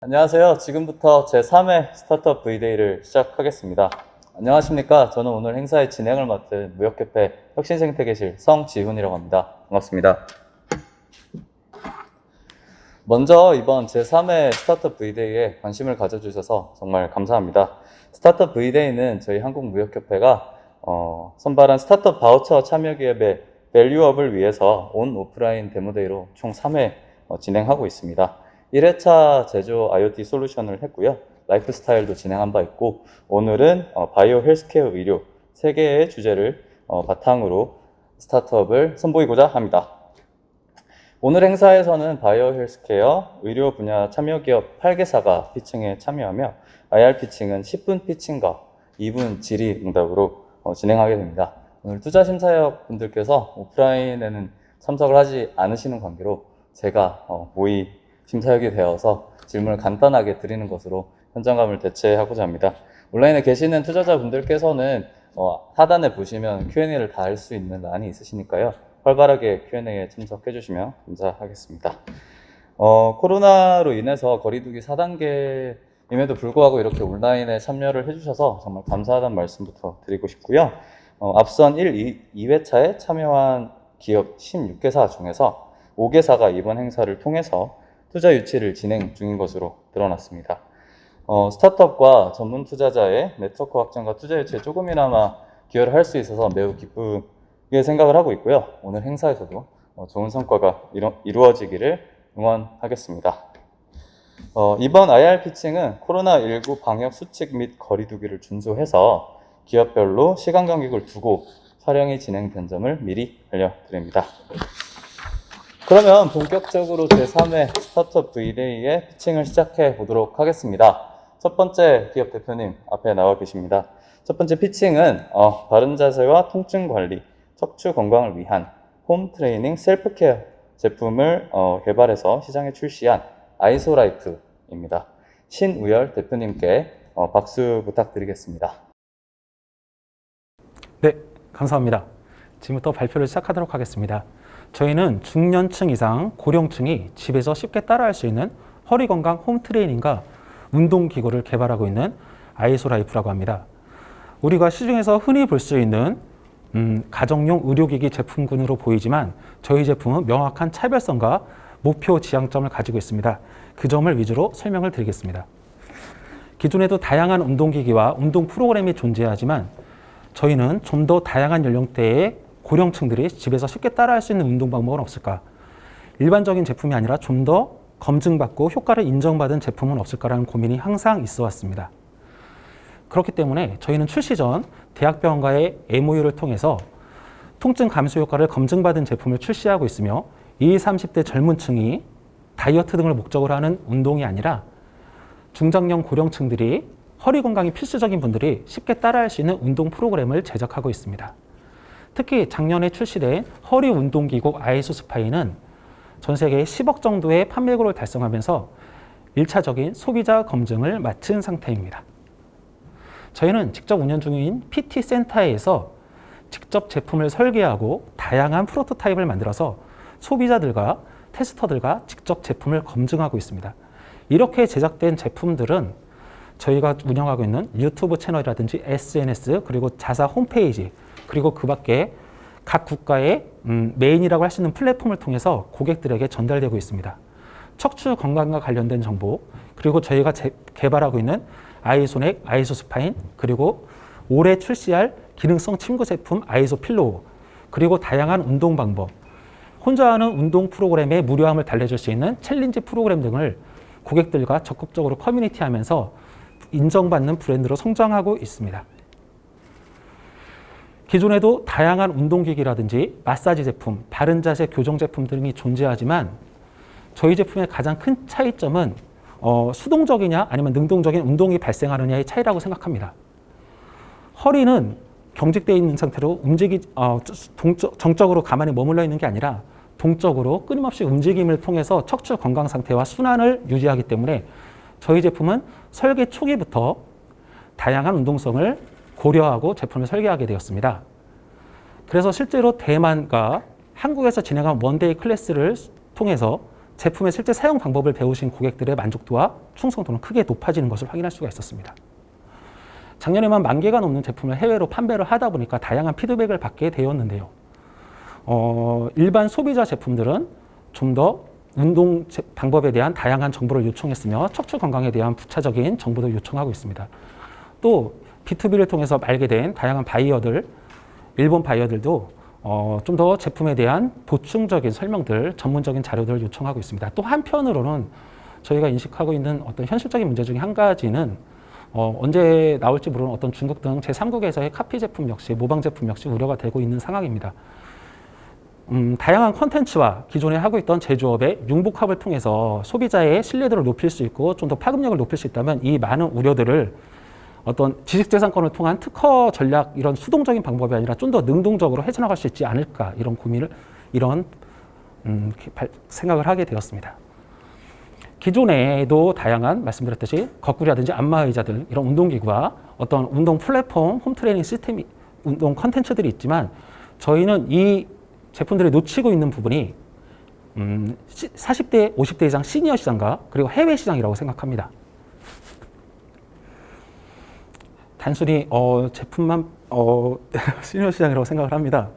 안녕하세요. 지금부터 제3회 스타트업 V데이를 시작하겠습니다. 안녕하십니까. 저는 오늘 행사의 진행을 맡은 무역협회 혁신생태계실 성지훈이라고 합니다. 반갑습니다. 먼저 이번 제3회 스타트업 V데이에 관심을 가져주셔서 정말 감사합니다. 스타트업 V데이는 저희 한국무역협회가 선발한 스타트업 바우처 참여기업의 밸류업을 위해서 온 오프라인 데모데이로 총 3회 진행하고 있습니다. 1회차 제조 IoT 솔루션을 했고요. 라이프스타일도 진행한 바 있고, 오늘은 바이오 헬스케어 의료 3개의 주제를 바탕으로 스타트업을 선보이고자 합니다. 오늘 행사에서는 바이오 헬스케어 의료 분야 참여기업 8개사가 피칭에 참여하며 IR 피칭은 10분 피칭과 2분 질의응답으로 진행하게 됩니다. 오늘 투자심사역 분들께서 오프라인에는 참석을 하지 않으시는 관계로 제가 모의 심사역이 되어서 질문을 간단하게 드리는 것으로 현장감을 대체하고자 합니다. 온라인에 계시는 투자자분들께서는 하단에 보시면 Q&A를 다 할 수 있는 란이 있으시니까요. 활발하게 Q&A에 참석해 주시면 감사하겠습니다. 코로나로 인해서 거리두기 4단계임에도 불구하고 이렇게 온라인에 참여를 해주셔서 정말 감사하다는 말씀부터 드리고 싶고요. 앞선 1, 2회차에 참여한 기업 16개사 중에서 5개사가 이번 행사를 통해서 투자 유치를 진행 중인 것으로 드러났습니다. 스타트업과 전문 투자자의 네트워크 확장과 투자 유치에 조금이나마 기여를 할 수 있어서 매우 기쁘게 생각을 하고 있고요. 오늘 행사에서도 좋은 성과가 이루어지기를 응원하겠습니다. 이번 IR 피칭은 코로나19 방역 수칙 및 거리두기를 준수해서 기업별로 시간 간격을 두고 촬영이 진행된 점을 미리 알려드립니다. 그러면 본격적으로 제3회 스타트업 V데이의 피칭을 시작해 보도록 하겠습니다. 첫 번째 기업 대표님 앞에 나와 계십니다. 첫 번째 피칭은 바른 자세와 통증 관리, 척추 건강을 위한 홈 트레이닝 셀프 케어 제품을 개발해서 시장에 출시한 아이소라이프입니다. 신우열 대표님께 박수 부탁드리겠습니다. 네, 감사합니다. 지금부터 발표를 시작하도록 하겠습니다. 저희는 중년층 이상 고령층이 집에서 쉽게 따라할 수 있는 허리 건강 홈 트레이닝과 운동 기구를 개발하고 있는 아이소라이프라고 합니다. 우리가 시중에서 흔히 볼 수 있는 가정용 의료기기 제품군으로 보이지만 저희 제품은 명확한 차별성과 목표 지향점을 가지고 있습니다. 그 점을 위주로 설명을 드리겠습니다. 기존에도 다양한 운동기기와 운동 프로그램이 존재하지만 저희는 좀 더 다양한 연령대의 고령층들이 집에서 쉽게 따라할 수 있는 운동 방법은 없을까? 일반적인 제품이 아니라 좀 더 검증받고 효과를 인정받은 제품은 없을까라는 고민이 항상 있어 왔습니다. 그렇기 때문에 저희는 출시 전 대학병원과의 MOU를 통해서 통증 감소 효과를 검증받은 제품을 출시하고 있으며 20, 30대 젊은 층이 다이어트 등을 목적으로 하는 운동이 아니라 중장년 고령층들이 허리 건강이 필수적인 분들이 쉽게 따라할 수 있는 운동 프로그램을 제작하고 있습니다. 특히 작년에 출시된 허리 운동기구 아이소 스파인은 전 세계 10억 정도의 판매고를 달성하면서 1차적인 소비자 검증을 마친 상태입니다. 저희는 직접 운영 중인 PT 센터에서 직접 제품을 설계하고 다양한 프로토타입을 만들어서 소비자들과 테스터들과 직접 제품을 검증하고 있습니다. 이렇게 제작된 제품들은 저희가 운영하고 있는 유튜브 채널이라든지 SNS 그리고 자사 홈페이지 그리고 그 밖에 각 국가의 메인이라고 할 수 있는 플랫폼을 통해서 고객들에게 전달되고 있습니다. 척추 건강과 관련된 정보 그리고 저희가 개발하고 있는 아이소넥, 아이소 스파인 그리고 올해 출시할 기능성 침구 제품 아이소 필로우 그리고 다양한 운동 방법 혼자 하는 운동 프로그램의 무료함을 달래줄 수 있는 챌린지 프로그램 등을 고객들과 적극적으로 커뮤니티하면서 인정받는 브랜드로 성장하고 있습니다. 기존에도 다양한 운동기기라든지 마사지 제품, 바른 자세 교정 제품 등이 존재하지만 저희 제품의 가장 큰 차이점은 수동적이냐 아니면 능동적인 운동이 발생하느냐의 차이라고 생각합니다. 허리는 경직되어 있는 상태로 정적으로 가만히 머물러 있는 게 아니라 동적으로 끊임없이 움직임을 통해서 척추 건강 상태와 순환을 유지하기 때문에 저희 제품은 설계 초기부터 다양한 운동성을 고려하고 제품을 설계하게 되었습니다. 그래서 실제로 대만과 한국에서 진행한 원데이 클래스를 통해서 제품의 실제 사용 방법을 배우신 고객들의 만족도와 충성도는 크게 높아지는 것을 확인할 수가 있었습니다. 작년에만 10,000개가 넘는 제품을 해외로 판매를 하다 보니까 다양한 피드백을 받게 되었는데요. 일반 소비자 제품들은 좀 더 운동 방법에 대한 다양한 정보를 요청했으며 척추 건강에 대한 부차적인 정보도 요청하고 있습니다. 또 B2B를 통해서 알게 된 다양한 바이어들, 일본 바이어들도 좀 더 제품에 대한 보충적인 설명들, 전문적인 자료들을 요청하고 있습니다. 또 한편으로는 저희가 인식하고 있는 어떤 현실적인 문제 중에 한 가지는 언제 나올지 모르는 어떤 중국 등 제3국에서의 카피 제품 역시, 모방 제품 역시 우려가 되고 있는 상황입니다. 다양한 콘텐츠와 기존에 하고 있던 제조업의 융복합을 통해서 소비자의 신뢰도를 높일 수 있고 좀 더 파급력을 높일 수 있다면 이 많은 우려들을 어떤 지식재산권을 통한 특허 전략, 이런 수동적인 방법이 아니라 좀 더 능동적으로 헤쳐나갈 수 있지 않을까, 이런 고민을, 생각을 하게 되었습니다. 기존에도 다양한 말씀드렸듯이 거꾸리라든지 안마의자들, 이런 운동기구와 어떤 운동 플랫폼, 홈트레이닝 시스템, 운동 컨텐츠들이 있지만 저희는 이 제품들이 놓치고 있는 부분이 40대, 50대 이상 시니어 시장과 그리고 해외 시장이라고 생각합니다. 단순히 제품만 시니어 시장이라고 생각을 합니다.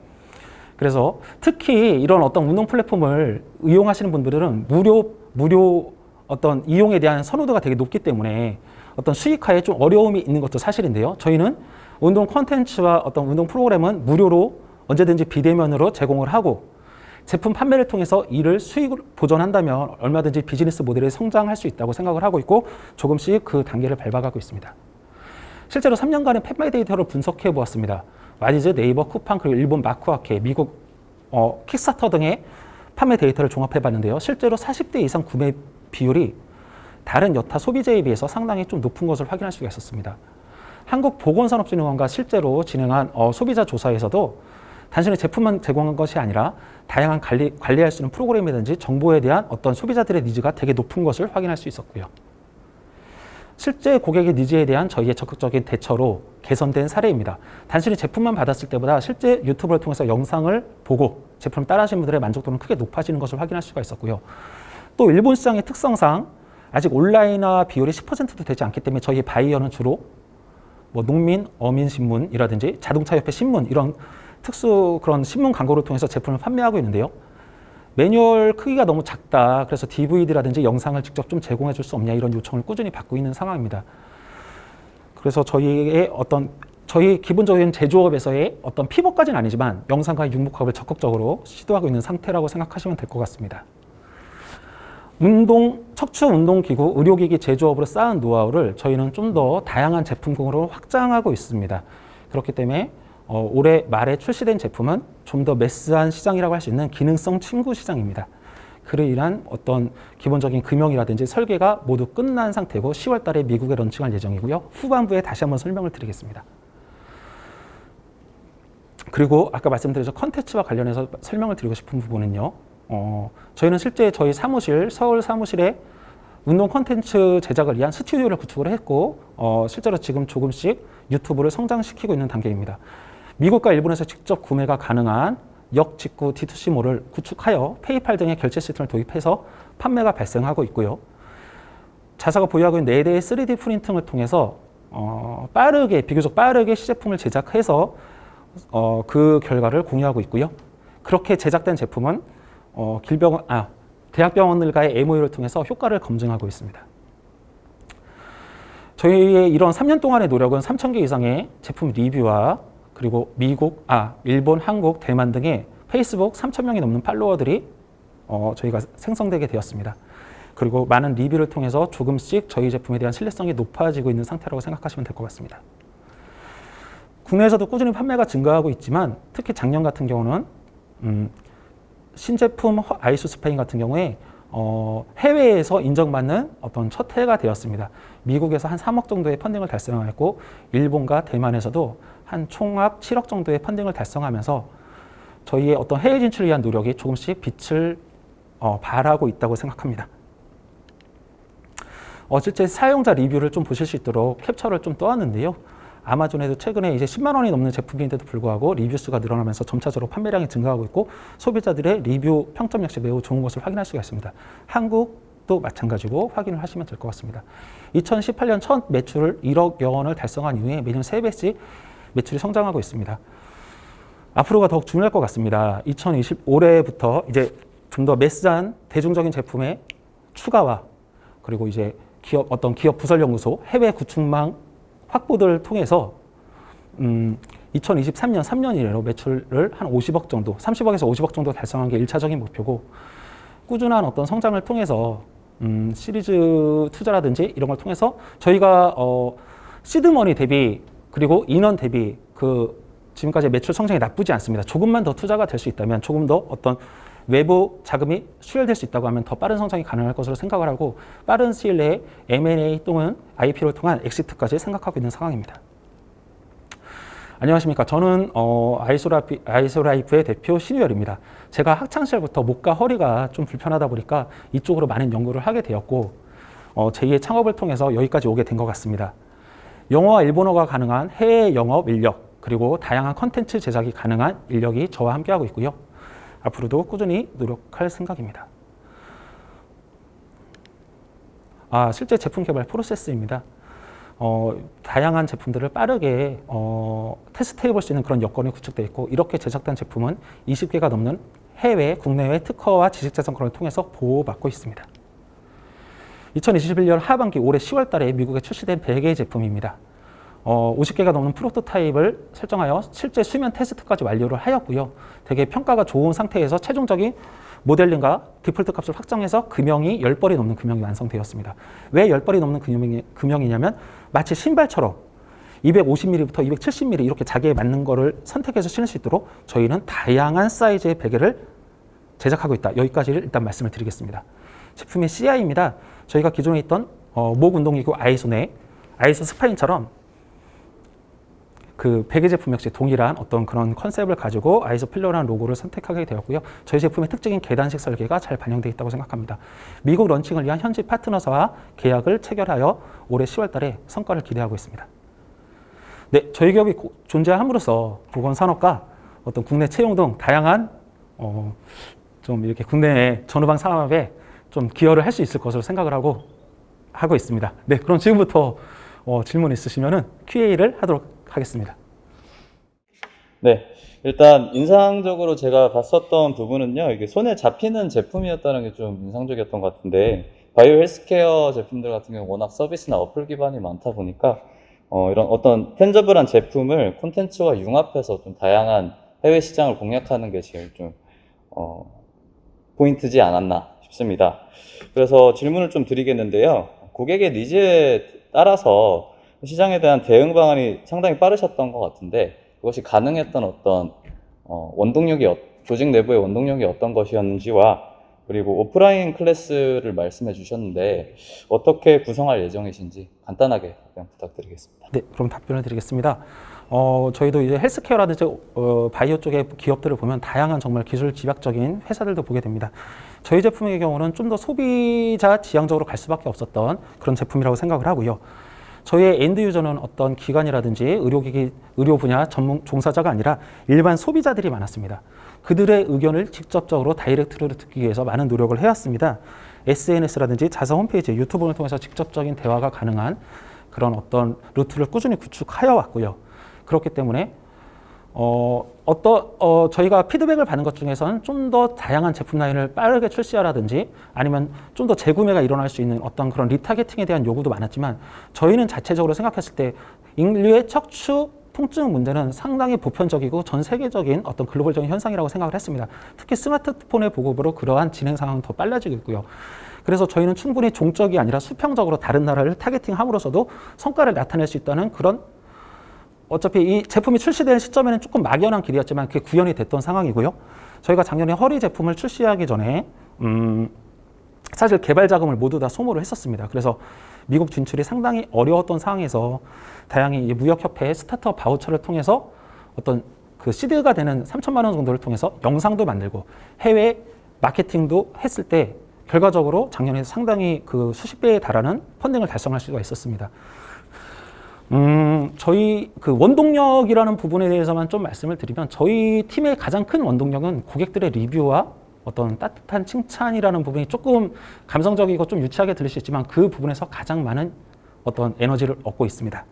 그래서 특히 이런 어떤 운동 플랫폼을 이용하시는 분들은 무료 어떤 이용에 대한 선호도가 되게 높기 때문에 어떤 수익화에 좀 어려움이 있는 것도 사실인데요. 저희는 운동 콘텐츠와 어떤 운동 프로그램은 무료로 언제든지 비대면으로 제공을 하고 제품 판매를 통해서 이를 수익을 보전한다면 얼마든지 비즈니스 모델이 성장할 수 있다고 생각을 하고 있고 조금씩 그 단계를 밟아가고 있습니다. 실제로 3년간의 판매 데이터를 분석해 보았습니다. 와디즈, 네이버, 쿠팡, 그리고 일본 마쿠아케, 미국 킥스타터 등의 판매 데이터를 종합해 봤는데요. 실제로 40대 이상 구매 비율이 다른 여타 소비자에 비해서 상당히 좀 높은 것을 확인할 수가 있었습니다. 한국보건산업진흥원과 실제로 진행한 소비자 조사에서도 단순히 제품만 제공한 것이 아니라 다양한 관리할 수 있는 프로그램이라든지 정보에 대한 어떤 소비자들의 니즈가 되게 높은 것을 확인할 수 있었고요. 실제 고객의 니즈에 대한 저희의 적극적인 대처로 개선된 사례입니다. 단순히 제품만 받았을 때보다 실제 유튜브를 통해서 영상을 보고 제품을 따라하시는 분들의 만족도는 크게 높아지는 것을 확인할 수가 있었고요. 또 일본 시장의 특성상 아직 온라인화 비율이 10%도 되지 않기 때문에 저희 바이어는 주로 농민, 어민신문이라든지 자동차협회 신문, 이런 특수 그런 신문 광고를 통해서 제품을 판매하고 있는데요. 매뉴얼 크기가 너무 작다, 그래서 DVD라든지 영상을 직접 좀 제공해 줄 수 없냐, 이런 요청을 꾸준히 받고 있는 상황입니다. 그래서 저희 기본적인 제조업에서의 어떤 피벗까지는 아니지만 영상과 융복합을 적극적으로 시도하고 있는 상태라고 생각하시면 될 것 같습니다. 척추 운동기구, 의료기기 제조업으로 쌓은 노하우를 저희는 좀 더 다양한 제품군으로 확장하고 있습니다. 그렇기 때문에 올해 말에 출시된 제품은 좀 더 매스한 시장이라고 할 수 있는 기능성 침구 시장입니다. 그로 인한 어떤 기본적인 금형이라든지 설계가 모두 끝난 상태고 10월 달에 미국에 런칭할 예정이고요. 후반부에 다시 한번 설명을 드리겠습니다. 그리고 아까 말씀드린 컨텐츠와 관련해서 설명을 드리고 싶은 부분은요. 저희는 실제 저희 사무실, 서울 사무실에 운동 컨텐츠 제작을 위한 스튜디오를 구축을 했고 실제로 지금 조금씩 유튜브를 성장시키고 있는 단계입니다. 미국과 일본에서 직접 구매가 가능한 역직구 D2C몰을 구축하여 페이팔 등의 결제 시스템을 도입해서 판매가 발생하고 있고요. 자사가 보유하고 있는 4대의 3D 프린팅을 통해서 비교적 빠르게 시제품을 제작해서 그 결과를 공유하고 있고요. 그렇게 제작된 제품은 대학병원들과의 MOU를 통해서 효과를 검증하고 있습니다. 저희의 이런 3년 동안의 노력은 3,000개 이상의 제품 리뷰와 그리고 미국, 일본, 한국, 대만 등의 페이스북 3,000명이 넘는 팔로워들이 저희가 생성되게 되었습니다. 그리고 많은 리뷰를 통해서 조금씩 저희 제품에 대한 신뢰성이 높아지고 있는 상태라고 생각하시면 될 것 같습니다. 국내에서도 꾸준히 판매가 증가하고 있지만 특히 작년 같은 경우는 신제품 아이수 스페인 같은 경우에 해외에서 인정받는 어떤 첫 해가 되었습니다. 미국에서 한 3억 정도의 펀딩을 달성했고 일본과 대만에서도 한 총합 7억 정도의 펀딩을 달성하면서 저희의 어떤 해외 진출을 위한 노력이 조금씩 빛을 발하고 있다고 생각합니다. 실제 사용자 리뷰를 좀 보실 수 있도록 캡처를 좀 떠왔는데요. 아마존에도 최근에 이제 10만 원이 넘는 제품인데도 불구하고 리뷰 수가 늘어나면서 점차적으로 판매량이 증가하고 있고 소비자들의 리뷰 평점 역시 매우 좋은 것을 확인할 수가 있습니다. 한국도 마찬가지고 확인을 하시면 될 것 같습니다. 2018년 첫 매출 1억여 원을 달성한 이후에 매년 3배씩 매출이 성장하고 있습니다. 앞으로가 더욱 중요할 것 같습니다. 2025년부터 이제 좀 더 매스한 대중적인 제품의 추가와 그리고 이제 어떤 기업 부설연구소 해외 구축망 확보들을 통해서 2023년 3년 이내로 매출을 한 50억 정도, 30억에서 50억 정도 달성한 게 1차적인 목표고 꾸준한 어떤 성장을 통해서 시리즈 투자라든지 이런 걸 통해서 저희가 시드머니 대비 그리고 인원 대비 지금까지 매출 성장이 나쁘지 않습니다. 조금만 더 투자가 될 수 있다면 조금 더 어떤 외부 자금이 수혈될 수 있다고 하면 더 빠른 성장이 가능할 것으로 생각을 하고 빠른 시일 내에 M&A 또는 IPO를 통한 엑시트까지 생각하고 있는 상황입니다. 안녕하십니까. 저는 아이소라이프의 대표 신유열입니다. 제가 학창시절부터 목과 허리가 좀 불편하다 보니까 이쪽으로 많은 연구를 하게 되었고 제2의 창업을 통해서 여기까지 오게 된 것 같습니다. 영어와 일본어가 가능한 해외 영업 인력 그리고 다양한 컨텐츠 제작이 가능한 인력이 저와 함께하고 있고요. 앞으로도 꾸준히 노력할 생각입니다. 실제 제품 개발 프로세스입니다. 다양한 제품들을 빠르게 테스트해 볼 수 있는 그런 여건이 구축되어 있고 이렇게 제작된 제품은 20개가 넘는 해외, 국내외 특허와 지식재산권을 통해서 보호받고 있습니다. 2021년 하반기 올해 10월 달에 미국에 출시된 100개의 제품입니다. 50개가 넘는 프로토타입을 설정하여 실제 수면 테스트까지 완료를 하였고요. 되게 평가가 좋은 상태에서 최종적인 모델링과 디폴트 값을 확정해서 금형이 10벌이 넘는 금형이 완성되었습니다. 왜 10벌이 넘는 금형이냐면 마치 신발처럼 250mm부터 270mm 이렇게 자기에 맞는 거를 선택해서 신을 수 있도록 저희는 다양한 사이즈의 베개를 제작하고 있다. 여기까지를 일단 말씀을 드리겠습니다. 제품의 CI입니다. 저희가 기존에 있던 목 운동기구 아이소 스파인처럼 그 베개 제품 역시 동일한 어떤 그런 컨셉을 가지고 아이소 필러라는 로고를 선택하게 되었고요. 저희 제품의 특징인 계단식 설계가 잘 반영되어 있다고 생각합니다. 미국 런칭을 위한 현지 파트너사와 계약을 체결하여 올해 10월 달에 성과를 기대하고 있습니다. 네, 저희 기업이 존재함으로써 보건산업과 어떤 국내 채용 등 다양한 좀 이렇게 국내 전후방 산업에 좀 기여를 할 수 있을 것으로 생각을 하고 있습니다. 네, 그럼 지금부터 질문 있으시면은 Q&A를 하도록 하겠습니다. 네, 일단 인상적으로 제가 봤었던 부분은요, 이게 손에 잡히는 제품이었다는 게 좀 인상적이었던 것 같은데, 바이오 헬스케어 제품들 같은 경우 워낙 서비스나 어플 기반이 많다 보니까 이런 어떤 텐저블한 제품을 콘텐츠와 융합해서 좀 다양한 해외 시장을 공략하는 게 제일 좀 포인트지 않았나 싶습니다. 그래서 질문을 좀 드리겠는데요. 고객의 니즈에 따라서 시장에 대한 대응 방안이 상당히 빠르셨던 것 같은데 그것이 가능했던 어떤 조직 내부의 원동력이 어떤 것이었는지와 그리고 오프라인 클래스를 말씀해 주셨는데 어떻게 구성할 예정이신지 간단하게 답변 부탁드리겠습니다. 네, 그럼 답변을 드리겠습니다. 저희도 이제 헬스케어라든지 바이오 쪽의 기업들을 보면 다양한 정말 기술 집약적인 회사들도 보게 됩니다. 저희 제품의 경우는 좀 더 소비자 지향적으로 갈 수밖에 없었던 그런 제품이라고 생각을 하고요. 저희의 엔드 유저는 어떤 기관이라든지 의료기기, 의료 분야 전문 종사자가 아니라 일반 소비자들이 많았습니다. 그들의 의견을 직접적으로 다이렉트로 듣기 위해서 많은 노력을 해왔습니다. SNS라든지 자사 홈페이지, 유튜브를 통해서 직접적인 대화가 가능한 그런 어떤 루트를 꾸준히 구축하여 왔고요. 그렇기 때문에 저희가 피드백을 받는 것 중에서는 좀 더 다양한 제품 라인을 빠르게 출시하라든지 아니면 좀 더 재구매가 일어날 수 있는 어떤 그런 리타겟팅에 대한 요구도 많았지만 저희는 자체적으로 생각했을 때 인류의 척추 통증 문제는 상당히 보편적이고 전 세계적인 어떤 글로벌적인 현상이라고 생각을 했습니다. 특히 스마트폰의 보급으로 그러한 진행 상황은 더 빨라지고 있고요. 그래서 저희는 충분히 종적이 아니라 수평적으로 다른 나라를 타겟팅함으로써도 성과를 나타낼 수 있다는 그런 어차피 이 제품이 출시되는 시점에는 조금 막연한 길이었지만 그게 구현이 됐던 상황이고요. 저희가 작년에 허리 제품을 출시하기 전에 사실 개발 자금을 모두 다 소모를 했었습니다. 그래서 미국 진출이 상당히 어려웠던 상황에서 다양히 무역협회 스타트업 바우처를 통해서 어떤 그 시드가 되는 3천만 원 정도를 통해서 영상도 만들고 해외 마케팅도 했을 때 결과적으로 작년에 상당히 그 수십 배에 달하는 펀딩을 달성할 수가 있었습니다. 저희 그 원동력이라는 부분에 대해서만 좀 말씀을 드리면 저희 팀의 가장 큰 원동력은 고객들의 리뷰와 어떤 따뜻한 칭찬이라는 부분이 조금 감성적이고 좀 유치하게 들릴 수 있지만 그 부분에서 가장 많은 어떤 에너지를 얻고 있습니다.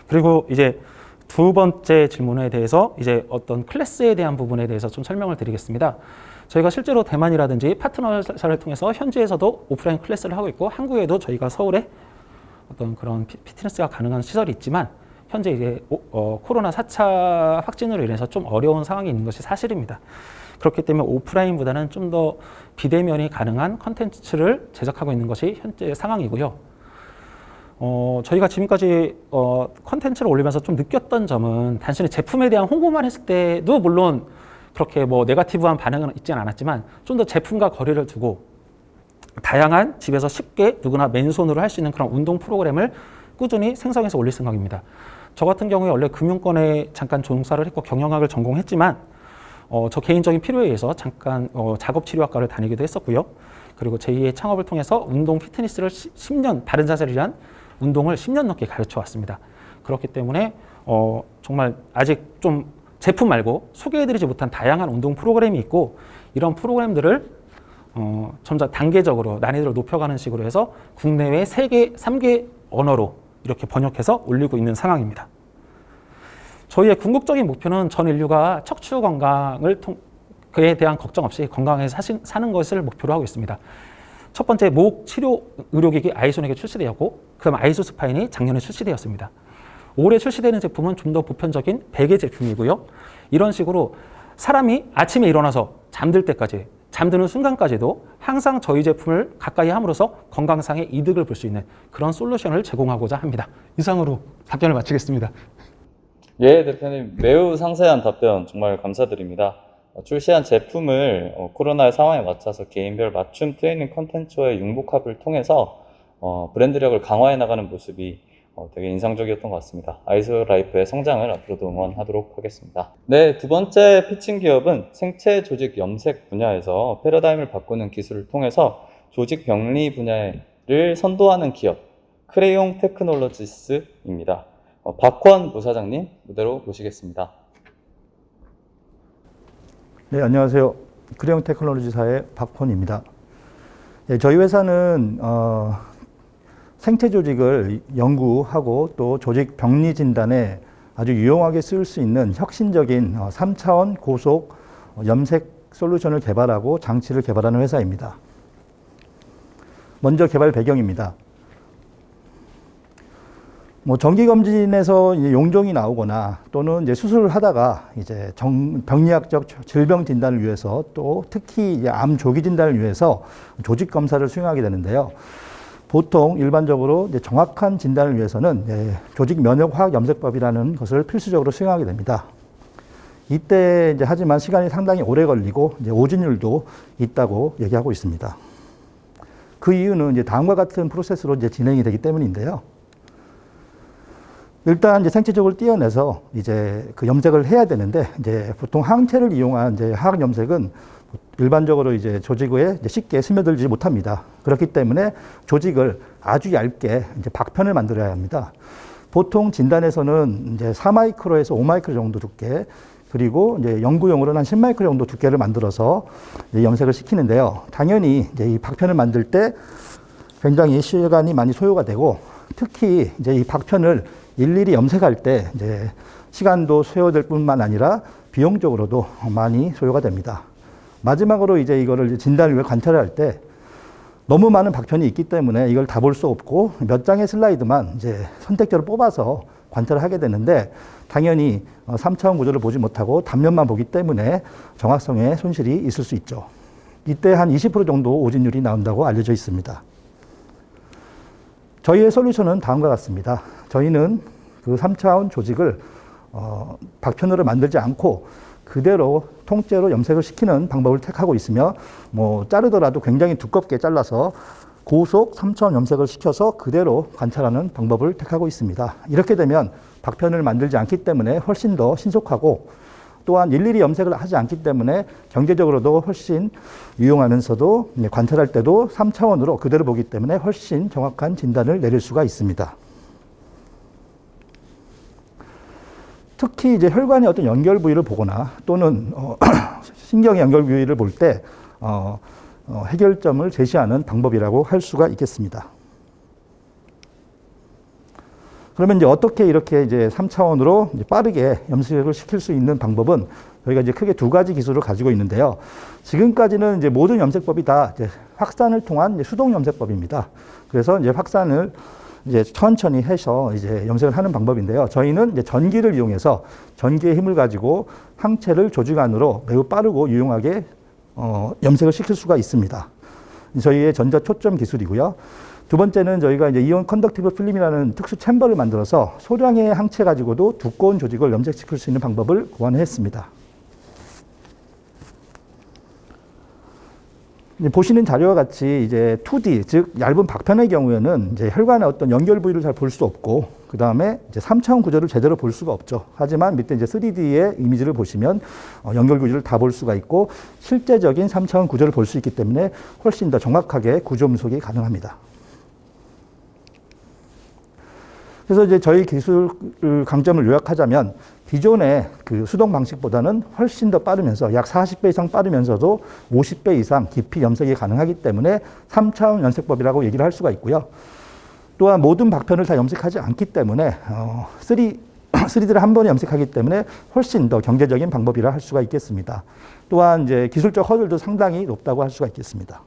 그리고 이제 두 번째 질문에 대해서 이제 어떤 클래스에 대한 부분에 대해서 좀 설명을 드리겠습니다. 저희가 실제로 대만이라든지 파트너사를 통해서 현지에서도 오프라인 클래스를 하고 있고 한국에도 저희가 서울에 어떤 그런 피트니스가 가능한 시설이 있지만 현재 이제 코로나 4차 확진으로 인해서 좀 어려운 상황이 있는 것이 사실입니다. 그렇기 때문에 오프라인보다는 좀 더 비대면이 가능한 컨텐츠를 제작하고 있는 것이 현재 상황이고요. 저희가 지금까지 컨텐츠를 올리면서 좀 느꼈던 점은 단순히 제품에 대한 홍보만 했을 때도 물론 그렇게 뭐 네거티브한 반응은 있지는 않았지만 좀 더 제품과 거리를 두고 다양한 집에서 쉽게 누구나 맨손으로 할 수 있는 그런 운동 프로그램을 꾸준히 생성해서 올릴 생각입니다. 저 같은 경우에 원래 금융권에 잠깐 종사를 했고 경영학을 전공했지만 저 개인적인 필요에 의해서 잠깐 작업치료학과를 다니기도 했었고요. 그리고 제2의 창업을 통해서 운동 피트니스를 10년, 바른 자세를 위한 운동을 10년 넘게 가르쳐 왔습니다. 그렇기 때문에 정말 아직 좀 제품 말고 소개해드리지 못한 다양한 운동 프로그램이 있고 이런 프로그램들을 점차 단계적으로 난이도를 높여가는 식으로 해서 국내외 3개, 3개 언어로 이렇게 번역해서 올리고 있는 상황입니다. 저희의 궁극적인 목표는 전 인류가 척추 건강을 그에 대한 걱정 없이 건강하게 사는 것을 목표로 하고 있습니다. 첫 번째 목 치료 의료기기 아이손에게 출시되었고 그다음 아이소 스파인이 작년에 출시되었습니다. 올해 출시되는 제품은 좀 더 보편적인 베개 제품이고요. 이런 식으로 사람이 아침에 일어나서 잠들 때까지 잠드는 순간까지도 항상 저희 제품을 가까이 함으로써 건강상의 이득을 볼 수 있는 그런 솔루션을 제공하고자 합니다. 이상으로 답변을 마치겠습니다. 예, 대표님 매우 상세한 답변 정말 감사드립니다. 출시한 제품을 코로나의 상황에 맞춰서 개인별 맞춤 트레이닝 콘텐츠와의 융복합을 통해서 브랜드력을 강화해 나가는 모습이 되게 인상적이었던 것 같습니다. 아이소 라이프의 성장을 앞으로도 응원하도록 하겠습니다. 네, 두 번째 피칭 기업은 생체 조직 염색 분야에서 패러다임을 바꾸는 기술을 통해서 조직 병리 분야를 선도하는 기업 크레용 테크놀로지스입니다. 박권 부사장님 무대로 모시겠습니다. 네, 안녕하세요. 크레용 테크놀로지사의 박권입니다. 네, 저희 회사는 생체 조직을 연구하고 또 조직 병리 진단에 아주 유용하게 쓸 수 있는 혁신적인 3차원 고속 염색 솔루션을 개발하고 장치를 개발하는 회사입니다. 먼저 개발 배경입니다. 정기검진에서 이제 용종이 나오거나 또는 이제 수술을 하다가 이제 병리학적 질병 진단을 위해서 또 특히 이제 암 조기 진단을 위해서 조직 검사를 수행하게 되는데요. 보통 일반적으로 이제 정확한 진단을 위해서는 조직 면역 화학 염색법이라는 것을 필수적으로 수행하게 됩니다. 이때 이제 하지만 시간이 상당히 오래 걸리고 이제 오진율도 있다고 얘기하고 있습니다. 그 이유는 이제 다음과 같은 프로세스로 이제 진행이 되기 때문인데요. 일단 이제 생체적으로 떼어내서 이제 그 염색을 해야 되는데 이제 보통 항체를 이용한 이제 화학 염색은 일반적으로 이제 조직에 이제 쉽게 스며들지 못합니다. 그렇기 때문에 조직을 아주 얇게 이제 박편을 만들어야 합니다. 보통 진단에서는 이제 4마이크로에서 5마이크로 정도 두께 그리고 이제 연구용으로는 한 10마이크로 정도 두께를 만들어서 이제 염색을 시키는데요. 당연히 이제 이 박편을 만들 때 굉장히 시간이 많이 소요가 되고 특히 이제 이 박편을 일일이 염색할 때 이제 시간도 소요될 뿐만 아니라 비용적으로도 많이 소요가 됩니다. 마지막으로 이제 이거를 진단을 위해 관찰을 할 때 너무 많은 박편이 있기 때문에 이걸 다 볼 수 없고 몇 장의 슬라이드만 이제 선택적으로 뽑아서 관찰을 하게 되는데 당연히 3차원 구조를 보지 못하고 단면만 보기 때문에 정확성에 손실이 있을 수 있죠. 이때 한 20% 정도 오진율이 나온다고 알려져 있습니다. 저희의 솔루션은 다음과 같습니다. 저희는 그 3차원 조직을 박편으로 만들지 않고 그대로 통째로 염색을 시키는 방법을 택하고 있으며 자르더라도 굉장히 두껍게 잘라서 고속 3차원 염색을 시켜서 그대로 관찰하는 방법을 택하고 있습니다. 이렇게 되면 박편을 만들지 않기 때문에 훨씬 더 신속하고 또한 일일이 염색을 하지 않기 때문에 경제적으로도 훨씬 유용하면서도 관찰할 때도 3차원으로 그대로 보기 때문에 훨씬 정확한 진단을 내릴 수가 있습니다. 특히 이제 혈관의 어떤 연결 부위를 보거나 또는 신경 연결 부위를 볼 때 해결점을 제시하는 방법이라고 할 수가 있겠습니다. 그러면 이제 어떻게 이렇게 이제 3차원으로 이제 빠르게 염색을 시킬 수 있는 방법은 저희가 이제 크게 두 가지 기술을 가지고 있는데요. 지금까지는 이제 모든 염색법이 다 이제 확산을 통한 이제 수동 염색법입니다. 그래서 이제 확산을 이제 천천히 해서 이제 염색을 하는 방법인데요. 저희는 이제 전기를 이용해서 전기의 힘을 가지고 항체를 조직 안으로 매우 빠르고 유용하게 염색을 시킬 수가 있습니다. 저희의 전자 초점 기술이고요. 두 번째는 저희가 이제 이온 컨덕티브 필름이라는 특수 챔버를 만들어서 소량의 항체 가지고도 두꺼운 조직을 염색시킬 수 있는 방법을 고안했습니다. 보시는 자료와 같이 이제 2D, 즉 얇은 박편의 경우에는 이제 혈관의 어떤 연결 부위를 잘 볼 수 없고, 그 다음에 이제 3차원 구조를 제대로 볼 수가 없죠. 하지만 밑에 이제 3D의 이미지를 보시면 연결 구조를 다 볼 수가 있고, 실제적인 3차원 구조를 볼 수 있기 때문에 훨씬 더 정확하게 구조 분석이 가능합니다. 그래서 이제 저희 기술 강점을 요약하자면 기존의 그 수동 방식보다는 훨씬 더 빠르면서 약 40배 이상 빠르면서도 50배 이상 깊이 염색이 가능하기 때문에 3차원 염색법이라고 얘기를 할 수가 있고요. 또한 모든 박편을 다 염색하지 않기 때문에 3D를 한 번에 염색하기 때문에 훨씬 더 경제적인 방법이라 할 수가 있겠습니다. 또한 이제 기술적 허들도 상당히 높다고 할 수가 있겠습니다.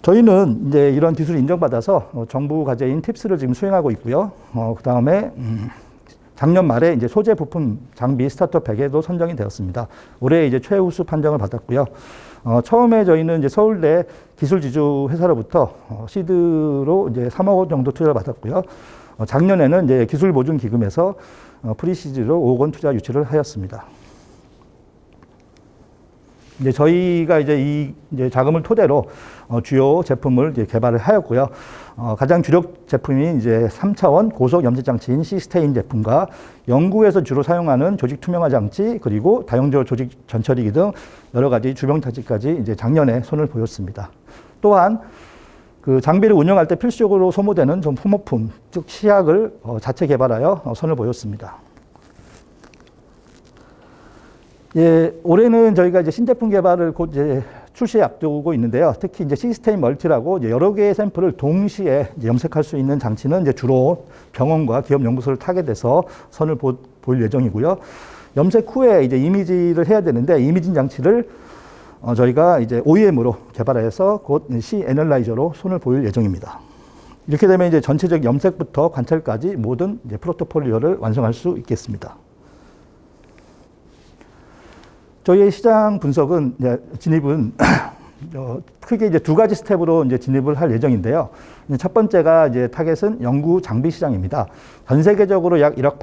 저희는 이제 이런 기술을 인정받아서 정부 과제인 팁스를 지금 수행하고 있고요. 그 다음에 작년 말에 이제 소재 부품 장비 스타트업 100에도 선정이 되었습니다. 올해 이제 최우수 판정을 받았고요. 처음에 저희는 이제 서울대 기술지주 회사로부터 시드로 이제 3억 원 정도 투자를 받았고요. 작년에는 이제 기술보증기금에서 프리시즈로 5억 원 투자 유치를 하였습니다. 이제 저희가 이제 이제 자금을 토대로 주요 제품을 이제 개발을 하였고요. 가장 주력 제품이 이제 3차원 고속 염색 장치인 시스테인 제품과 연구에서 주로 사용하는 조직 투명화 장치, 그리고 다용도 조직 전처리기 등 여러 가지 주병 장치까지 이제 작년에 손을 보였습니다. 또한 그 장비를 운영할 때 필수적으로 소모되는 좀 소모품, 즉 시약을 자체 개발하여 손을 보였습니다. 예, 올해는 저희가 이제 신제품 개발을 곧 이제 출시에 앞두고 있는데요. 특히 이제 시스테인 멀티라고 이제 여러 개의 샘플을 동시에 이제 염색할 수 있는 장치는 이제 주로 병원과 기업 연구소를 타겟해서 선을 보일 예정이고요. 염색 후에 이제 이미지를 해야 되는데 이미징 장치를 저희가 이제 OEM으로 개발해서 곧 C 애널라이저로 손을 보일 예정입니다. 이렇게 되면 이제 전체적 염색부터 관찰까지 모든 이제 포트폴리오를 완성할 수 있겠습니다. 저희의 시장 분석은 진입은 크게 이제 두 가지 스텝으로 이제 진입을 할 예정인데요. 첫 번째가 이제 타겟은 연구 장비 시장입니다. 전 세계적으로 약 1조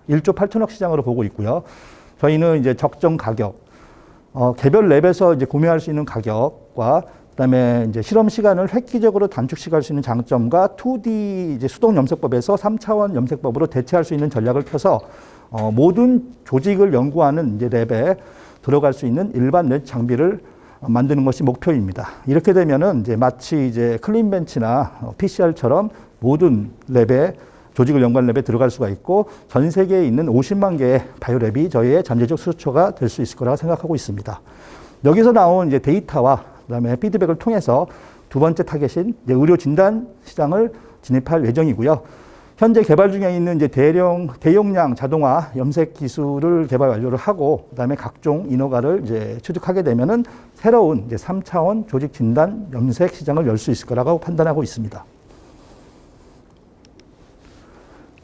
8천억 시장으로 보고 있고요. 저희는 이제 적정 가격, 개별 랩에서 이제 구매할 수 있는 가격과 그다음에 이제 실험 시간을 획기적으로 단축시킬 수 있는 장점과 2D 이제 수동 염색법에서 3차원 염색법으로 대체할 수 있는 전략을 펴서 모든 조직을 연구하는 이제 랩에 들어갈 수 있는 일반 랩 장비를 만드는 것이 목표입니다. 이렇게 되면은 이제 마치 이제 클린벤치나 PCR처럼 모든 랩에 조직을 연구하는 랩에 들어갈 수가 있고 전 세계에 있는 50만 개의 바이오랩이 저희의 잠재적 수요처가 될 수 있을 거라고 생각하고 있습니다. 여기서 나온 이제 데이터와 그다음에 피드백을 통해서 두 번째 타겟인 이제 의료 진단 시장을 진입할 예정이고요. 현재 개발 중에 있는 이제 대용량 자동화 염색 기술을 개발 완료를 하고 그다음에 각종 인허가를 이제 취득하게 되면은 새로운 이제 3차원 조직 진단 염색 시장을 열 수 있을 거라고 판단하고 있습니다.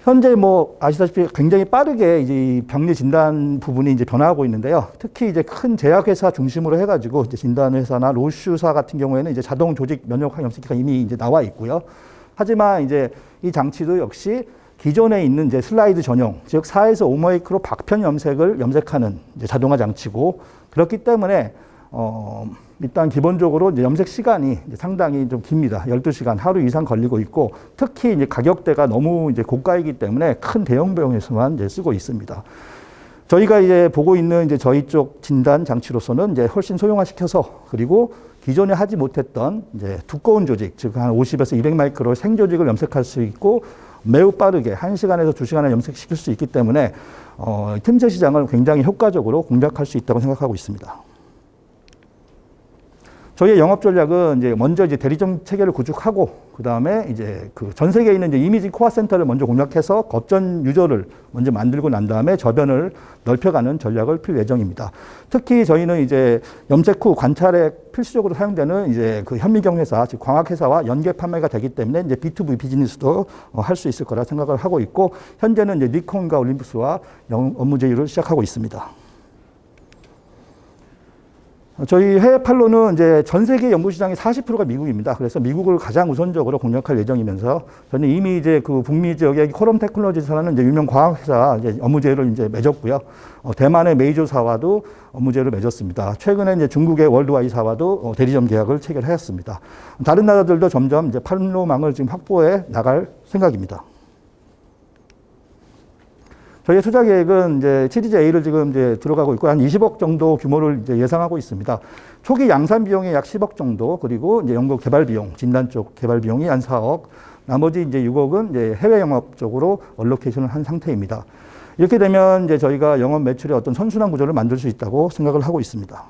현재 뭐 아시다시피 굉장히 빠르게 이제 이 병리 진단 부분이 이제 변화하고 있는데요. 특히 이제 큰 제약회사 중심으로 해가지고 이제 진단회사나 로슈사 같은 경우에는 이제 자동 조직 면역학 염색기가 이미 이제 나와 있고요. 하지만 이제 이 장치도 역시 기존에 있는 이제 슬라이드 전용, 즉 4에서 5마이크로 박편 염색을 염색하는 이제 자동화 장치고 그렇기 때문에 일단 기본적으로 이제 염색 시간이 이제 상당히 좀 깁니다. 12시간 하루 이상 걸리고 있고 특히 이제 가격대가 너무 이제 고가이기 때문에 큰 대형 병원에서만 이제 쓰고 있습니다. 저희가 이제 보고 있는 이제 저희 쪽 진단 장치로서는 이제 훨씬 소형화시켜서 그리고 기존에 하지 못했던 이제 두꺼운 조직, 즉 한 50에서 200마이크로 생조직을 염색할 수 있고 매우 빠르게 1시간에서 2시간에 염색시킬 수 있기 때문에 틈새 시장을 굉장히 효과적으로 공략할 수 있다고 생각하고 있습니다. 저희의 영업 전략은 이제 먼저 이제 대리점 체계를 구축하고 그 다음에 이제 그 전 세계에 있는 이제 이미징 코어 센터를 먼저 공략해서 거점 유저를 먼저 만들고 난 다음에 저변을 넓혀가는 전략을 필 예정입니다. 특히 저희는 이제 염색 후 관찰에 필수적으로 사용되는 이제 그 현미경 회사, 즉 광학 회사와 연계 판매가 되기 때문에 이제 B2B 비즈니스도 할 수 있을 거라 생각을 하고 있고 현재는 이제 니콘과 올림푸스와 업무 제휴를 시작하고 있습니다. 저희 해외 판로는 이제 전 세계 연구 시장의 40%가 미국입니다. 그래서 미국을 가장 우선적으로 공략할 예정이면서 저는 이미 이제 그 북미 지역의 코럼 테크놀로지사라는 이제 유명 과학 회사 이제 업무 제휴를 이제 맺었고요. 대만의 메이저사와도 업무 제휴를 맺었습니다. 최근에 이제 중국의 월드와이사와도 대리점 계약을 체결하였습니다. 다른 나라들도 점점 이제 판로망을 지금 확보해 나갈 생각입니다. 저희의 투자 계획은 이제 시리즈 A를 지금 이제 들어가고 있고 한 20억 정도 규모를 이제 예상하고 있습니다. 초기 양산 비용이 약 10억 정도, 그리고 이제 연구 개발 비용, 진단 쪽 개발 비용이 한 4억, 나머지 이제 6억은 이제 해외 영업 쪽으로 얼로케이션을 한 상태입니다. 이렇게 되면 이제 저희가 영업 매출의 어떤 선순환 구조를 만들 수 있다고 생각을 하고 있습니다.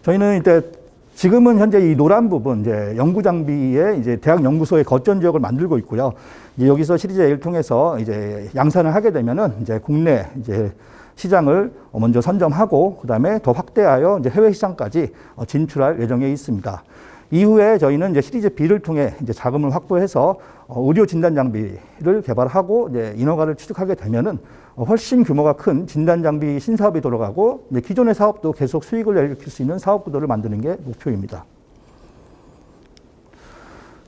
저희는 이제 지금은 현재 이 노란 부분, 이제 연구 장비의 이제 대학 연구소의 거점 지역을 만들고 있고요. 이제 여기서 시리즈 A를 통해서 이제 양산을 하게 되면은 이제 국내 이제 시장을 먼저 선점하고 그다음에 더 확대하여 이제 해외 시장까지 진출할 예정에 있습니다. 이후에 저희는 이제 시리즈 B를 통해 이제 자금을 확보해서 의료 진단 장비를 개발하고 이제 인허가를 취득하게 되면은 훨씬 규모가 큰 진단 장비 신사업이 돌아가고 이제 기존의 사업도 계속 수익을 일으킬 수 있는 사업 구도를 만드는 게 목표입니다.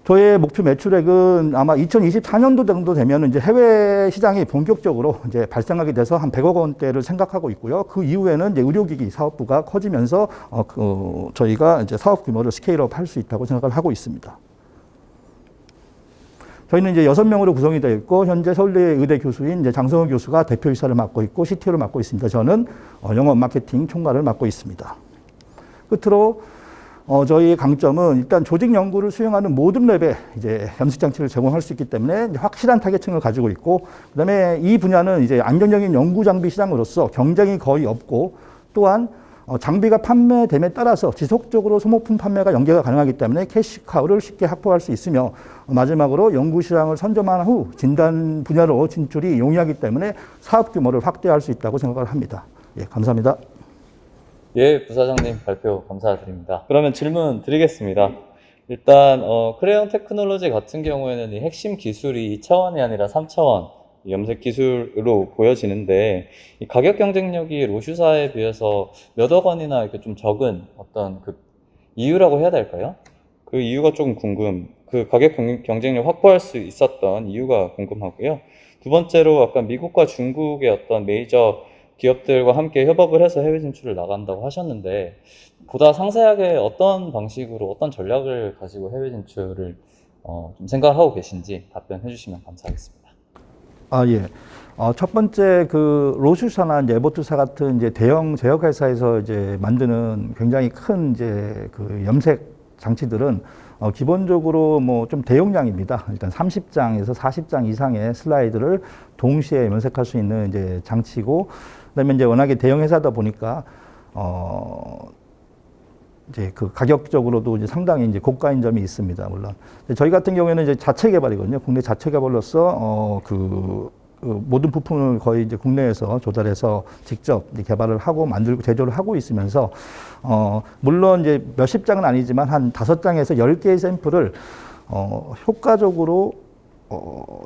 저의 목표 매출액은 아마 2024년도 정도 되면 이제 해외 시장이 본격적으로 이제 발생하게 돼서 한 100억 원대를 생각하고 있고요. 그 이후에는 이제 의료기기 사업부가 커지면서 저희가 이제 사업 규모를 스케일업 할 수 있다고 생각을 하고 있습니다. 저희는 이제 6명으로 구성이 되어 있고 현재 서울대 의대 교수인 이제 장성호 교수가 대표이사를 맡고 있고 CTO를 맡고 있습니다. 저는 영업 마케팅 총괄을 맡고 있습니다. 끝으로 저희의 강점은 일단 조직 연구를 수행하는 모든 랩에 이제 염색 장치를 제공할 수 있기 때문에 확실한 타겟층을 가지고 있고, 그다음에 이 분야는 이제 안정적인 연구 장비 시장으로서 경쟁이 거의 없고, 또한 장비가 판매됨에 따라서 지속적으로 소모품 판매가 연계가 가능하기 때문에 캐시카우를 쉽게 확보할 수 있으며, 마지막으로 연구 시장을 선점한 후 진단 분야로 진출이 용이하기 때문에 사업 규모를 확대할 수 있다고 생각을 합니다. 예, 감사합니다. 예, 부사장님 발표 감사드립니다. 그러면 질문 드리겠습니다. 일단 크레용 테크놀로지 같은 경우에는 이 핵심 기술이 2차원이 아니라 3차원 염색 기술로 보여지는데, 이 가격 경쟁력이 로슈사에 비해서 몇억 원이나 이렇게 좀 적은 어떤 그 이유라고 해야 될까요? 그 이유가 조금 그 가격 경쟁력 확보할 수 있었던 이유가 궁금하고요. 두 번째로 아까 미국과 중국의 어떤 메이저 기업들과 함께 협업을 해서 해외 진출을 나간다고 하셨는데, 보다 상세하게 어떤 방식으로 어떤 전략을 가지고 해외 진출을 좀 생각하고 계신지 답변해 주시면 감사하겠습니다. 예. 첫 번째 그 로슈사나 이제 에버투사 같은 이제 대형 제약 회사에서 이제 만드는 굉장히 큰 이제 그 염색 장치들은 기본적으로 뭐 좀 대용량입니다. 일단 30장에서 40장 이상의 슬라이드를 동시에 염색할 수 있는 이제 장치고, 그다음에 이제 워낙에 대형 회사다 보니까 이제 그 가격적으로도 이제 상당히 이제 고가인 점이 있습니다. 물론 저희 같은 경우에는 이제 자체 개발이거든요. 국내 자체 개발로서 모든 부품을 거의 이제 국내에서 조달해서 직접 이제 개발을 하고 만들고 제조를 하고 있으면서 물론 이제 몇십 장은 아니지만 한 5장에서 10개의 샘플을 효과적으로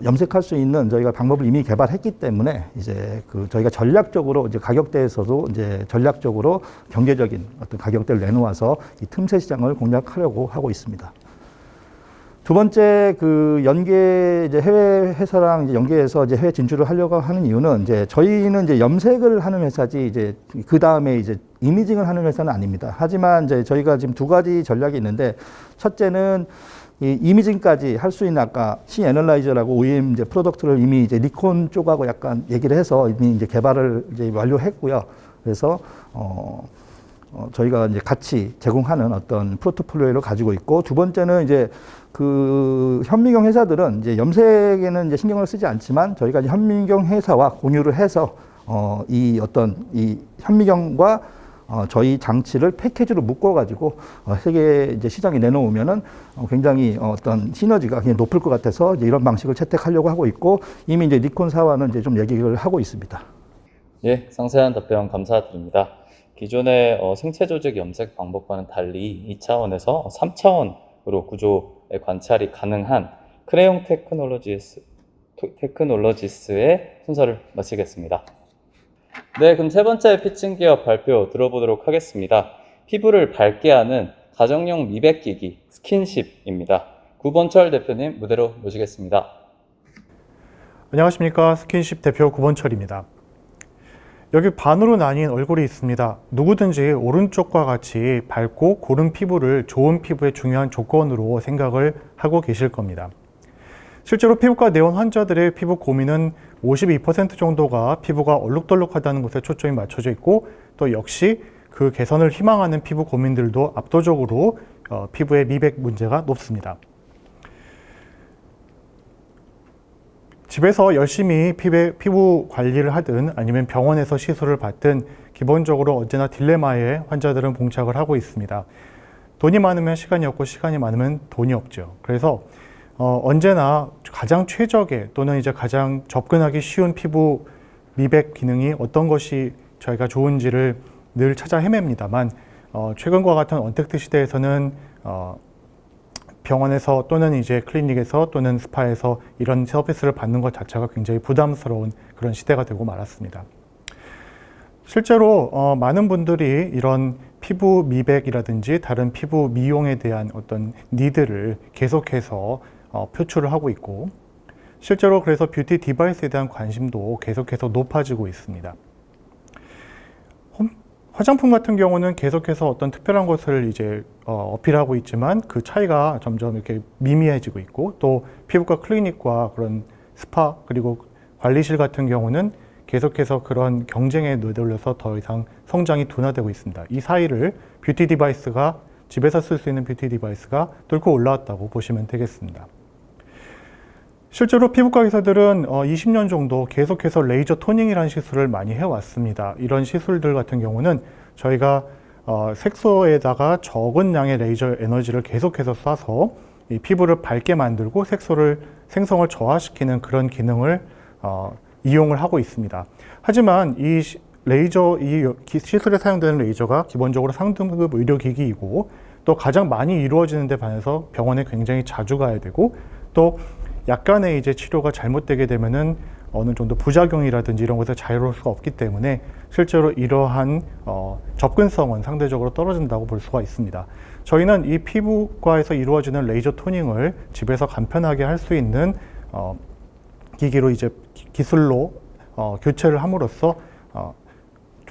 염색할 수 있는 저희가 방법을 이미 개발했기 때문에 이제 그 저희가 전략적으로 이제 가격대에서도 이제 전략적으로 경제적인 어떤 가격대를 내놓아서 이 틈새 시장을 공략하려고 하고 있습니다. 두 번째 그 연계 이제 해외 회사랑 이제 연계해서 이제 해외 진출을 하려고 하는 이유는 이제 저희는 이제 염색을 하는 회사지 이제 그 다음에 이제 이미징을 하는 회사는 아닙니다. 하지만 이제 저희가 지금 두 가지 전략이 있는데, 첫째는 이 이미징까지 할 수 있는 아까 C 애널라이저라고 OEM 이제 프로덕트를 이미 이제 니콘 쪽하고 약간 얘기를 해서 이미 이제 개발을 이제 완료했고요. 그래서 저희가 이제 같이 제공하는 어떤 포트폴리오를 가지고 있고, 두 번째는 이제 그 현미경 회사들은 이제 염색에는 이제 신경을 쓰지 않지만 저희가 이제 현미경 회사와 공유를 해서 이 어떤 이 현미경과 저희 장치를 패키지로 묶어가지고 세계 이제 시장에 내놓으면은 굉장히 어떤 시너지가 굉장히 높을 것 같아서 이제 이런 방식을 채택하려고 하고 있고 이미 이제 니콘사와는 이제 좀 얘기를 하고 있습니다. 예, 상세한 답변 감사드립니다. 기존의 생체 조직 염색 방법과는 달리 2차원에서 3차원으로 구조의 관찰이 가능한 크레용 테크놀로지스의 순서를 마치겠습니다. 네, 그럼 세 번째 피칭 기업 발표 들어보도록 하겠습니다. 피부를 밝게 하는 가정용 미백기기 스킨십입니다. 구본철 대표님 무대로 모시겠습니다. 안녕하십니까. 스킨십 대표 구본철입니다. 여기 반으로 나뉜 얼굴이 있습니다. 누구든지 오른쪽과 같이 밝고 고른 피부를 좋은 피부의 중요한 조건으로 생각을 하고 계실 겁니다. 실제로 피부과 내원 환자들의 피부 고민은 52% 정도가 피부가 얼룩덜룩하다는 것에 초점이 맞춰져 있고 또 역시 그 개선을 희망하는 피부 고민들도 압도적으로 피부의 미백 문제가 높습니다. 집에서 열심히 피부 관리를 하든 아니면 병원에서 시술을 받든 기본적으로 언제나 딜레마에 환자들은 봉착을 하고 있습니다. 돈이 많으면 시간이 없고 시간이 많으면 돈이 없죠. 그래서 언제나 가장 최적의 또는 이제 가장 접근하기 쉬운 피부 미백 기능이 어떤 것이 저희가 좋은지를 늘 찾아 헤맵니다만 최근과 같은 언택트 시대에서는 병원에서 또는 이제 클리닉에서 또는 스파에서 이런 서비스를 받는 것 자체가 굉장히 부담스러운 그런 시대가 되고 말았습니다. 실제로 많은 분들이 이런 피부 미백이라든지 다른 피부 미용에 대한 어떤 니드를 계속해서 표출을 하고 있고 실제로 그래서 뷰티 디바이스에 대한 관심도 계속해서 높아지고 있습니다. 화장품 같은 경우는 계속해서 어떤 특별한 것을 이제 어필하고 있지만 그 차이가 점점 이렇게 미미해지고 있고 또 피부과 클리닉과 그런 스파 그리고 관리실 같은 경우는 계속해서 그런 경쟁에 내몰려서 더 이상 성장이 둔화되고 있습니다. 이 사이를 뷰티 디바이스가 집에서 쓸 수 있는 뷰티 디바이스가 뚫고 올라왔다고 보시면 되겠습니다. 실제로 피부과 의사들은 20년 정도 계속해서 레이저 토닝이라는 시술을 많이 해왔습니다. 이런 시술들 같은 경우는 저희가 색소에다가 적은 양의 레이저 에너지를 계속해서 쏴서 이 피부를 밝게 만들고 색소를 생성을 저하시키는 그런 기능을 이용을 하고 있습니다. 하지만 이 시술에 사용되는 레이저가 기본적으로 상등급 의료기기이고 또 가장 많이 이루어지는 데 반해서 병원에 굉장히 자주 가야 되고 또 약간의 이제 치료가 잘못되게 되면은 어느 정도 부작용이라든지 이런 것에 자유로울 수가 없기 때문에 실제로 이러한 접근성은 상대적으로 떨어진다고 볼 수가 있습니다. 저희는 이 피부과에서 이루어지는 레이저 토닝을 집에서 간편하게 할 수 있는 기기로 이제 기술로 교체를 함으로써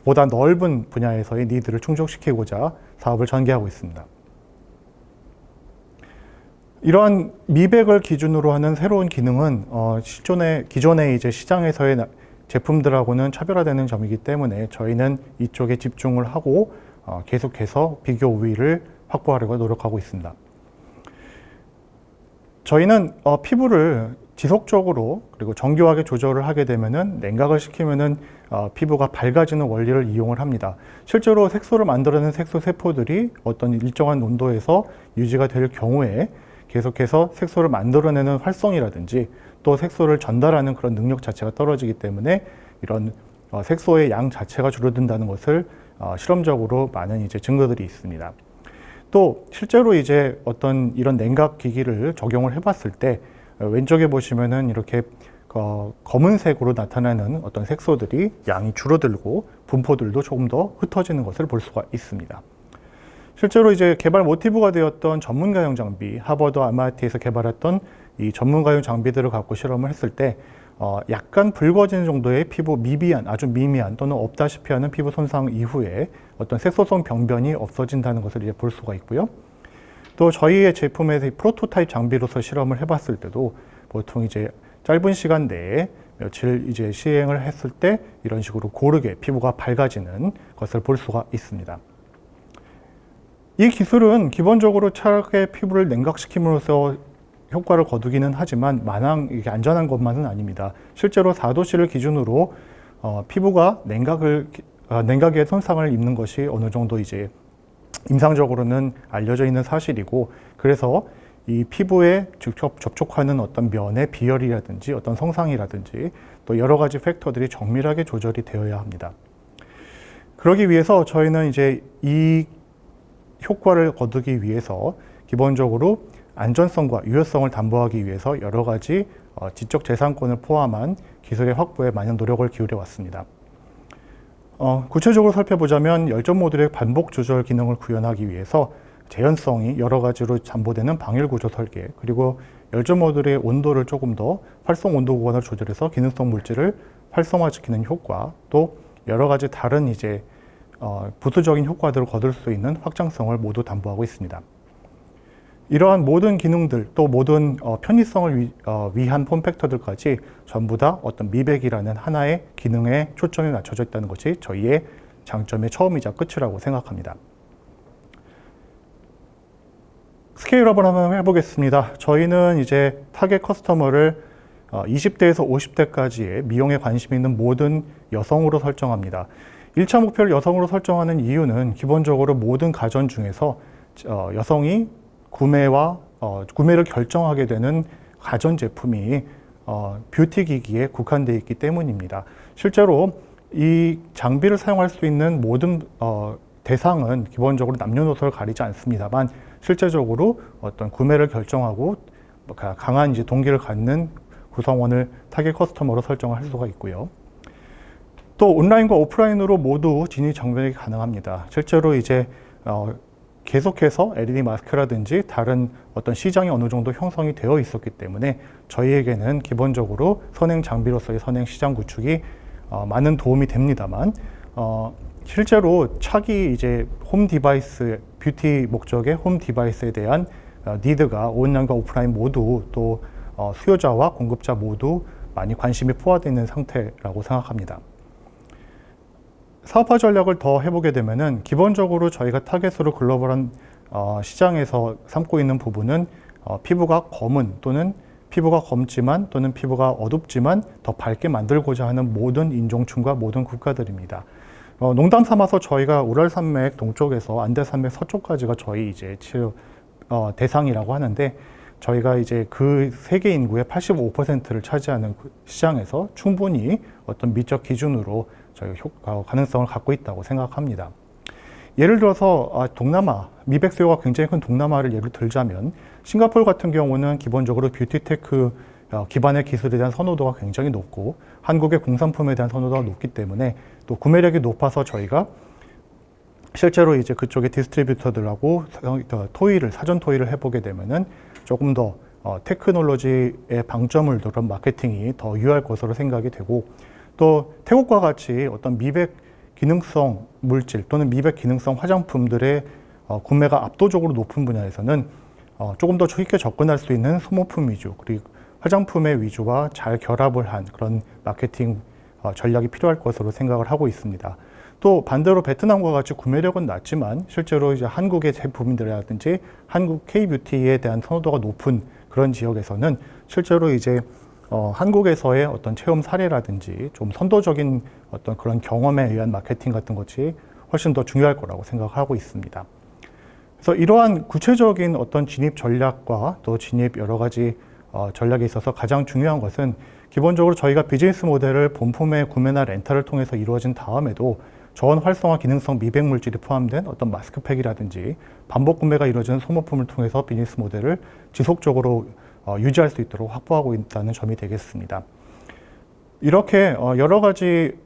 보다 넓은 분야에서의 니드를 충족시키고자 사업을 전개하고 있습니다. 이러한 미백을 기준으로 하는 새로운 기능은 기존의 이제 시장에서의 제품들하고는 차별화되는 점이기 때문에 저희는 이쪽에 집중을 하고 계속해서 비교 우위를 확보하려고 노력하고 있습니다. 저희는 피부를 지속적으로 그리고 정교하게 조절을 하게 되면은 냉각을 시키면은 피부가 밝아지는 원리를 이용을 합니다. 실제로 색소를 만들어내는 색소 세포들이 어떤 일정한 온도에서 유지가 될 경우에 계속해서 색소를 만들어내는 활성이라든지 또 색소를 전달하는 그런 능력 자체가 떨어지기 때문에 이런 색소의 양 자체가 줄어든다는 것을 실험적으로 많은 이제 증거들이 있습니다. 또 실제로 이제 어떤 이런 냉각 기기를 적용을 해봤을 때 왼쪽에 보시면은 이렇게 검은색으로 나타나는 어떤 색소들이 양이 줄어들고 분포들도 조금 더 흩어지는 것을 볼 수가 있습니다. 실제로 이제 개발 모티브가 되었던 전문가용 장비, 하버드 MIT에서 개발했던 이 전문가용 장비들을 갖고 실험을 했을 때 약간 붉어지는 정도의 피부 미비한, 아주 미미한 또는 없다시피 하는 피부 손상 이후에 어떤 색소성 병변이 없어진다는 것을 이제 볼 수가 있고요. 또 저희의 제품의 프로토타입 장비로서 실험을 해봤을 때도 보통 이제 짧은 시간 내에 며칠 이제 시행을 했을 때 이런 식으로 고르게 피부가 밝아지는 것을 볼 수가 있습니다. 이 기술은 기본적으로 차갑게 피부를 냉각시킴으로써 효과를 거두기는 하지만 마냥 이게 안전한 것만은 아닙니다. 실제로 4도씨를 기준으로 피부가 냉각의 손상을 입는 것이 어느 정도 이제 임상적으로는 알려져 있는 사실이고, 그래서 이 피부에 직접 접촉하는 어떤 면의 비열이라든지 어떤 성상이라든지 또 여러 가지 팩터들이 정밀하게 조절이 되어야 합니다. 그러기 위해서 저희는 이제 이 효과를 거두기 위해서 기본적으로 안전성과 유효성을 담보하기 위해서 여러 가지 지적재산권을 포함한 기술의 확보에 많은 노력을 기울여 왔습니다. 구체적으로 살펴보자면 열전 모듈의 반복 조절 기능을 구현하기 위해서 재현성이 여러 가지로 잠보되는 방열 구조 설계, 그리고 열전 모듈의 온도를 조금 더 활성 온도 구간을 조절해서 기능성 물질을 활성화시키는 효과, 또 여러 가지 다른 이제 부수적인 효과들을 거둘 수 있는 확장성을 모두 담보하고 있습니다. 이러한 모든 기능들, 또 모든 편의성을 위한 폼팩터들까지 전부 다 어떤 미백이라는 하나의 기능에 초점이 맞춰져 있다는 것이 저희의 장점의 처음이자 끝이라고 생각합니다. 스케일업을 한번 해보겠습니다. 저희는 이제 타겟 커스터머를 20대에서 50대까지의 미용에 관심이 있는 모든 여성으로 설정합니다. 1차 목표를 여성으로 설정하는 이유는 기본적으로 모든 가전 중에서 여성이 구매를 결정하게 되는 가전제품이 뷰티 기기에 국한되어 있기 때문입니다. 실제로 이 장비를 사용할 수 있는 모든 대상은 기본적으로 남녀노소를 가리지 않습니다만, 실제적으로 어떤 구매를 결정하고 강한 이제 동기를 갖는 구성원을 타겟 커스터머로 설정을 할 수가 있고요. 또 온라인과 오프라인으로 모두 진입 장벽이 가능합니다. 실제로 이제 계속해서 LED 마스크라든지 다른 어떤 시장이 어느 정도 형성이 되어 있었기 때문에 저희에게는 기본적으로 선행 장비로서의 선행 시장 구축이 많은 도움이 됩니다만, 실제로 차기 이제 홈 디바이스, 뷰티 목적의 홈 디바이스에 대한 니드가 온라인과 오프라인 모두, 또 수요자와 공급자 모두 많이 관심이 포화되어 있는 상태라고 생각합니다. 사업화 전략을 더 해보게 되면은 기본적으로 저희가 타겟으로 글로벌한 시장에서 삼고 있는 부분은 피부가 검은 또는 피부가 검지만 또는 피부가 어둡지만 더 밝게 만들고자 하는 모든 인종층과 모든 국가들입니다. 농담 삼아서 저희가 우랄산맥 동쪽에서 안대산맥 서쪽까지가 저희 이제 치료 대상이라고 하는데, 저희가 이제 그 세계 인구의 85%를 차지하는 시장에서 충분히 어떤 미적 기준으로 저희가 가능성을 갖고 있다고 생각합니다. 예를 들어서 동남아, 미백 수요가 굉장히 큰 동남아를 예로 들자면, 싱가포르 같은 경우는 기본적으로 뷰티테크 기반의 기술에 대한 선호도가 굉장히 높고 한국의 공산품에 대한 선호도가 높기 때문에 또 구매력이 높아서 저희가 실제로 이제 그쪽의 디스트리뷰터들하고 사전 토의를 해보게 되면은 조금 더 테크놀로지의 방점을 두른 마케팅이 더 유효할 것으로 생각이 되고, 또 태국과 같이 어떤 미백 기능성 물질 또는 미백 기능성 화장품들의 구매가 압도적으로 높은 분야에서는 조금 더 쉽게 접근할 수 있는 소모품 위주, 그리고 화장품의 위주와 잘 결합을 한 그런 마케팅 전략이 필요할 것으로 생각을 하고 있습니다. 또 반대로 베트남과 같이 구매력은 낮지만 실제로 이제 한국의 제품들이라든지 한국 K-뷰티에 대한 선호도가 높은 그런 지역에서는 실제로 이제 한국에서의 어떤 체험 사례라든지 좀 선도적인 어떤 그런 경험에 의한 마케팅 같은 것이 훨씬 더 중요할 거라고 생각하고 있습니다. 그래서 이러한 구체적인 어떤 진입 전략과 또 진입 여러 가지 전략에 있어서 가장 중요한 것은 기본적으로 저희가 비즈니스 모델을 본품의 구매나 렌탈을 통해서 이루어진 다음에도 저온 활성화 기능성 미백 물질이 포함된 어떤 마스크팩이라든지 반복 구매가 이루어지는 소모품을 통해서 비즈니스 모델을 지속적으로 유지할 수 있도록 확보하고 있다는 점이 되겠습니다. 이렇게 여러 가지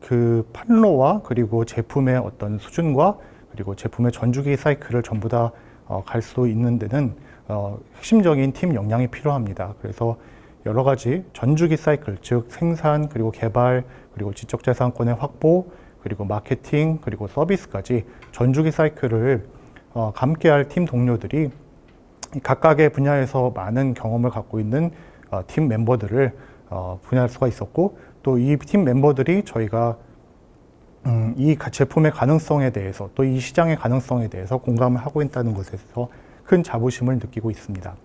그 판로와 그리고 제품의 어떤 수준과 그리고 제품의 전주기 사이클을 전부 다 갈 수 있는 데는 핵심적인 팀 역량이 필요합니다. 그래서 여러 가지 전주기 사이클, 즉 생산 그리고 개발 그리고 지적재산권의 확보 그리고 마케팅 그리고 서비스까지 전주기 사이클을 함께할 팀 동료들이 각각의 분야에서 많은 경험을 갖고 있는 팀 멤버들을 분야할 수가 있었고, 또 이 팀 멤버들이 저희가 이 제품의 가능성에 대해서 또 이 시장의 가능성에 대해서 공감을 하고 있다는 것에서 큰 자부심을 느끼고 있습니다.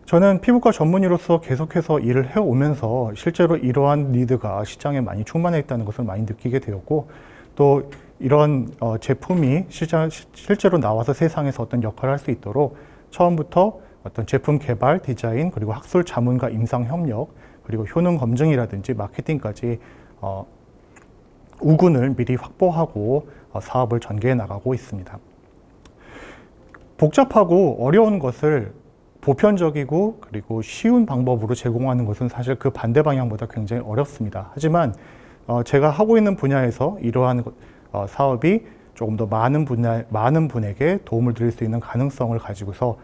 저는 피부과 전문의로서 계속해서 일을 해오면서 실제로 이러한 니드가 시장에 많이 충만해 있다는 것을 많이 느끼게 되었고, 또 이런 제품이 실제로 나와서 세상에서 어떤 역할을 할 수 있도록 처음부터 어떤 제품 개발, 디자인, 그리고 학술 자문과 임상 협력, 그리고 효능 검증이라든지 마케팅까지 우군을 미리 확보하고 사업을 전개해 나가고 있습니다. 복잡하고 어려운 것을 보편적이고 그리고 쉬운 방법으로 제공하는 것은 사실 그 반대 방향보다 굉장히 어렵습니다. 하지만 제가 하고 있는 분야에서 이러한 사업이 조금 더 많은 분에게 도움을 드릴 수 있는 가능성을 가지고서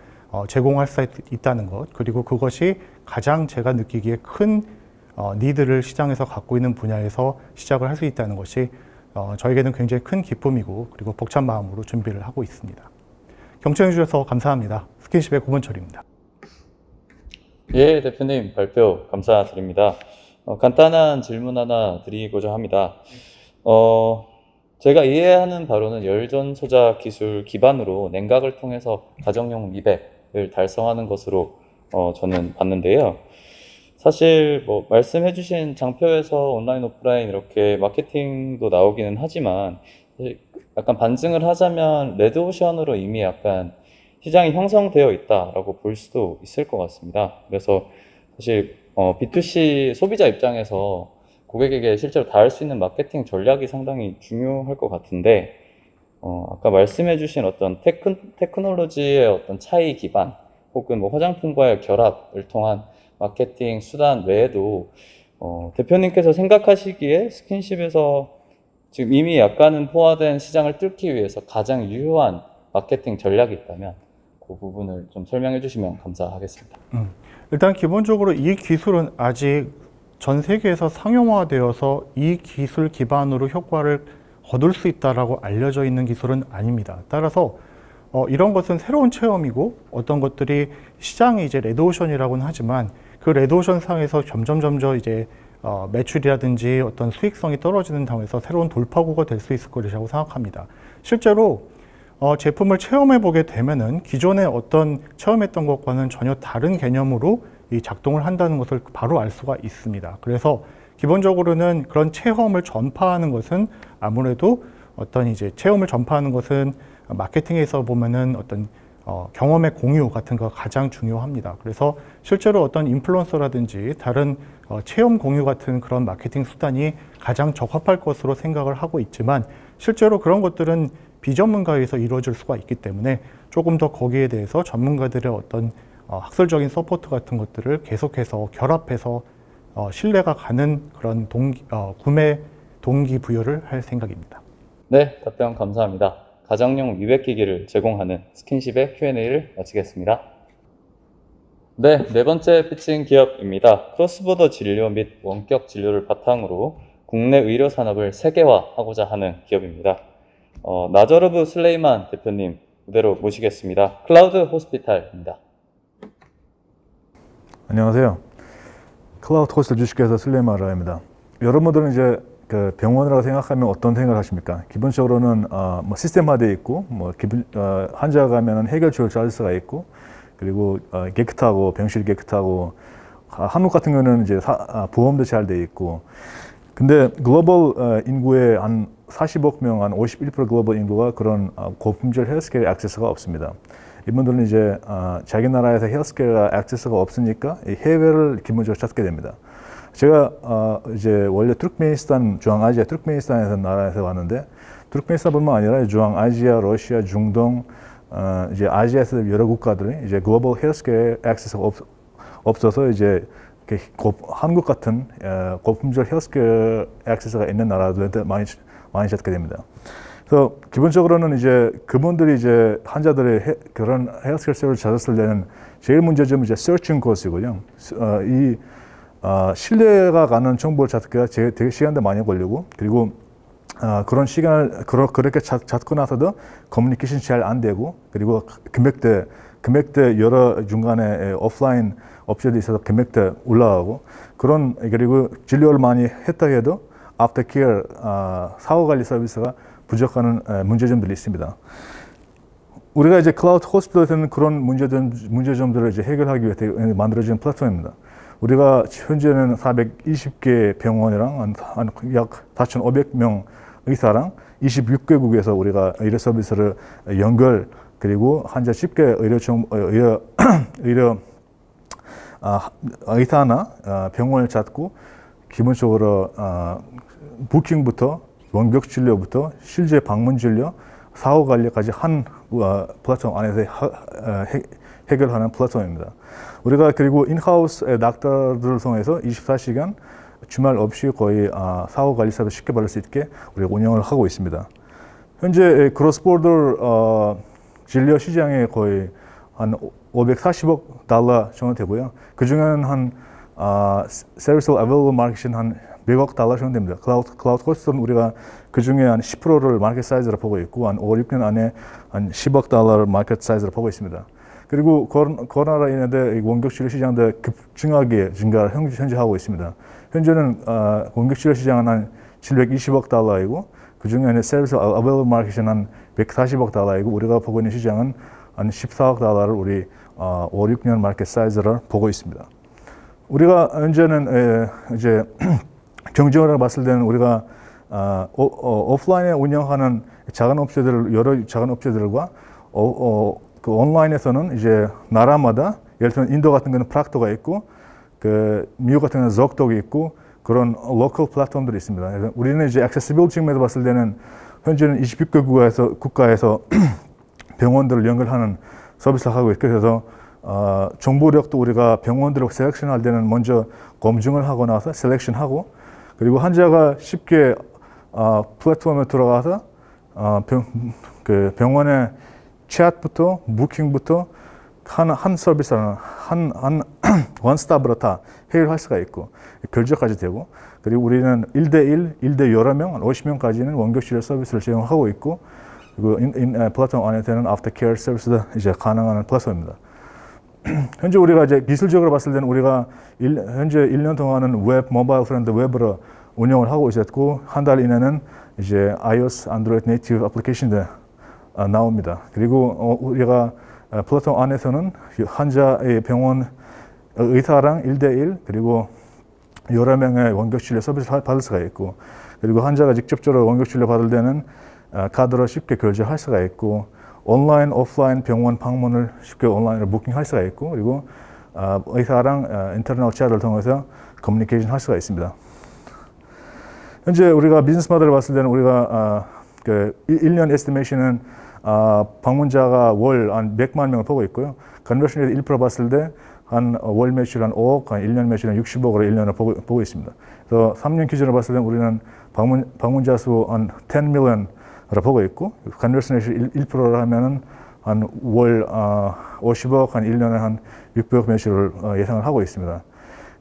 제공할 수 있다는 것, 그리고 그것이 가장 제가 느끼기에 큰 니드를 시장에서 갖고 있는 분야에서 시작을 할 수 있다는 것이 저에게는 굉장히 큰 기쁨이고, 그리고 벅찬 마음으로 준비를 하고 있습니다. 경청해 주셔서 감사합니다. 스킨십의 고문철입니다. 예, 대표님 발표 감사드립니다. 간단한 질문 하나 드리고자 합니다. 제가 이해하는 바로는 열전 소자 기술 기반으로 냉각을 통해서 가정용 미백을 달성하는 것으로 저는 봤는데요. 사실 뭐 말씀해주신 장표에서 온라인, 오프라인 이렇게 마케팅도 나오기는 하지만 사실 약간 반증을 하자면 레드오션으로 이미 약간 시장이 형성되어 있다라고 볼 수도 있을 것 같습니다. 그래서 사실 B2C 소비자 입장에서 고객에게 실제로 닿을 수 있는 마케팅 전략이 상당히 중요할 것 같은데, 아까 말씀해주신 어떤 테크놀로지의 어떤 차이 기반 혹은 뭐 화장품과의 결합을 통한 마케팅 수단 외에도 대표님께서 생각하시기에 스킨십에서 지금 이미 약간은 포화된 시장을 뚫기 위해서 가장 유효한 마케팅 전략이 있다면 그 부분을 좀 설명해 주시면 감사하겠습니다. 일단 기본적으로 이 기술은 아직 전 세계에서 상용화되어서 이 기술 기반으로 효과를 거둘 수 있다라고 알려져 있는 기술은 아닙니다. 따라서 이런 것은 새로운 체험이고, 어떤 것들이 시장이 이제 레드오션이라고는 하지만 그 레드오션 상에서 점점 이제 매출이라든지 어떤 수익성이 떨어지는 상황에서 새로운 돌파구가 될 수 있을 것이라고 생각합니다. 실제로 제품을 체험해 보게 되면은 기존에 어떤 체험했던 것과는 전혀 다른 개념으로 이 작동을 한다는 것을 바로 알 수가 있습니다. 그래서 기본적으로는 그런 체험을 전파하는 것은 아무래도 어떤 이제 체험을 전파하는 것은 마케팅에서 보면은 어떤 경험의 공유 같은 거가 가장 중요합니다. 그래서 실제로 어떤 인플루언서라든지 다른 체험 공유 같은 그런 마케팅 수단이 가장 적합할 것으로 생각을 하고 있지만, 실제로 그런 것들은 비전문가에 의해서 이루어질 수가 있기 때문에 조금 더 거기에 대해서 전문가들의 어떤 학술적인 서포트 같은 것들을 계속해서 결합해서 신뢰가 가는 그런 구매 동기부여를 할 생각입니다. 네, 답변 감사합니다. 가정용 미백기기를 제공하는 스킨십의 Q&A를 마치겠습니다. 네, 네 번째 피칭 기업입니다. 크로스보더 진료 및 원격 진료를 바탕으로 국내 의료 산업을 세계화하고자 하는 기업입니다. 나저르브 슬레이만 대표님 무대로 모시겠습니다. 클라우드 호스피탈입니다. 안녕하세요. 클라우드 호스피탈 주식회사 슬레이마라입니다. 여러분들은 이제 그 병원이라고 생각하면 어떤 생각을 하십니까? 기본적으로는 뭐 시스템화되어 있고, 뭐 환자가 가면은 해결책을 찾을 수가 있고, 그리고 깨끗하고 병실 깨끗하고, 한국 같은 경우는 이제 보험도 잘 돼 있고. 근데 글로벌 인구의 한 40억 명, 한 51% 글로벌 인구가 그런 고품질 헬스케어 액세스가 없습니다. 이분들은 이제 자기 나라에서 헬스케어 액세스가 없으니까 해외를 기본적으로 찾게 됩니다. 제가 이제 원래 투르크메니스탄, 중앙아시아 투르크메니스탄에서 나라에서 왔는데, 투르크메니스탄뿐만 아니라 중앙아시아, 러시아, 중동, 이제 아시아에서 여러 국가들이 이제 글로벌 헬스케어 액세스가 없어서 이제 한국 같은 고품질 헬스케어 액세스가 있는 나라들한테 많이 찾게 됩니다. 그래서 기본적으로는 이제 그분들이 이제 환자들의 그런 헬스케어 서비스를 찾았을 때는 제일 문제점은 이제 서칭 코스이고요. 신뢰가 가는 정보를 찾기가 되게 시간도 많이 걸리고, 그리고 그런 시간을 그렇게 찾고 나서도 커뮤니케이션이 잘 안 되고, 그리고 금액대 여러 중간에 오프라인 업체도 있어서 금액대 올라가고, 그리고 진료를 많이 했다 해도 애프터케어 사후관리 서비스가 부족한 문제점들이 있습니다. 우리가 이제 클라우드 호스피털에서는 그런 문제점들을 이제 해결하기 위해 만들어진 플랫폼입니다. 우리가 현재는 420개 병원이랑 약 4,500명 의사랑 26개국에서 우리가 의료 서비스를 연결, 그리고 환자 쉽게 의사나 병원을 찾고 기본적으로 부킹부터 원격 진료부터 실제 방문 진료, 사후 관리까지 한 플랫폼 안에서 해결하는 플랫폼입니다. 우리가 그리고 인하우스 닥터들을 통해서 24시간 주말 없이 거의 사후 관리 서비스 쉽게 받을 수 있게 우리가 운영을 하고 있습니다. 현재 크로스보더 진료 시장이 거의 한 540억 달러 정도 되고요. 그 중에는 한 서비스 available 마켓은 한 100억 달러 정도 됩니다. 클라우드 호스트는 우리가 그 중에 한 10%를 마켓 사이즈로 보고 있고, 한 5, 6년 안에 한 10억 달러를 마켓 사이즈로 보고 있습니다. 그리고 코로나로 인해 원격 치료 시장도 급증하게 증가를 현재 하고 있습니다. 현재는 원격 치료 시장은 한 720억 달러이고, 그 중에 서비스 available 마켓은 한 140억 달러이고, 우리가 보고 있는 시장은 한 14억 달러를 우리 5, 6년 마켓 사이즈를 보고 있습니다. 우리가 현재는 이제 경쟁으로 봤을 때는 우리가 오프라인에 운영하는 여러 작은 업체들과 그 온라인에서는 이제 나라마다, 예를 들면 인도 같은 경우는 프락토가 있고, 그 미국 같은 경우는 적독이 있고, 그런 로컬 플랫폼들이 있습니다. 그래서 우리는 이제 액세시빌리티 측면에서 봤을 때는 현재는 26개 국가에서 병원들을 연결하는 서비스를 하고 있고, 그래서 정보력도 우리가 병원들을 셀렉션할 때는 먼저 검증을 하고 나서 셀렉션하고, 그리고 환자가 쉽게 플랫폼에 들어가서 그 병원의 챗부터 부킹부터 한 서비스는 한 원스톱으로 다 해결할 수가 있고 결제까지 되고, 그리고 우리는 1대1, 1대 여러 명, 50명까지는 원격 치료 서비스를 제공하고 있고, 그리고 플랫폼 안에 되는 애프터 케어 서비스도 이제 가능한 플랫폼입니다. 현재 우리가 이제 기술적으로 봤을 때는 우리가 현재 1년 동안은 모바일 프렌드 웹으로 운영을 하고 있었고, 한 달 이내는 이제 iOS, 안드로이드 네이티브 애플리케이션도 나옵니다. 그리고 우리가 플랫폼 안에서는 환자의 병원 의사랑 1대1, 그리고 여러 명의 원격 치료 서비스를 받을 수가 있고, 그리고 환자가 직접적으로 원격 치료 받을 때는 카드로 쉽게 결제할 수가 있고, 온라인, 오프라인 병원 방문을 쉽게 온라인으로 부킹할 수가 있고, 그리고 의사랑 인터널 챗을 통해서 커뮤니케이션 할 수가 있습니다. 현재 우리가 비즈니스 모델을 봤을 때는 우리가 그 1년 에스티메이션은 방문자가 월 한 100만 명을 보고 있고요. 컨버션 레이트 1% 봤을 때 한 월 매출 한 5억, 한 1년 매출 한 60억으로 1년을 보고 있습니다. 그래서 3년 기준으로 봤을 때 우리는 방문자 수 한 10 million으로 보고 있고, 컨버션 레이트 1%를 하면은 한 월 50억, 한 1년에 한 600억 매출을 예상을 하고 있습니다.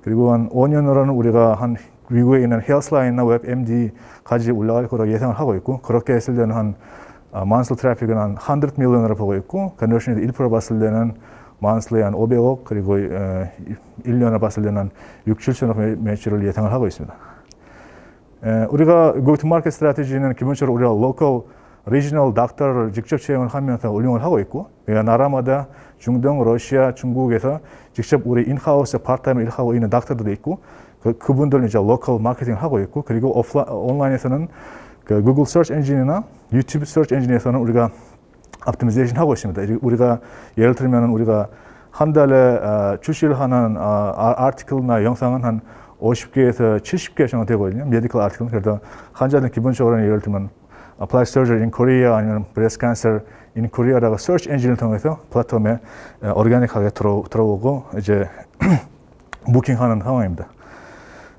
그리고 한 5년으로는 우리가 한 미국에 있는 헬스라인이나 웹MD까지 올라갈 거라고 예상을 하고 있고, 그렇게 했을 때는 한 monthly 트래픽은 한 100 million으로 보고 있고, 컨버션 레이트 1% 봤을 때는 monthly 한 500억, 그리고 1년을 봤을 때는 한 6, 7천억 매출을 예상을 하고 있습니다. 우리가 go-to-market 스트래티지는 기본적으로 우리가 local, regional 닥터를 직접 채용을 하면서 운영을 하고 있고, 나라마다 중동, 러시아, 중국에서 직접 우리 인하우스 파트타임을 일하고 있는 닥터들도 있고, 그분들은 이제 local 마케팅을 하고 있고, 그리고 온라인에서는 그 구글 서치 엔진이나 유튜브 서치 엔진에서는 우리가 optimization 하고 있습니다. 우리가 예를 들면 우리가 한 달에 출시를 하는 아티클이나 영상은 한 50개에서 70개 정도 되거든요. 메디컬 아티클. 그래서 환자는 기본적으로는 예를 들면 Plastic Surgery in Korea 아니면 Breast Cancer in Korea라고 서치 엔진을 통해서 플랫폼에 오르가닉하게 들어오고 이제 부킹하는 상황입니다.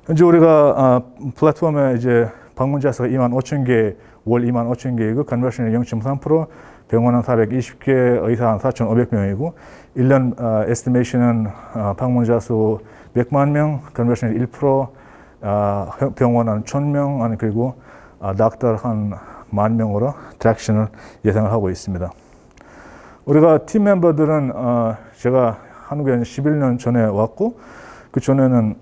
현재 우리가 플랫폼에 이제 방문자 수가 25,000개, 월 25,000개이고, 컨버션이 0.3%, 병원은 420개, 의사 한 4,500명이고, 1년 에스티메이션은 방문자 수 100만 명, 컨버션이 1%, 병원 한 1,000명, 그리고 닥터 한 10,000명으로 트랙션을 예상을 하고 있습니다. 우리가 팀 멤버들은 제가 한국에 11년 전에 왔고, 그 전에는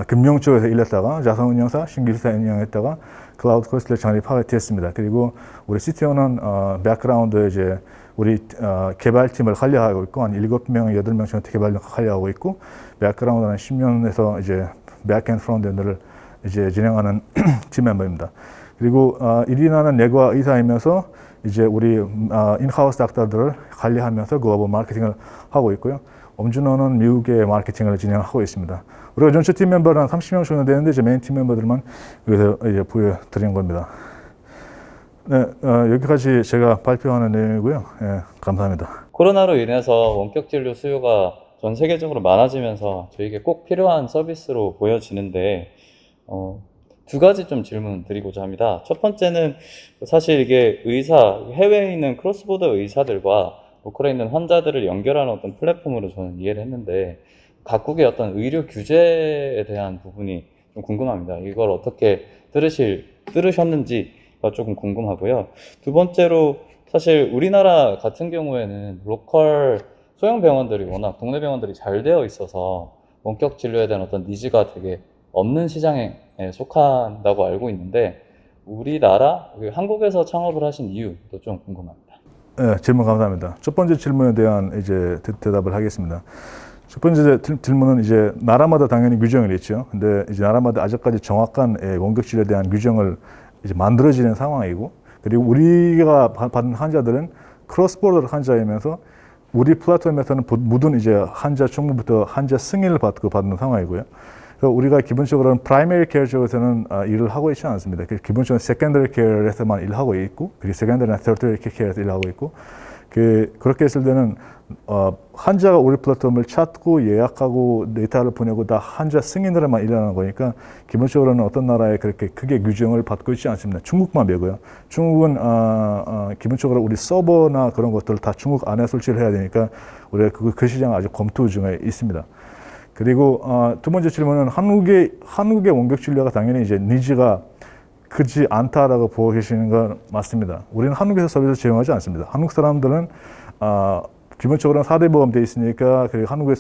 금융 쪽에서 일했다가 자산운용사, 신기술사 운영했다가 클라우드 코스트를 창립하게 됐습니다. 그리고 우리 CTO는 백그라운드에 이제 우리 개발팀을 관리하고 있고 한 7명, 8명 정도 개발을 관리하고 있고 백그라운드는 10년에서 이제 백엔드 프론트엔드를 이제 진행하는 팀 멤버입니다. 그리고 이리나는 내과 의사이면서 이제 우리 인하우스 닥터들을 관리하면서 글로벌 마케팅을 하고 있고요. 엄준호는 미국의 마케팅을 진행하고 있습니다. 우리가 전체 팀 멤버는 한 30명 정도 되는데 이제 메인 팀 멤버들만 여기서 이제 보여드린 겁니다. 네, 여기까지 제가 발표하는 내용이고요. 예, 감사합니다. 코로나로 인해서 원격 진료 수요가 전 세계적으로 많아지면서 저에게 꼭 필요한 서비스로 보여지는데 두 가지 좀 질문 드리고자 합니다. 첫 번째는 사실 이게 해외에 있는 크로스보더 의사들과 로컬에 있는 환자들을 연결하는 어떤 플랫폼으로 저는 이해를 했는데 각국의 어떤 의료 규제에 대한 부분이 좀 궁금합니다. 이걸 어떻게 들으셨는지가 조금 궁금하고요. 두 번째로 사실 우리나라 같은 경우에는 로컬 소형 병원들이 워낙 동네 병원들이 잘 되어 있어서 원격 진료에 대한 어떤 니즈가 되게 없는 시장에 속한다고 알고 있는데 우리나라, 한국에서 창업을 하신 이유도 좀 궁금합니다. 네, 질문 감사합니다. 첫 번째 질문에 대한 이제 대답을 하겠습니다. 첫 번째 질문은 이제 나라마다 당연히 규정이 있죠. 근데 이제 나라마다 아직까지 정확한 원격 진료에 대한 규정을 이제 만들어지는 상황이고, 그리고 우리가 받는 환자들은 크로스보더 환자이면서 우리 플랫폼에서는 모든 이제 환자 총무부터 환자 승인을 받는 상황이고요. 그래서 우리가 기본적으로는 프라이머리 케어 쪽에서는 일을 하고 있지 않습니다. 기본적으로 세컨더리 케어에서만 일하고 있고, 그리고 세컨더리나 서드리 케어에서 일하고 있고, 그렇게 했을 때는 환자가 우리 플랫폼을 찾고 예약하고 데이터를 보내고 다 환자 승인으로만 일하는 거니까 기본적으로는 어떤 나라에 그렇게 크게 규정을 받고 있지 않습니다. 중국만 배고요. 중국은 기본적으로 우리 서버나 그런 것들을 다 중국 안에 설치를 해야 되니까 우리가 그 시장 아직 검토 중에 있습니다. 그리고 두 번째 질문은 한국의 원격 진료가 당연히 이제 니즈가 크지 않다라고 보고 계시는 건 맞습니다. 우리는 한국에서 서비스 제공하지 않습니다. 한국 사람들은 기본적으로 4대 보험 돼 있으니까 그리고 한국의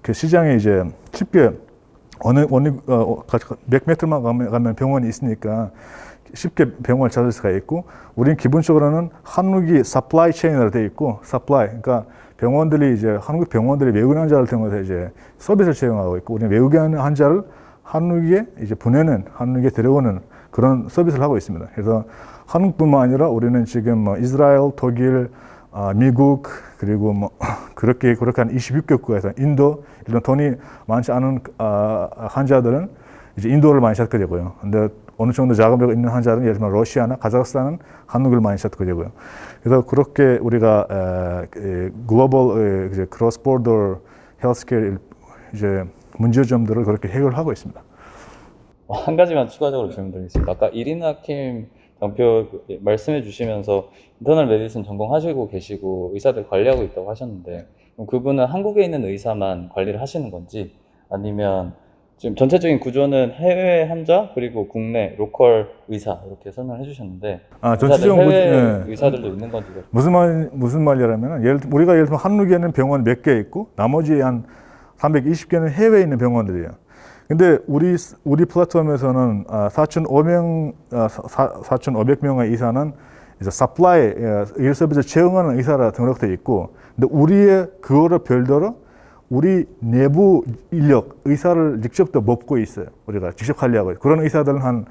그 시장에 이제 쉽게 몇 메트만 가면 병원이 있으니까 쉽게 병원을 찾을 수가 있고, 우리는 기본적으로는 한국이 서플라이 체인으로 돼 있고, 그러니까 한국 병원들이 외국인 환자를 통해서 이제 서비스를 제공하고 있고, 우리는 외국인 환자를 한국에 이제 한국에 데려오는 그런 서비스를 하고 있습니다. 그래서 한국뿐만 아니라 우리는 지금 이스라엘, 독일, 미국, 그리고 그렇게 한 26개국에서 인도, 이런 돈이 많지 않은 환자들은 이제 인도를 많이 찾게 되고요. 근데 어느 정도 자금이 있는 환자는 예를 들면 러시아나 카자흐스탄은 한국을 많이 찾게 되고요. 그래서 그렇게 우리가 글로벌 이제 크로스 보더 헬스케어 이제 문제점들을 그렇게 해결하고 있습니다. 한 가지만 추가적으로 질문드리겠습니다. 아까 이리나 킴 당표 말씀해 주시면서 인터널 메디슨 전공하시고 계시고 의사들 관리하고 있다고 하셨는데, 그럼 그분은 한국에 있는 의사만 관리를 하시는 건지, 아니면 지금 전체적인 구조는 해외 환자 그리고 국내 로컬 의사 이렇게 설명을 해주셨는데 전체적인 해외 의사들도 있는 건지. 무슨 말이라면 우리가 예를 들면 한국에는 병원 몇 개 있고 나머지 한 320개는 해외에 있는 병원들이에요. 근데 우리 플랫폼에서는 4,500명의 의사는 이제 서플라이 일 서비스 제공하는 의사라 등록돼 있고, 근데 우리의 그거를 별도로 우리 내부 인력 의사를 직접 또 뽑고 있어요. 우리가 직접 관리하고 있어요. 그런 의사들은 한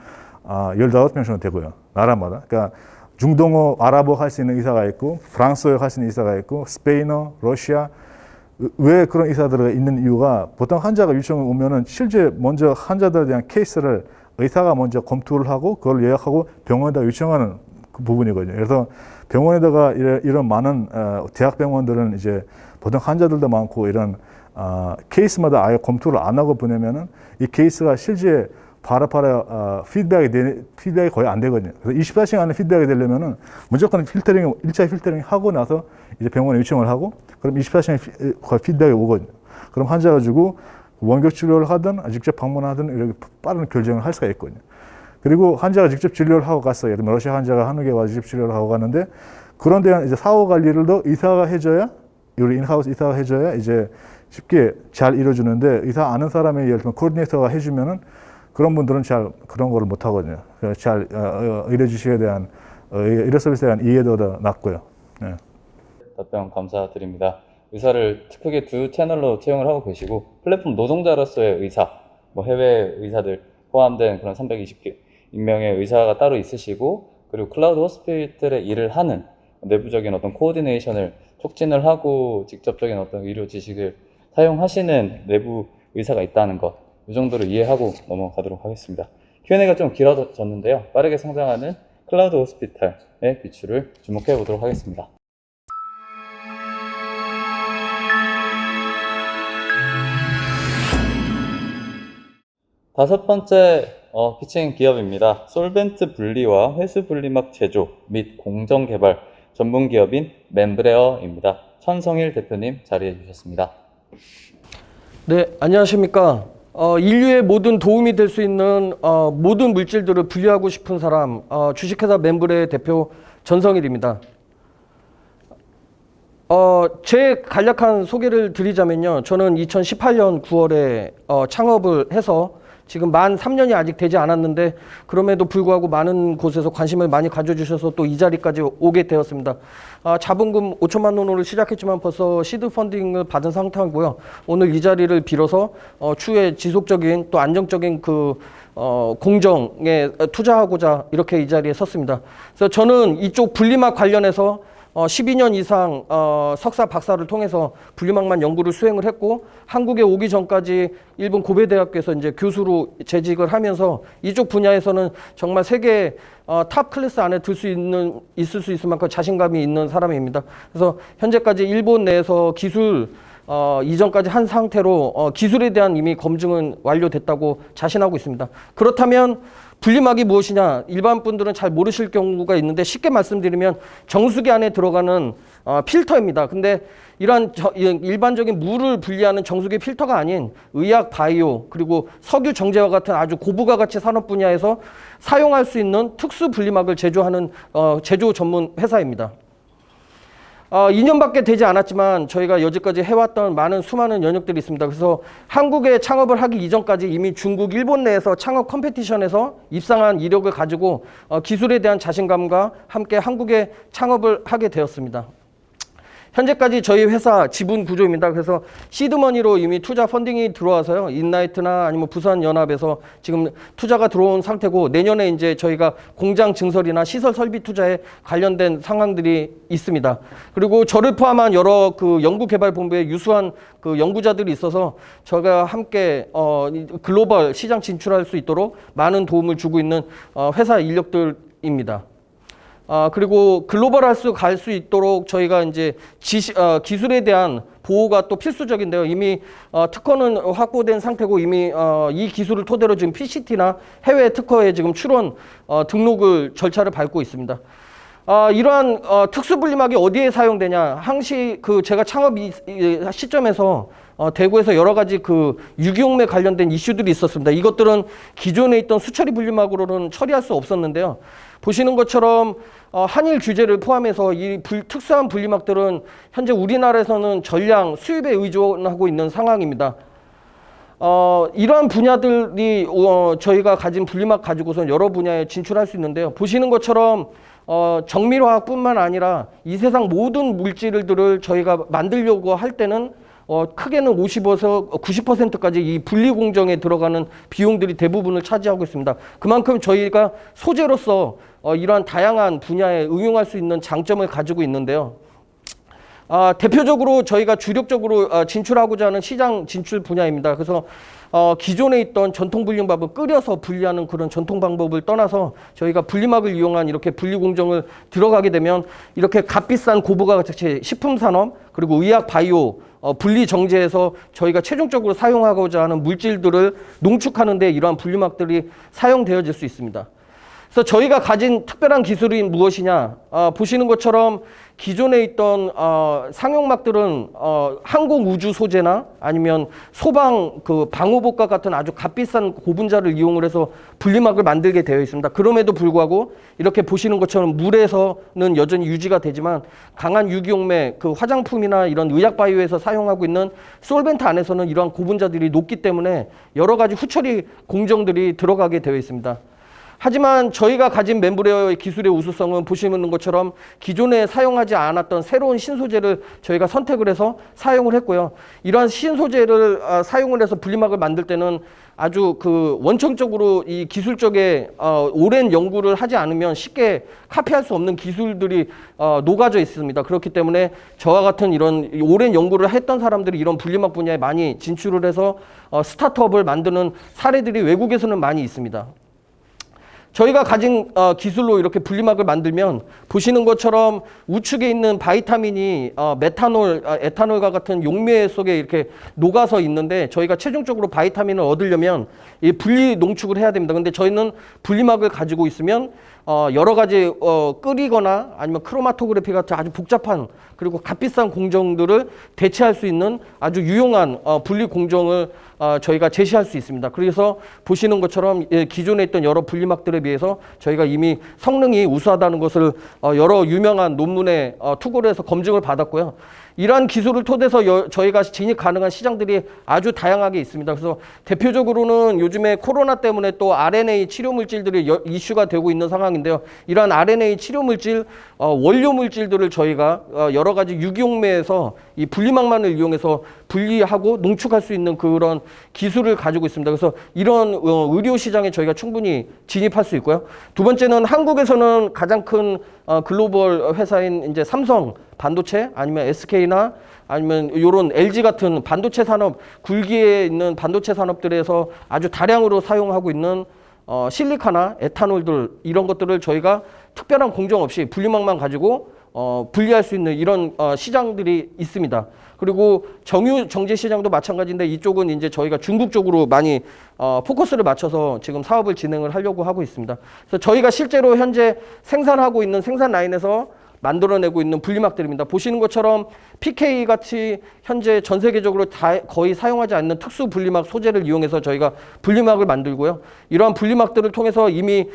15명 정도 되고요. 나라마다. 그러니까 중동어, 아랍어 할 수 있는 의사가 있고, 프랑스어 할 수 있는 의사가 있고, 스페인어, 러시아. 왜 그런 의사들이 있는 이유가, 보통 환자가 요청을 오면은 실제 먼저 환자들에 대한 케이스를 의사가 먼저 검토를 하고 그걸 예약하고 병원에다 요청하는 그 부분이거든요. 그래서 병원에다가 이런 많은 대학병원들은 이제 보통 환자들도 많고 이런 케이스마다 아예 검토를 안 하고 보내면은 이 케이스가 실제 바로바로 피드백이 거의 안 되거든요. 그래서 24시간 안에 피드백이 되려면은 무조건 1차 필터링 하고 나서 이제 병원에 요청을 하고, 그럼 24시간 거의 피드백이 오거든요. 그럼 환자가 주고 원격 치료를 하든 직접 방문하든 이렇게 빠른 결정을 할 수가 있거든요. 그리고 환자가 직접 진료를 하고 갔어요. 예를 들면 러시아 환자가 한국에 와서 직접 진료를 하고 갔는데, 그런 데는 이제 사후 관리를 더 의사가 해줘야, 우리 인하우스 의사가 해줘야 이제 쉽게 잘 이루어주는데, 의사 아는 사람이 예를 들면 코디네이터가 해주면은 그런 분들은 잘 그런 거를 못 하거든요. 그래서 잘 의료 지식에 대한 의료 서비스에 대한 이해도 더 낮고요. 네. 답변 감사드립니다. 의사를 크게 두 채널로 채용을 하고 계시고 플랫폼 노동자로서의 의사, 뭐 해외 의사들 포함된 그런 320개 익명의 의사가 따로 있으시고 그리고 클라우드 호스피탈에 일을 하는 내부적인 어떤 코어디네이션을 촉진을 하고 직접적인 어떤 의료 지식을 사용하시는 내부 의사가 있다는 것, 이 정도로 이해하고 넘어가도록 하겠습니다. Q&A가 좀 길어졌는데요. 빠르게 성장하는 클라우드 호스피탈의 비추를 주목해 보도록 하겠습니다. 다섯 번째 피칭 기업입니다. 솔벤트 분리와 회수 분리막 제조 및 공정 개발 전문 기업인 멤브레어입니다. 천성일 대표님 자리해 주셨습니다. 네, 안녕하십니까. 인류의 모든 도움이 될 수 있는 모든 물질들을 분리하고 싶은 사람, 주식회사 멤브레의 대표 전성일입니다. 제 간략한 소개를 드리자면요. 저는 2018년 9월에 창업을 해서 지금 만 3년이 아직 되지 않았는데 그럼에도 불구하고 많은 곳에서 관심을 많이 가져주셔서 또 이 자리까지 오게 되었습니다. 자본금 5천만 원으로 시작했지만 벌써 시드 펀딩을 받은 상태고요. 오늘 이 자리를 빌어서 추후에 지속적인 또 안정적인 공정에 투자하고자 이렇게 이 자리에 섰습니다. 그래서 저는 이쪽 분리막 관련해서 12년 이상 석사 박사를 통해서 분리막만 연구를 수행을 했고 한국에 오기 전까지 일본 고베 대학교에서 이제 교수로 재직을 하면서 이쪽 분야에서는 정말 세계 탑 클래스 안에 있을 수 있을 만큼 자신감이 있는 사람입니다. 그래서 현재까지 일본 내에서 기술 이전까지 한 상태로 기술에 대한 이미 검증은 완료됐다고 자신하고 있습니다. 그렇다면 분리막이 무엇이냐? 일반 분들은 잘 모르실 경우가 있는데 쉽게 말씀드리면 정수기 안에 들어가는 필터입니다. 근데 이러한 일반적인 물을 분리하는 정수기 필터가 아닌 의약, 바이오, 그리고 석유, 정제와 같은 아주 고부가 가치 산업 분야에서 사용할 수 있는 특수 분리막을 제조하는 제조 전문 회사입니다. 2년밖에 되지 않았지만 저희가 여지까지 해왔던 수많은 연역들이 있습니다. 그래서 한국에 창업을 하기 이전까지 이미 중국, 일본 내에서 창업 컴페티션에서 입상한 이력을 가지고 기술에 대한 자신감과 함께 한국에 창업을 하게 되었습니다. 현재까지 저희 회사 지분 구조입니다. 그래서 시드머니로 이미 투자 펀딩이 들어와서요. 인라이트나 아니면 부산연합에서 지금 투자가 들어온 상태고 내년에 이제 저희가 공장 증설이나 시설 설비 투자에 관련된 상황들이 있습니다. 그리고 저를 포함한 여러 연구개발본부의 유수한 연구자들이 있어서 저희가 함께 글로벌 시장 진출할 수 있도록 많은 도움을 주고 있는 회사 인력들입니다. 그리고 글로벌 갈 수 있도록 저희가 이제 기술에 대한 보호가 또 필수적인데요. 이미 특허는 확보된 상태고 이미 이 기술을 토대로 지금 PCT나 해외 특허에 지금 출원 등록을 절차를 밟고 있습니다. 이러한 특수 분리막이 어디에 사용되냐? 항시 제가 창업 시점에서 대구에서 여러 가지 유기용매 관련된 이슈들이 있었습니다. 이것들은 기존에 있던 수처리 분리막으로는 처리할 수 없었는데요. 보시는 것처럼 한일 규제를 포함해서 이 특수한 분리막들은 현재 우리나라에서는 전량 수입에 의존하고 있는 상황입니다. 이러한 분야들이 저희가 가진 분리막 가지고선 여러 분야에 진출할 수 있는데요. 보시는 것처럼 정밀화학뿐만 아니라 이 세상 모든 물질들을 저희가 만들려고 할 때는 크게는 50에서 90%까지 이 분리 공정에 들어가는 비용들이 대부분을 차지하고 있습니다. 그만큼 저희가 소재로서 이러한 다양한 분야에 응용할 수 있는 장점을 가지고 있는데요. 대표적으로 저희가 주력적으로 진출하고자 하는 시장 진출 분야입니다. 그래서 기존에 있던 전통 분리막을 끓여서 분리하는 그런 전통 방법을 떠나서 저희가 분리막을 이용한 이렇게 분리 공정을 들어가게 되면 이렇게 값비싼 고부가가치 식품 산업 그리고 의약 바이오 분리 정제에서 저희가 최종적으로 사용하고자 하는 물질들을 농축하는 데 이러한 분리막들이 사용되어질 수 있습니다. 그래서 저희가 가진 특별한 기술이 무엇이냐? 보시는 것처럼 기존에 있던 상용막들은 항공 우주 소재나 아니면 소방 그 방호복과 같은 아주 값비싼 고분자를 이용을 해서 분리막을 만들게 되어 있습니다. 그럼에도 불구하고 이렇게 보시는 것처럼 물에서는 여전히 유지가 되지만 강한 유기용매, 그 화장품이나 이런 의약 바이오에서 사용하고 있는 솔벤트 안에서는 이러한 고분자들이 높기 때문에 여러 가지 후처리 공정들이 들어가게 되어 있습니다. 하지만 저희가 가진 멤브레어의 기술의 우수성은 보시는 것처럼 기존에 사용하지 않았던 새로운 신소재를 저희가 선택을 해서 사용을 했고요. 이러한 신소재를 사용을 해서 분리막을 만들 때는 아주 그 원천적으로 이 기술적에 오랜 연구를 하지 않으면 쉽게 카피할 수 없는 기술들이 녹아져 있습니다. 그렇기 때문에 저와 같은 이런 오랜 연구를 했던 사람들이 이런 분리막 분야에 많이 진출을 해서 스타트업을 만드는 사례들이 외국에서는 많이 있습니다. 저희가 가진 기술로 이렇게 분리막을 만들면 보시는 것처럼 우측에 있는 바이타민이 메탄올, 에탄올과 같은 용매 속에 이렇게 녹아서 있는데 저희가 최종적으로 바이타민을 얻으려면 이 분리 농축을 해야 됩니다. 근데 저희는 분리막을 가지고 있으면 여러 가지 끓이거나 아니면 크로마토그래피 같은 아주 복잡한 그리고 값비싼 공정들을 대체할 수 있는 아주 유용한 분리 공정을 저희가 제시할 수 있습니다. 그래서 보시는 것처럼 기존에 있던 여러 분리막들에 비해서 저희가 이미 성능이 우수하다는 것을 여러 유명한 논문에 투고를 해서 검증을 받았고요. 이러한 기술을 토대서 저희가 진입 가능한 시장들이 아주 다양하게 있습니다. 그래서 대표적으로는 요즘에 코로나 때문에 또 RNA 치료 물질들이 이슈가 되고 있는 상황인데요. 이러한 RNA 치료 물질, 원료 물질들을 저희가 여러 가지 유기용매에서 이 분리막만을 이용해서 분리하고 농축할 수 있는 그런 기술을 가지고 있습니다. 그래서 이런 의료 시장에 저희가 충분히 진입할 수 있고요. 두 번째는 한국에서는 가장 큰 글로벌 회사인 이제 삼성 반도체 아니면 SK나 아니면 이런 LG 같은 반도체 산업, 굴기에 있는 반도체 산업들에서 아주 다량으로 사용하고 있는 실리카나 에탄올들 이런 것들을 저희가 특별한 공정 없이 분리막만 가지고 분리할 수 있는 이런 시장들이 있습니다. 그리고 정유 정제 시장도 마찬가지인데 이쪽은 이제 저희가 중국 쪽으로 많이 포커스를 맞춰서 지금 사업을 진행을 하려고 하고 있습니다. 그래서 저희가 실제로 현재 생산하고 있는 생산 라인에서 만들어내고 있는 분리막들입니다. 보시는 것처럼 PK 같이 현재 전 세계적으로 거의 사용하지 않는 특수 분리막 소재를 이용해서 저희가 분리막을 만들고요. 이러한 분리막들을 통해서 이미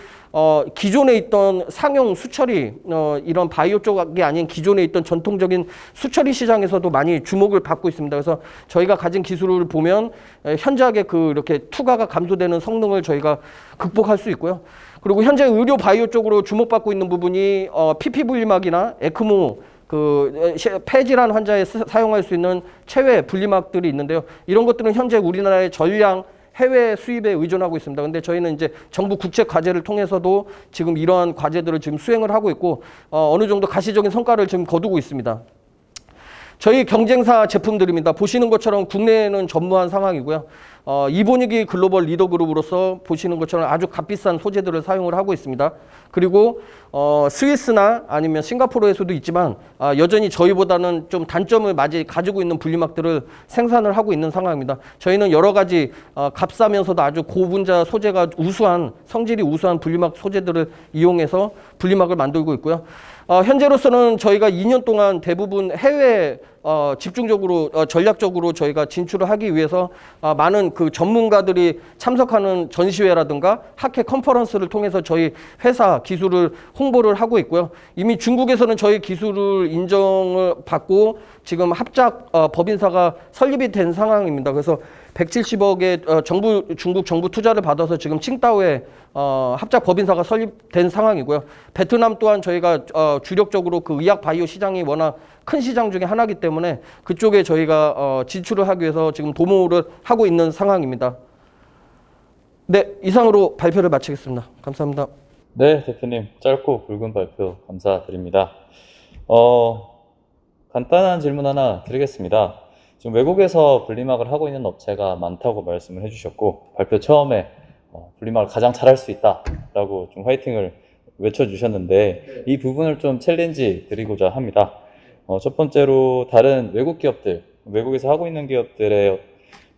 기존에 있던 상용 수처리 이런 바이오 쪽이 아닌 기존에 있던 전통적인 수처리 시장에서도 많이 주목을 받고 있습니다. 그래서 저희가 가진 기술을 보면 현저하게 이렇게 투과가 감소되는 성능을 저희가 극복할 수 있고요. 그리고 현재 의료 바이오 쪽으로 주목받고 있는 부분이 PP 분리막이나 에크모 폐질환 환자에 사용할 수 있는 체외 분리막들이 있는데요. 이런 것들은 현재 우리나라의 전량 해외 수입에 의존하고 있습니다. 근데 저희는 이제 정부 국책 과제를 통해서도 지금 이러한 과제들을 지금 수행을 하고 있고 어느 정도 가시적인 성과를 지금 거두고 있습니다. 저희 경쟁사 제품들입니다. 보시는 것처럼 국내에는 전무한 상황이고요. 이보니기 글로벌 리더 그룹으로서 보시는 것처럼 아주 값비싼 소재들을 사용을 하고 있습니다. 그리고 스위스나 아니면 싱가포르에서도 있지만 여전히 저희보다는 좀 단점을 가지고 있는 분리막들을 생산을 하고 있는 상황입니다. 저희는 여러 가지 값싸면서도 아주 고분자 소재가 우수한 성질이 우수한 분리막 소재들을 이용해서 분리막을 만들고 있고요. 현재로서는 저희가 2년 동안 대부분 해외 집중적으로 전략적으로 저희가 진출을 하기 위해서 많은 그 전문가들이 참석하는 전시회라든가 학회 컨퍼런스를 통해서 저희 회사 기술을 홍보를 하고 있고요. 이미 중국에서는 저희 기술을 인정을 받고 지금 합작 법인사가 설립이 된 상황입니다. 그래서 170억의 중국 정부 투자를 받아서 지금 칭다오에 합작 법인사가 설립된 상황이고요. 베트남 또한 저희가 주력적으로 그 의약 바이오 시장이 워낙 큰 시장 중에 하나이기 때문에 그쪽에 저희가 진출을 하기 위해서 지금 도모를 하고 있는 상황입니다. 네, 이상으로 발표를 마치겠습니다. 감사합니다. 네, 대표님 짧고 굵은 발표 감사드립니다. 간단한 질문 하나 드리겠습니다. 지금 외국에서 분리막을 하고 있는 업체가 많다고 말씀을 해주셨고 발표 처음에 분리막을 가장 잘할 수 있다라고 좀 화이팅을 외쳐주셨는데 이 부분을 좀 챌린지 드리고자 합니다. 첫 번째로 다른 외국 기업들, 외국에서 하고 있는 기업들에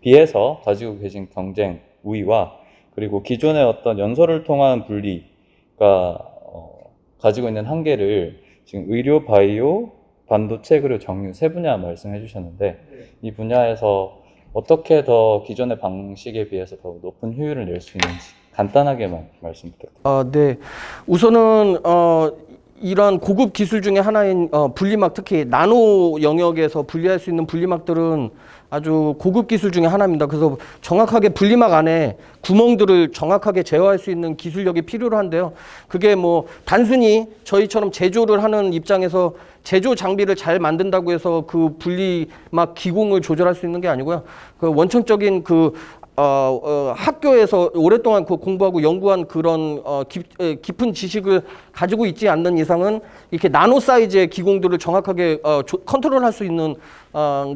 비해서 가지고 계신 경쟁 우위와 그리고 기존의 어떤 연소를 통한 분리, 가지고 있는 한계를 지금 의료, 바이오, 반도체 그리고 정유 세 분야 말씀해 주셨는데 이 분야에서 어떻게 더 기존의 방식에 비해서 더 높은 효율을 낼 수 있는지 간단하게만 말씀 부탁드립니다. 네. 우선은 이런 고급 기술 중에 하나인 분리막, 특히 나노 영역에서 분리할 수 있는 분리막들은 아주 고급 기술 중에 하나입니다. 그래서 정확하게 분리막 안에 구멍들을 정확하게 제어할 수 있는 기술력이 필요로 한데요. 그게 뭐 단순히 저희처럼 제조를 하는 입장에서 제조 장비를 잘 만든다고 해서 그 분리막 기공을 조절할 수 있는 게 아니고요. 그 원천적인 학교에서 오랫동안 공부하고 연구한 그런 깊은 지식을 가지고 있지 않는 이상은 이렇게 나노 사이즈의 기공들을 정확하게 컨트롤할 수 있는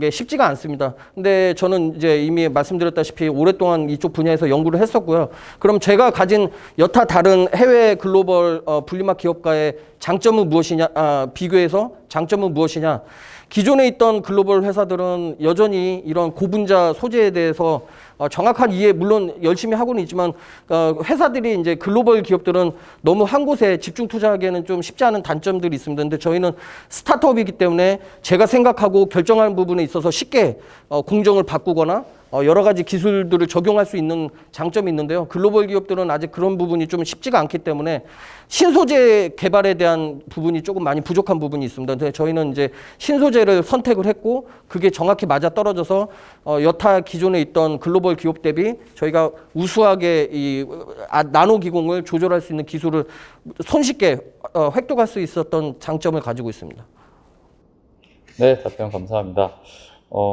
게 쉽지가 않습니다. 근데 저는 이제 이미 말씀드렸다시피 오랫동안 이쪽 분야에서 연구를 했었고요. 그럼 제가 가진 여타 다른 해외 글로벌 분리막 기업과의 장점은 무엇이냐, 비교해서 장점은 무엇이냐. 기존에 있던 글로벌 회사들은 여전히 이런 고분자 소재에 대해서 정확한 이해 물론 열심히 하고는 있지만 회사들이 이제 글로벌 기업들은 너무 한 곳에 집중 투자하기에는 좀 쉽지 않은 단점들이 있습니다. 근데 저희는 스타트업이기 때문에 제가 생각하고 결정하는 부분에 있어서 쉽게 공정을 바꾸거나 여러 가지 기술들을 적용할 수 있는 장점이 있는데요. 글로벌 기업들은 아직 그런 부분이 좀 쉽지가 않기 때문에 신소재 개발에 대한 부분이 조금 많이 부족한 부분이 있습니다. 근데 저희는 이제 신소재를 선택을 했고 그게 정확히 맞아 떨어져서 여타 기존에 있던 글로벌 기업 대비 저희가 우수하게 이 나노 기공을 조절할 수 있는 기술을 손쉽게 획득할 수 있었던 장점을 가지고 있습니다. 네, 답변 감사합니다.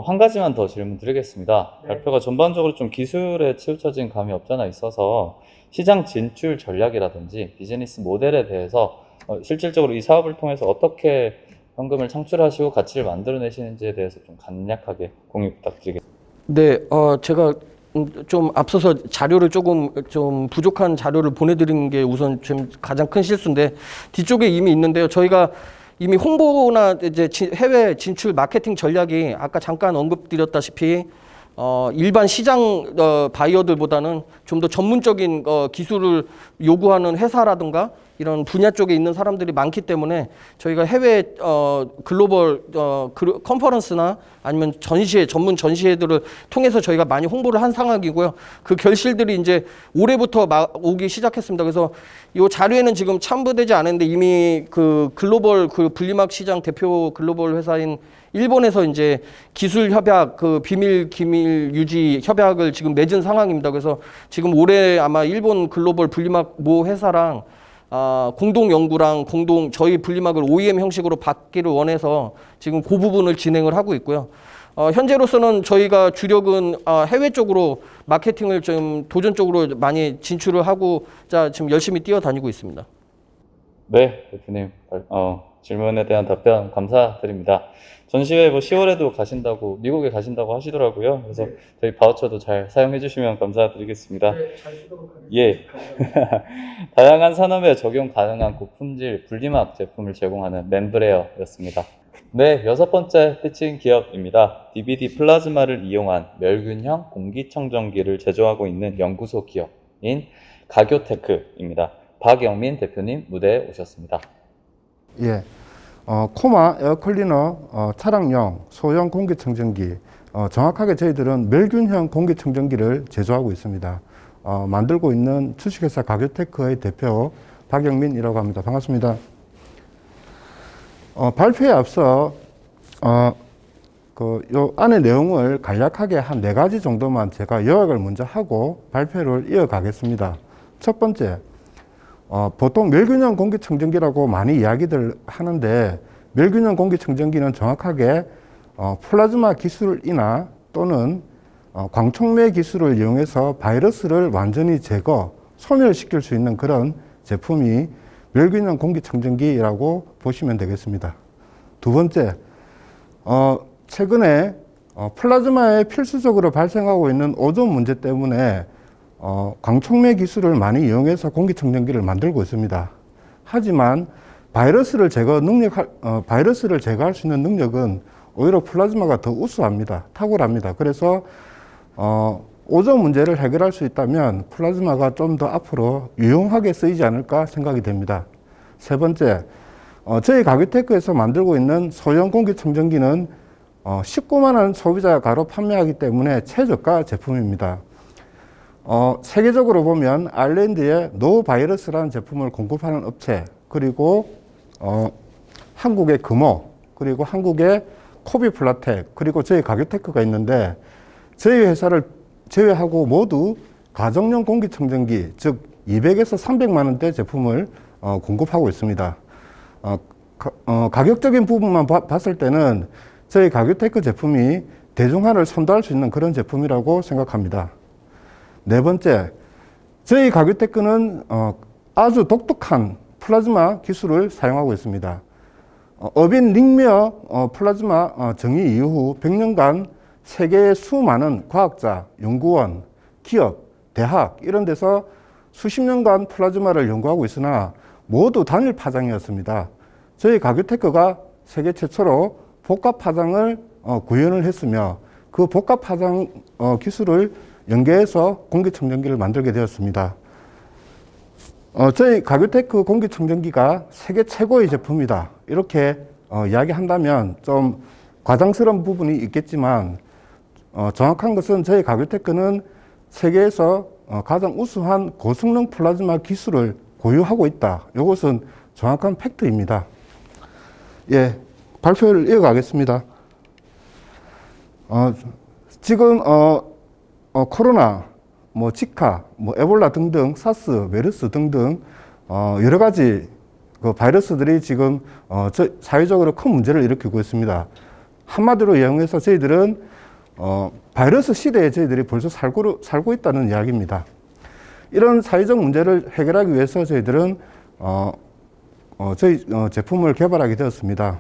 한 가지만 더 질문 드리겠습니다. 발표가 전반적으로 좀 기술에 치우쳐진 감이 없잖아 있어서 시장 진출 전략이라든지 비즈니스 모델에 대해서 실질적으로 이 사업을 통해서 어떻게 현금을 창출하시고 가치를 만들어내시는지에 대해서 좀 간략하게 공유 부탁드리겠습니다. 네, 제가 좀 앞서서 자료를 좀 부족한 자료를 보내드린 게 우선 좀 가장 큰 실수인데 뒤쪽에 이미 있는데요. 저희가 이미 홍보나 이제 해외 진출 마케팅 전략이 아까 잠깐 언급드렸다시피 일반 시장 바이어들보다는 좀 더 전문적인 기술을 요구하는 회사라든가 이런 분야 쪽에 있는 사람들이 많기 때문에 저희가 해외 글로벌 컨퍼런스나 아니면 전문 전시회들을 통해서 저희가 많이 홍보를 한 상황이고요. 그 결실들이 이제 올해부터 오기 시작했습니다. 그래서 이 자료에는 지금 첨부되지 않았는데 이미 그 글로벌 그 분리막 시장 대표 글로벌 회사인 일본에서 이제 기술 협약, 비밀 기밀 유지 협약을 지금 맺은 상황입니다. 그래서 지금 올해 아마 일본 글로벌 분리막 모 회사랑 공동 연구랑 저희 분리막을 OEM 형식으로 받기를 원해서 지금 그 부분을 진행을 하고 있고요. 현재로서는 저희가 주력은 해외 쪽으로 마케팅을 좀 도전적으로 많이 진출을 하고자 지금 열심히 뛰어다니고 있습니다. 네, 대표님 질문에 대한 답변 감사드립니다. 전시회 10월에도 가신다고 미국에 가신다고 하시더라고요. 그래서 저희 바우처도 잘 사용해 주시면 감사드리겠습니다. 네, 잘 쓰도록 하겠습니다. 예. 다양한 산업에 적용 가능한 고품질 분리막 제품을 제공하는 멤브레어였습니다. 네, 6번째 피칭 기업입니다. DVD 플라즈마를 이용한 멸균형 공기청정기를 제조하고 있는 연구소 기업인 가교테크입니다. 박영민 대표님 무대에 오셨습니다. 예. 코마 에어클리너 차량용 소형 공기청정기, 정확하게 저희들은 멸균형 공기청정기를 제조하고 있습니다. 만들고 있는 주식회사 가교테크의 대표 박영민이라고 합니다. 반갑습니다. 발표에 앞서 요 안의 내용을 간략하게 한 4가지 정도만 제가 요약을 먼저 하고 발표를 이어가겠습니다. 첫 번째, 보통 멸균형 공기청정기라고 많이 이야기들 하는데 멸균형 공기청정기는 정확하게 플라즈마 기술이나 또는 광촉매 기술을 이용해서 바이러스를 완전히 소멸시킬 수 있는 그런 제품이 멸균형 공기청정기라고 보시면 되겠습니다. 두 번째, 최근에 플라즈마에 필수적으로 발생하고 있는 오존 문제 때문에 광촉매 기술을 많이 이용해서 공기청정기를 만들고 있습니다. 하지만 바이러스를 제거할 수 있는 능력은 오히려 플라즈마가 더 우수합니다. 탁월합니다. 그래서 오존 문제를 해결할 수 있다면 플라즈마가 좀 더 앞으로 유용하게 쓰이지 않을까 생각이 됩니다. 세 번째, 저희 가규테크에서 만들고 있는 소형 공기청정기는 19만 원 소비자가로 판매하기 때문에 최저가 제품입니다. 세계적으로 보면 아일랜드에 노바이러스라는 제품을 공급하는 업체, 그리고 한국의 금호, 그리고 한국의 코비플라텍, 그리고 저희 가규테크가 있는데 저희 회사를 제외하고 모두 가정용 공기청정기, 즉 200에서 300만 원대 제품을 공급하고 있습니다. 가격적인 부분만 봤을 때는 저희 가규테크 제품이 대중화를 선도할 수 있는 그런 제품이라고 생각합니다. 네 번째, 저희 가규테크는 아주 독특한 플라즈마 기술을 사용하고 있습니다. 어빈 링미어 플라즈마 정의 이후 100년간 세계의 수많은 과학자, 연구원, 기업, 대학 이런 데서 수십 년간 플라즈마를 연구하고 있으나 모두 단일 파장이었습니다. 저희 가규테크가 세계 최초로 복합 파장을 구현을 했으며 그 복합 파장 기술을 연계해서 공기청정기를 만들게 되었습니다. 저희 가규테크 공기청정기가 세계 최고의 제품이다, 이렇게 이야기한다면 좀 과장스러운 부분이 있겠지만 정확한 것은 저희 가규테크는 세계에서 가장 우수한 고성능 플라즈마 기술을 보유하고 있다. 이것은 정확한 팩트입니다. 예, 발표를 이어가겠습니다. 지금 코로나, 지카, 에볼라 등등, 사스, 메르스 등등 여러 가지 그 바이러스들이 지금 사회적으로 큰 문제를 일으키고 있습니다. 한마디로 이용해서 저희들은 바이러스 시대에 저희들이 벌써 살고 있다는 이야기입니다. 이런 사회적 문제를 해결하기 위해서 저희들은 저희 제품을 개발하게 되었습니다.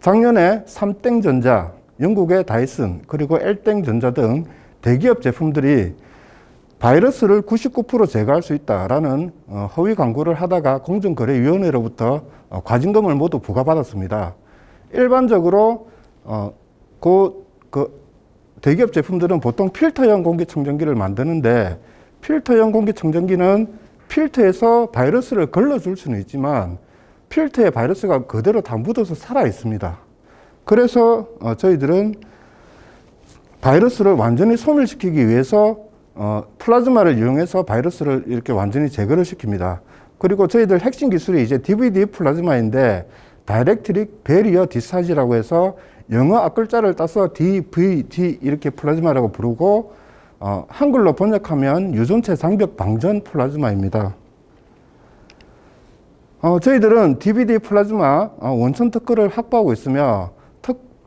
작년에 삼땡전자, 영국의 다이슨, 그리고 엘땡전자 등 대기업 제품들이 바이러스를 99% 제거할 수 있다라는 허위 광고를 하다가 공정거래위원회로부터 과징금을 모두 부과받았습니다. 일반적으로 대기업 제품들은 보통 필터형 공기청정기를 만드는데, 필터형 공기청정기는 필터에서 바이러스를 걸러줄 수는 있지만 필터에 바이러스가 그대로 다 묻어서 살아 있습니다. 그래서 저희들은 바이러스를 완전히 소멸시키기 위해서 플라즈마를 이용해서 바이러스를 이렇게 완전히 제거를 시킵니다. 그리고 저희들 핵심 기술이 이제 DVD 플라즈마인데 다이렉트릭 베리어 디스차지라고 해서 영어 앞글자를 따서 DVD 이렇게 플라즈마라고 부르고 한글로 번역하면 유전체 장벽 방전 플라즈마입니다. 저희들은 DVD 플라즈마 원천 특허를 확보하고 있으며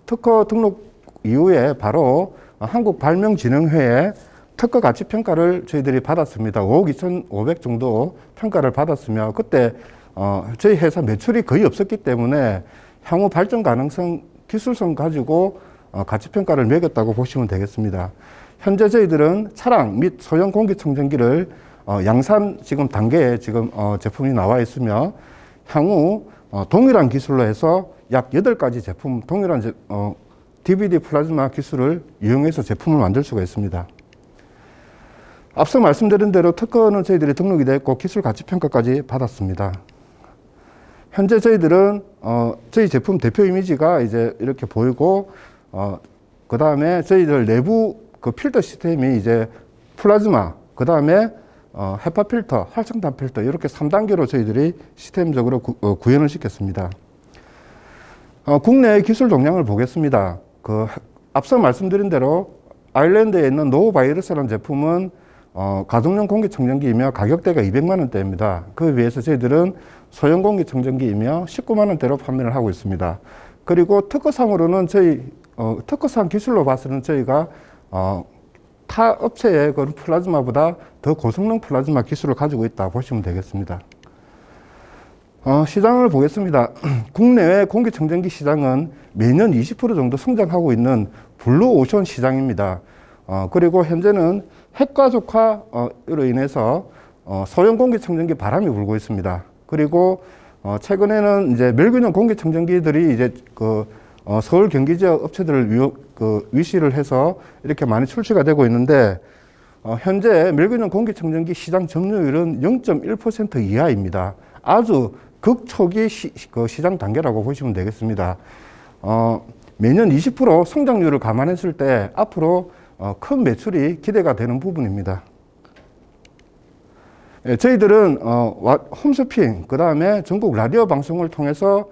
특허 등록 이후에 바로 한국발명진흥회에 특허 가치 평가를 저희들이 받았습니다. 5억 2,500 정도 평가를 받았으며 그때 저희 회사 매출이 거의 없었기 때문에 향후 발전 가능성, 기술성 가지고 가치 평가를 매겼다고 보시면 되겠습니다. 현재 저희들은 차량 및 소형 공기청정기를 양산 지금 단계에 지금 제품이 나와 있으며 향후 동일한 기술로 해서 약 8가지 제품, 동일한 DVD 플라즈마 기술을 이용해서 제품을 만들 수가 있습니다. 앞서 말씀드린 대로 특허는 저희들이 등록이 됐고 기술 가치 평가까지 받았습니다. 현재 저희들은 저희 제품 대표 이미지가 이제 이렇게 보이고 그 다음에 저희들 내부 그 필터 시스템이 이제 플라즈마, 그 다음에 헤파 필터, 활성탄 필터 이렇게 3단계로 저희들이 시스템적으로 구현을 시켰습니다. 국내의 기술 동향을 보겠습니다. 앞서 말씀드린 대로 아일랜드에 있는 노바이러스라는 제품은 가정용 공기청정기이며 가격대가 200만 원대입니다. 그에 비해서 저희들은 소형 공기청정기이며 19만 원대로 판매를 하고 있습니다. 그리고 특허상으로는 특허상 기술로 봐서는 저희가 타 업체의 그런 플라즈마보다 더 고성능 플라즈마 기술을 가지고 있다 보시면 되겠습니다. 시장을 보겠습니다. 국내외 공기청정기 시장은 매년 20% 정도 성장하고 있는 블루오션 시장입니다. 그리고 현재는 핵가족화로 인해서 소형 공기청정기 바람이 불고 있습니다. 그리고 최근에는 이제 멸균형 공기청정기들이 이제 서울 경기 지역 업체들을 위시를 해서 이렇게 많이 출시가 되고 있는데 현재 멸균형 공기청정기 시장 점유율은 0.1% 이하입니다. 아주 극초기 시장 단계라고 보시면 되겠습니다. 매년 20% 성장률을 감안했을 때 앞으로 큰 매출이 기대가 되는 부분입니다. 예, 저희들은 홈쇼핑, 그 다음에 전국 라디오 방송을 통해서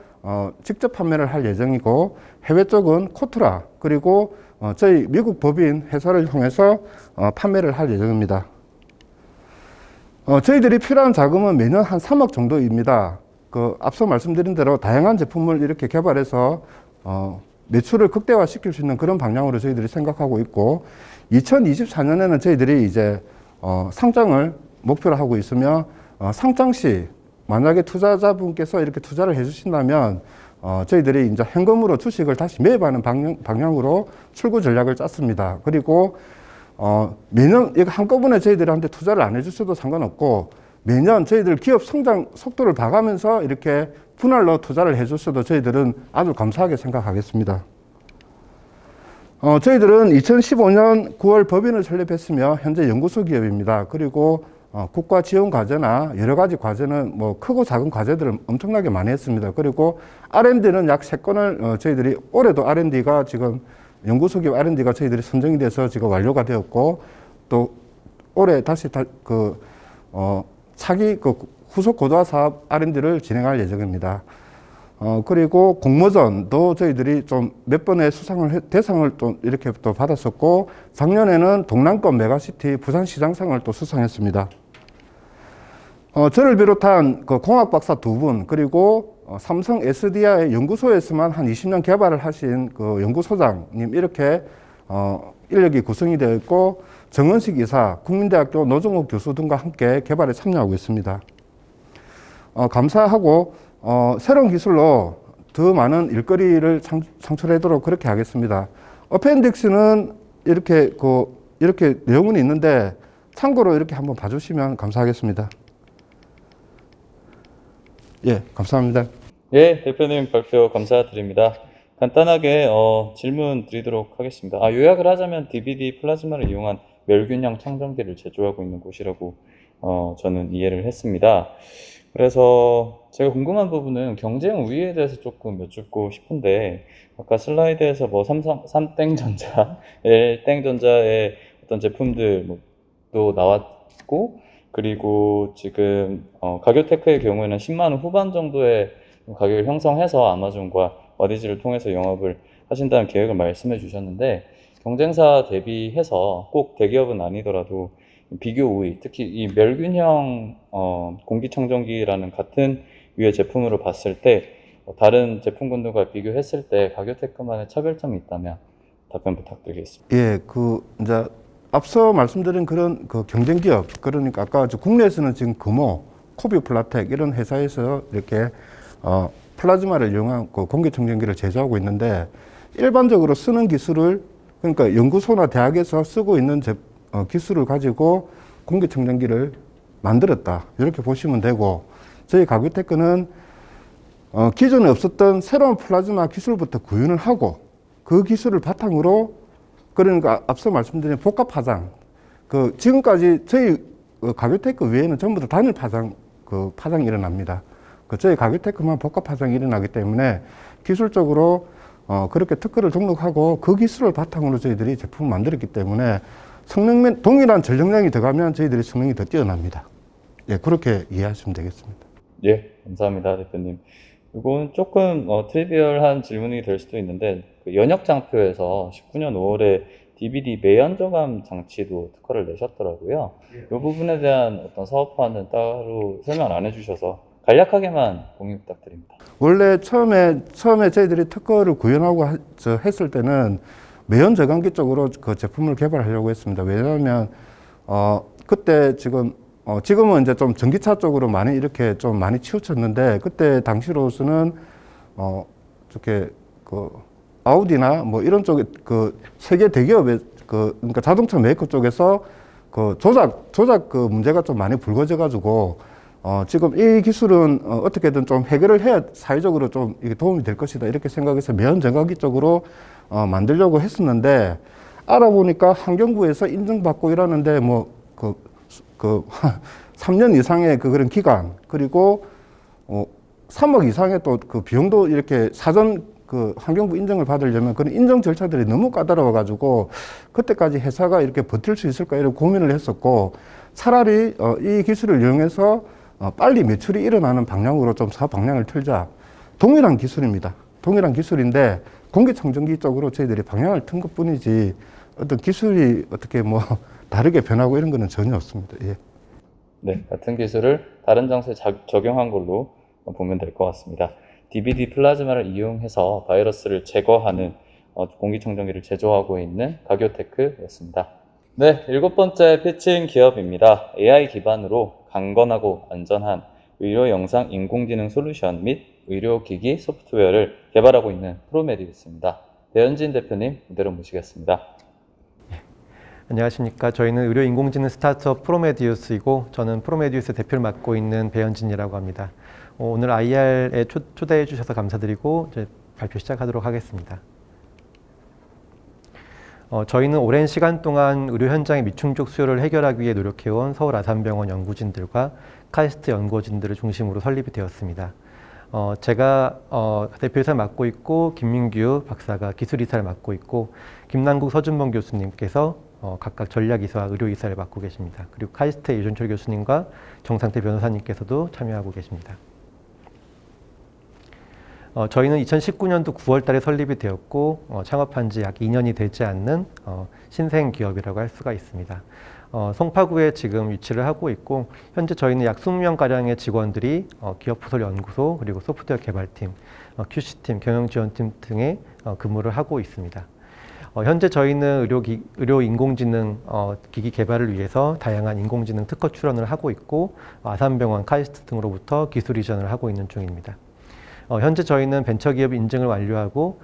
직접 판매를 할 예정이고, 해외 쪽은 코트라, 그리고 저희 미국 법인 회사를 통해서 판매를 할 예정입니다. 저희들이 필요한 자금은 매년 한 3억 정도입니다. 앞서 말씀드린 대로 다양한 제품을 이렇게 개발해서 매출을 극대화시킬 수 있는 그런 방향으로 저희들이 생각하고 있고, 2024년에는 저희들이 이제 상장을 목표로 하고 있으며, 상장 시 만약에 투자자분께서 이렇게 투자를 해주신다면 저희들이 이제 현금으로 주식을 다시 매입하는 방향으로 출구 전략을 짰습니다. 그리고 매년 이거 한꺼번에 저희들한테 투자를 안 해주셔도 상관없고, 매년 저희들 기업 성장 속도를 봐가면서 이렇게 분할로 투자를 해주셔도 저희들은 아주 감사하게 생각하겠습니다. 저희들은 2015년 9월 법인을 설립했으며 현재 연구소 기업입니다. 그리고 국가 지원 과제나 여러 가지 과제는 뭐 크고 작은 과제들을 엄청나게 많이 했습니다. 그리고 R&D는 약 3건을 저희들이 올해도 R&D가 지금 연구소 기업 R&D가 저희들이 선정이 돼서 지금 완료가 되었고, 또 올해 다시 차기 후속 고도화 사업 R&D를 진행할 예정입니다. 그리고 공모전도 저희들이 좀 몇 번의 대상을 또 이렇게 또 받았었고, 작년에는 동남권 메가시티 부산시장상을 또 수상했습니다. 저를 비롯한 공학 박사 2분, 그리고 삼성 SDI 연구소에서만 한 20년 개발을 하신 연구소장님, 이렇게 인력이 구성이 되어 있고, 정은식 이사, 국민대학교 노정욱 교수 등과 함께 개발에 참여하고 있습니다. 감사하고 새로운 기술로 더 많은 일거리를 창출하도록 그렇게 하겠습니다. 어펜딕스는 이렇게 내용은 있는데 참고로 이렇게 한번 봐주시면 감사하겠습니다. 예, 감사합니다. 예, 대표님 발표 감사드립니다. 간단하게 질문 드리도록 하겠습니다. 요약을 하자면 DVD 플라즈마를 이용한 멸균형 청정기를 제조하고 있는 곳이라고 저는 이해를 했습니다. 그래서 제가 궁금한 부분은 경쟁 우위에 대해서 조금 여쭙고 싶은데, 아까 슬라이드에서 뭐 삼땡전자, L땡전자의 어떤 제품들도 나왔고, 그리고 지금 가교테크의 경우에는 10만 원 후반 정도의 가격을 형성해서 아마존과 어디지를 통해서 영업을 하신다는 계획을 말씀해 주셨는데, 경쟁사 대비해서 꼭 대기업은 아니더라도 비교 우위, 특히 이 멸균형 공기청정기라는 같은 유의 제품으로 봤을 때 다른 제품군들과 비교했을 때 가교테크만의 차별점이 있다면 답변 부탁드리겠습니다. 예, 이제 앞서 말씀드린 그런 경쟁 기업, 그러니까 아까 국내에서는 지금 금호, 코비플라텍 이런 회사에서 이렇게 플라즈마를 이용한 공기청정기를 제조하고 있는데, 일반적으로 쓰는 기술을, 그러니까 연구소나 대학에서 쓰고 있는 기술을 가지고 공기청정기를 만들었다, 이렇게 보시면 되고, 저희 가교테크는 기존에 없었던 새로운 플라즈마 기술부터 구현을 하고, 그 기술을 바탕으로, 그러니까 앞서 말씀드린 복합 파장, 지금까지 저희 가교테크 외에는 전부 다 단일 파장이 일어납니다. 저희 가교테크만 복합 파장이 일어나기 때문에 기술적으로 그렇게 특허를 등록하고 그 기술을 바탕으로 저희들이 제품을 만들었기 때문에 동일한 전력량이 들어가면 저희들이 성능이 더 뛰어납니다. 예, 그렇게 이해하시면 되겠습니다. 예, 감사합니다, 대표님. 이건 조금 트리비얼한 질문이 될 수도 있는데, 연역장표에서 19년 5월에 DVD 매연 저감 장치도 특허를 내셨더라고요. 이 부분에 대한 어떤 사업화는 따로 설명 안 해주셔서 간략하게만 공유 부탁드립니다. 원래 처음에 저희들이 특허를 구현하고 했을 때는 매연 저감기 쪽으로 그 제품을 개발하려고 했습니다. 왜냐하면 그때 지금은 이제 좀 전기차 쪽으로 이렇게 좀 많이 치우쳤는데, 그때 당시로서는 이렇게 아우디나 뭐 이런 쪽에 세계 대기업의 그러니까 자동차 메이커 쪽에서 조작 문제가 좀 많이 불거져 가지고 지금 이 기술은 어떻게든 좀 해결을 해야 사회적으로 좀 이게 도움이 될 것이다 이렇게 생각해서 매연 정강기 쪽으로 만들려고 했었는데 알아보니까 환경부에서 인증받고 이러는데 뭐 그 3년 이상의 그런 기간 그리고 3억 이상의 또 그 비용도 이렇게 사전 그 환경부 인증을 받으려면 그런 인증 절차들이 너무 까다로워 가지고 그때까지 회사가 이렇게 버틸 수 있을까 이런 고민을 했었고 차라리 이 기술을 이용해서 빨리 매출이 일어나는 방향으로 좀 사업 방향을 틀자. 동일한 기술입니다. 동일한 기술인데 공기청정기 쪽으로 저희들이 방향을 튼 것뿐이지 어떤 기술이 어떻게 뭐 다르게 변하고 이런 거는 전혀 없습니다. 예. 네, 같은 기술을 다른 장소에 적용한 걸로 보면 될 것 같습니다. DVD 플라즈마를 이용해서 바이러스를 제거하는 공기청정기를 제조하고 있는 가교테크였습니다. 네, 7번째 피칭 기업입니다. AI 기반으로 강건하고 안전한 의료 영상 인공지능 솔루션 및 의료기기 소프트웨어를 개발하고 있는 프로메디우스입니다. 배현진 대표님 무대로 모시겠습니다. 안녕하십니까. 저희는 의료 인공지능 스타트업 프로메디우스이고 저는 프로메디우스 대표를 맡고 있는 배현진이라고 합니다. 오늘 IR에 초대해 주셔서 감사드리고 이제 발표 시작하도록 하겠습니다. 저희는 오랜 시간 동안 의료 현장의 미충족 수요를 해결하기 위해 노력해온 서울 아산병원 연구진들과 카이스트 연구진들을 중심으로 설립이 되었습니다. 제가 대표이사를 맡고 있고 김민규 박사가 기술이사를 맡고 있고 김남국 서준범 교수님께서 각각 전략이사와 의료이사를 맡고 계십니다. 그리고 카이스트의 유전철 교수님과 정상태 변호사님께서도 참여하고 계십니다. 저희는 2019년도 9월 달에 설립이 되었고 창업한 지 약 2년이 되지 않는 신생 기업이라고 할 수가 있습니다. 송파구에 지금 위치를 하고 있고 현재 저희는 약 20명가량의 직원들이 기업부설 연구소 그리고 소프트웨어 개발팀, QC팀, 경영지원팀 등에 근무를 하고 있습니다. 현재 저희는 의료 인공지능 기기 개발을 위해서 다양한 인공지능 특허 출원을 하고 있고 아산병원, 카이스트 등으로부터 기술 이전을 하고 있는 중입니다. 현재 저희는 벤처기업 인증을 완료하고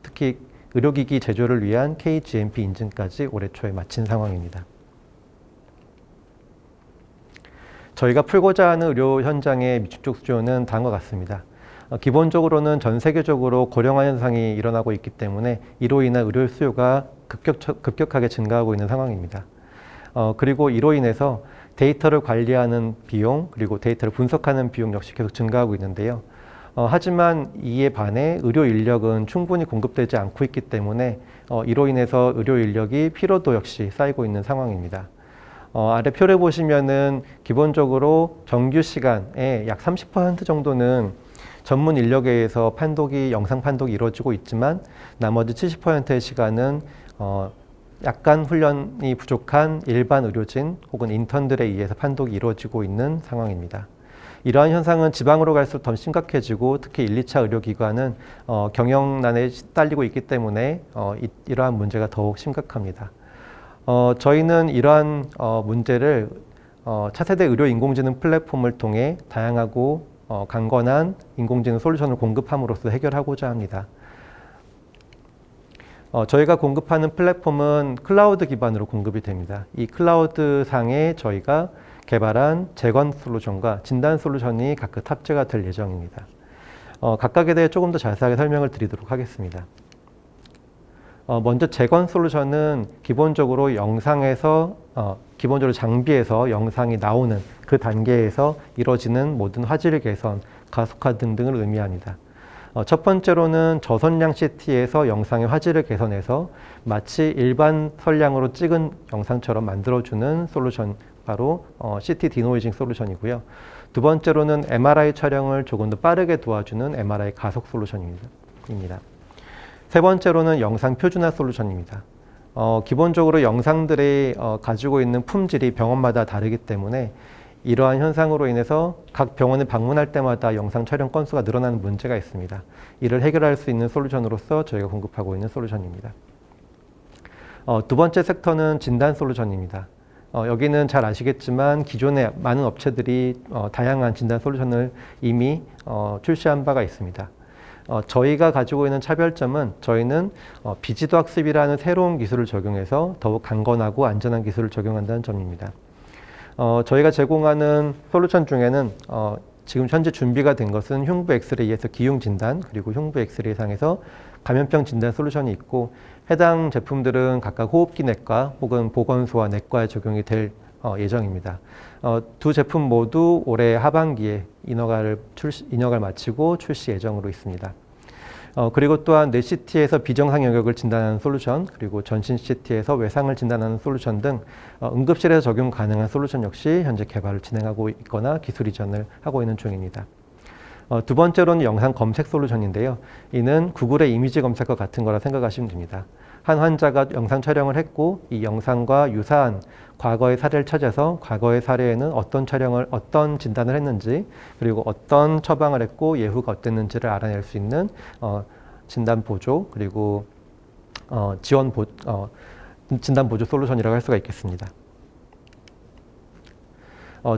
특히 의료기기 제조를 위한 KGMP 인증까지 올해 초에 마친 상황입니다. 저희가 풀고자 하는 의료 현장의 미충족 수요는 다음과 같습니다. 기본적으로는 전 세계적으로 고령화 현상이 일어나고 있기 때문에 이로 인한 의료 수요가 급격하게 증가하고 있는 상황입니다. 그리고 이로 인해서 데이터를 관리하는 비용 그리고 데이터를 분석하는 비용 역시 계속 증가하고 있는데요. 하지만 이에 반해 의료 인력은 충분히 공급되지 않고 있기 때문에 이로 인해서 의료 인력이 피로도 역시 쌓이고 있는 상황입니다. 아래 표를 보시면은 기본적으로 정규 시간에 약 30% 정도는 전문 인력에 의해서 영상 판독이 이루어지고 있지만 나머지 70%의 시간은 약간 훈련이 부족한 일반 의료진 혹은 인턴들에 의해서 판독이 이루어지고 있는 상황입니다. 이러한 현상은 지방으로 갈수록 더 심각해지고 특히 1, 2차 의료기관은 경영난에 시달리고 있기 때문에 이러한 문제가 더욱 심각합니다. 저희는 이러한 문제를 차세대 의료 인공지능 플랫폼을 통해 다양하고 강건한 인공지능 솔루션을 공급함으로써 해결하고자 합니다. 저희가 공급하는 플랫폼은 클라우드 기반으로 공급이 됩니다. 이 클라우드 상에 저희가 개발한 재건 솔루션과 진단 솔루션이 각각 탑재가 될 예정입니다. 각각에 대해 조금 더 자세하게 설명을 드리도록 하겠습니다. 먼저 재건 솔루션은 기본적으로 기본적으로 장비에서 영상이 나오는 그 단계에서 이루어지는 모든 화질 개선, 가속화 등등을 의미합니다. 첫 번째로는 저선량 CT에서 영상의 화질을 개선해서 마치 일반 선량으로 찍은 영상처럼 만들어주는 솔루션, 바로 CT 디노이징 솔루션이고요. 두 번째로는 MRI 촬영을 조금 더 빠르게 도와주는 MRI 가속 솔루션입니다. 세 번째로는 영상 표준화 솔루션입니다. 기본적으로 영상들이 가지고 있는 품질이 병원마다 다르기 때문에 이러한 현상으로 인해서 각 병원에 방문할 때마다 영상 촬영 건수가 늘어나는 문제가 있습니다. 이를 해결할 수 있는 솔루션으로서 저희가 공급하고 있는 솔루션입니다. 두 번째 섹터는 진단 솔루션입니다. 여기는 잘 아시겠지만 기존의 많은 업체들이 다양한 진단 솔루션을 이미 출시한 바가 있습니다. 저희가 가지고 있는 차별점은 저희는 비지도 학습이라는 새로운 기술을 적용해서 더욱 강건하고 안전한 기술을 적용한다는 점입니다. 저희가 제공하는 솔루션 중에는 지금 현재 준비가 된 것은 흉부 엑스레이에서 기흉 진단, 그리고 흉부 엑스레이상에서 감염병 진단 솔루션이 있고, 해당 제품들은 각각 호흡기 내과 혹은 보건소와 내과에 적용이 될 예정입니다. 두 제품 모두 올해 하반기에 인허가를 마치고 출시 예정으로 있습니다. 그리고 또한 뇌 CT에서 비정상 영역을 진단하는 솔루션, 그리고 전신 CT에서 외상을 진단하는 솔루션 등 응급실에서 적용 가능한 솔루션 역시 현재 개발을 진행하고 있거나 기술 이전을 하고 있는 중입니다. 두 번째로는 영상 검색 솔루션인데요. 이는 구글의 이미지 검색과 같은 거라 생각하시면 됩니다. 한 환자가 영상 촬영을 했고 이 영상과 유사한 과거의 사례를 찾아서 과거의 사례에는 어떤 진단을 했는지, 그리고 어떤 처방을 했고 예후가 어땠는지를 알아낼 수 있는 진단 보조, 그리고 진단 보조 솔루션이라고 할 수가 있겠습니다.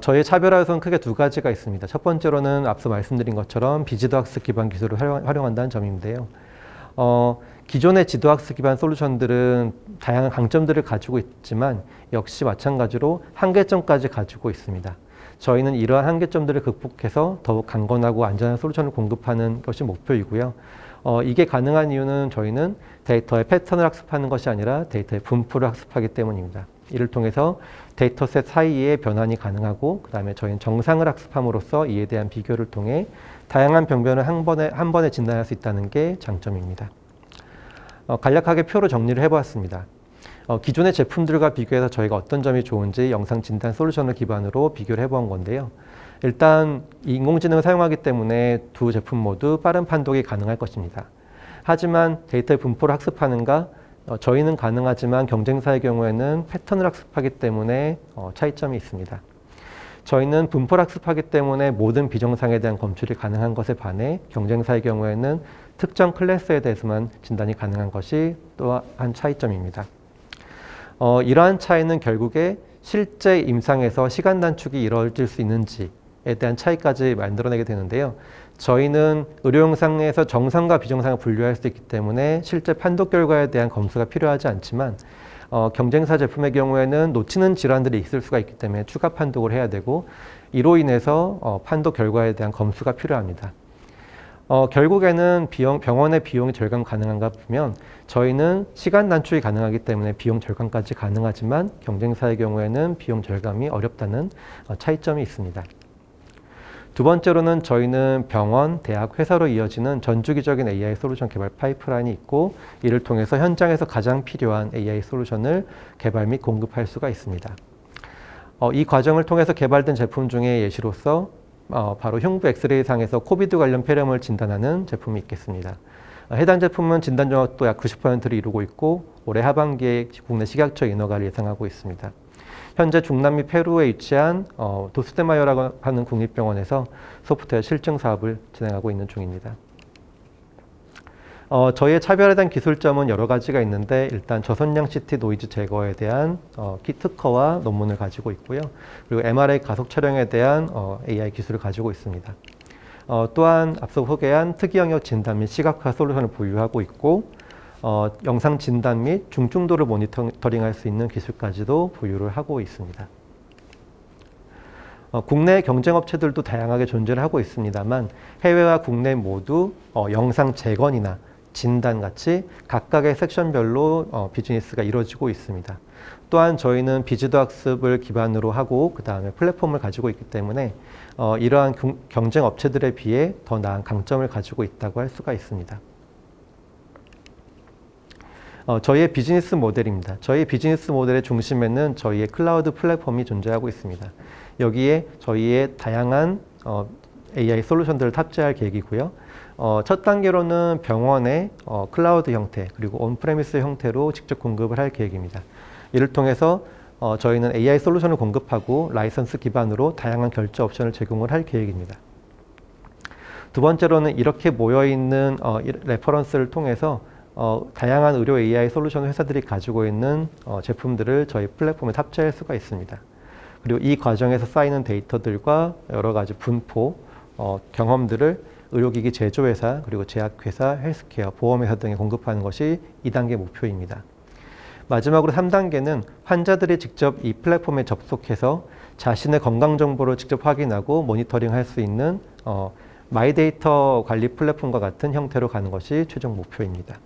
저희의 차별화 요소는 크게 두 가지가 있습니다. 첫 번째로는 앞서 말씀드린 것처럼 비지도학습 기반 기술을 활용한다는 점인데요. 기존의 지도학습 기반 솔루션들은 다양한 강점들을 가지고 있지만 역시 마찬가지로 한계점까지 가지고 있습니다. 저희는 이러한 한계점들을 극복해서 더욱 강건하고 안전한 솔루션을 공급하는 것이 목표이고요. 이게 가능한 이유는 저희는 데이터의 패턴을 학습하는 것이 아니라 데이터의 분포를 학습하기 때문입니다. 이를 통해서 데이터셋 사이에 변환이 가능하고, 그 다음에 저희는 정상을 학습함으로써 이에 대한 비교를 통해 다양한 병변을 한 번에 진단할 수 있다는 게 장점입니다. 간략하게 표로 정리를 해보았습니다. 기존의 제품들과 비교해서 저희가 어떤 점이 좋은지 영상 진단 솔루션을 기반으로 비교를 해본 건데요. 일단 인공지능을 사용하기 때문에 두 제품 모두 빠른 판독이 가능할 것입니다. 하지만 데이터의 분포를 학습하는가? 저희는 가능하지만 경쟁사의 경우에는 패턴을 학습하기 때문에 차이점이 있습니다. 저희는 분포를 학습하기 때문에 모든 비정상에 대한 검출이 가능한 것에 반해 경쟁사의 경우에는 특정 클래스에 대해서만 진단이 가능한 것이 또 한 차이점입니다. 이러한 차이는 결국에 실제 임상에서 시간 단축이 이루어질 수 있는지에 대한 차이까지 만들어내게 되는데요. 저희는 의료 영상에서 정상과 비정상을 분류할 수 있기 때문에 실제 판독 결과에 대한 검수가 필요하지 않지만 경쟁사 제품의 경우에는 놓치는 질환들이 있을 수가 있기 때문에 추가 판독을 해야 되고, 이로 인해서 판독 결과에 대한 검수가 필요합니다. 결국에는 병원의 비용이 절감 가능한가 보면 저희는 시간 단축이 가능하기 때문에 비용 절감까지 가능하지만 경쟁사의 경우에는 비용 절감이 어렵다는 차이점이 있습니다. 두 번째로는 저희는 병원, 대학, 회사로 이어지는 전주기적인 AI 솔루션 개발 파이프라인이 있고, 이를 통해서 현장에서 가장 필요한 AI 솔루션을 개발 및 공급할 수가 있습니다. 이 과정을 통해서 개발된 제품 중에 예시로서 바로 흉부 엑스레이 상에서 코비드 관련 폐렴을 진단하는 제품이 있겠습니다. 해당 제품은 진단 정확도 약 90%를 이루고 있고 올해 하반기에 국내 식약처 인허가를 예상하고 있습니다. 현재 중남미 페루에 위치한 도스테마요라고 하는 국립병원에서 소프트웨어 실증 사업을 진행하고 있는 중입니다. 저희의 차별에 대한 기술점은 여러 가지가 있는데, 일단 저선량 CT 노이즈 제거에 대한 특허와 논문을 가지고 있고요. 그리고 MRI 가속 촬영에 대한 AI 기술을 가지고 있습니다. 또한 앞서 소개한 특이 영역 진단 및 시각화 솔루션을 보유하고 있고, 영상 진단 및 중증도를 모니터링할 수 있는 기술까지도 보유를 하고 있습니다. 국내 경쟁 업체들도 다양하게 존재를 하고 있습니다만 해외와 국내 모두 영상 재건이나 진단 같이 각각의 섹션별로 비즈니스가 이루어지고 있습니다. 또한 저희는 비지도 학습을 기반으로 하고 그 다음에 플랫폼을 가지고 있기 때문에 이러한 경쟁 업체들에 비해 더 나은 강점을 가지고 있다고 할 수가 있습니다. 저희의 비즈니스 모델입니다. 저희 비즈니스 모델의 중심에는 저희의 클라우드 플랫폼이 존재하고 있습니다. 여기에 저희의 다양한 AI 솔루션들을 탑재할 계획이고요. 첫 단계로는 병원의 클라우드 형태 그리고 온프레미스 형태로 직접 공급을 할 계획입니다. 이를 통해서 저희는 AI 솔루션을 공급하고 라이선스 기반으로 다양한 결제 옵션을 제공을 할 계획입니다. 두 번째로는 이렇게 모여있는 레퍼런스를 통해서 다양한 의료 AI 솔루션 회사들이 가지고 있는 제품들을 저희 플랫폼에 탑재할 수가 있습니다. 그리고 이 과정에서 쌓이는 데이터들과 여러 가지 분포, 경험들을 의료기기 제조회사, 그리고 제약회사, 헬스케어, 보험회사 등에 공급하는 것이 2단계 목표입니다. 마지막으로 3단계는 환자들이 직접 이 플랫폼에 접속해서 자신의 건강 정보를 직접 확인하고 모니터링할 수 있는 마이데이터 관리 플랫폼과 같은 형태로 가는 것이 최종 목표입니다.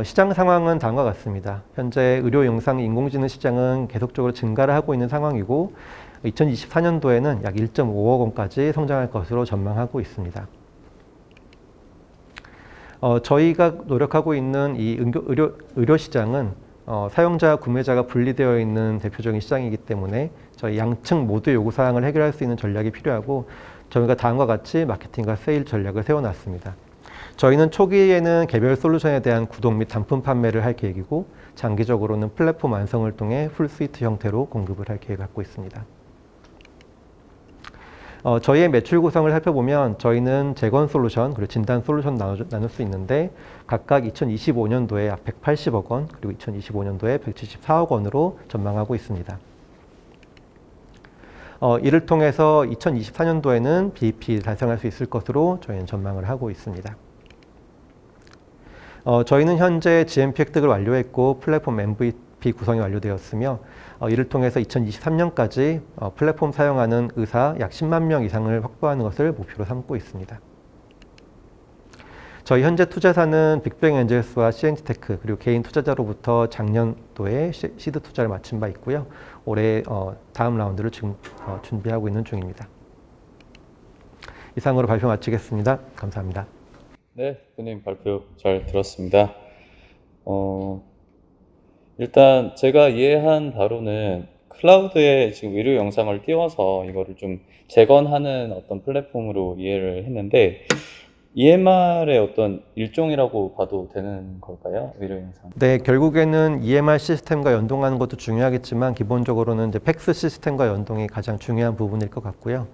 시장 상황은 다음과 같습니다. 현재 의료 영상 인공지능 시장은 계속적으로 증가를 하고 있는 상황이고 2024년도에는 약 1.5억 원까지 성장할 것으로 전망하고 있습니다. 저희가 노력하고 있는 이 의료 시장은 사용자, 구매자가 분리되어 있는 대표적인 시장이기 때문에 저희 양측 모두의 요구사항을 해결할 수 있는 전략이 필요하고 저희가 다음과 같이 마케팅과 세일 전략을 세워놨습니다. 저희는 초기에는 개별 솔루션에 대한 구독 및 단품 판매를 할 계획이고 장기적으로는 플랫폼 완성을 통해 풀스위트 형태로 공급을 할 계획을 갖고 있습니다. 저희의 매출 구성을 살펴보면 저희는 재건 솔루션 그리고 진단 솔루션 나눌 수 있는데 각각 2025년도에 약 180억 원 그리고 2025년도에 174억 원으로 전망하고 있습니다. 이를 통해서 2024년도에는 BEP 달성할 수 있을 것으로 저희는 전망을 하고 있습니다. 저희는 현재 GMP 획득을 완료했고 플랫폼 MVP 구성이 완료되었으며 이를 통해서 2023년까지 플랫폼 사용하는 의사 약 10만 명 이상을 확보하는 것을 목표로 삼고 있습니다. 저희 현재 투자사는 빅뱅 엔젤스와 CNT테크 그리고 개인 투자자로부터 작년도에 시드 투자를 마친 바 있고요. 올해 다음 라운드를 지금 준비하고 있는 중입니다. 이상으로 발표 마치겠습니다. 감사합니다. 네, 대표님 발표 잘 들었습니다. 일단 제가 이해한 바로는 클라우드에 지금 의료 영상을 띄워서 이거를 좀 재건하는 어떤 플랫폼으로 이해를 했는데 EMR의 어떤 일종이라고 봐도 되는 걸까요? 의료 영상. 네, 결국에는 EMR 시스템과 연동하는 것도 중요하겠지만 기본적으로는 이제 팩스 시스템과 연동이 가장 중요한 부분일 것 같고요.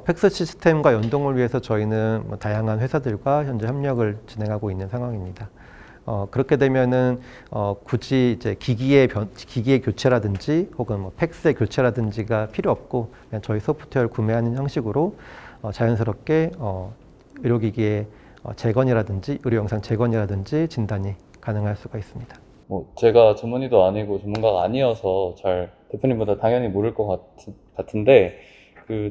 팩스 시스템과 연동을 위해서 저희는 다양한 회사들과 현재 협력을 진행하고 있는 상황입니다. 그렇게 되면은 굳이 이제 기기의 교체라든지 혹은 뭐 팩스의 교체라든지가 필요 없고 그냥 저희 소프트웨어를 구매하는 형식으로 자연스럽게 의료기기의 재건이라든지 의료 영상 재건이라든지 진단이 가능할 수가 있습니다. 제가 전문의도 아니고 전문가가 아니어서 잘 대표님보다 당연히 모를 것 같은데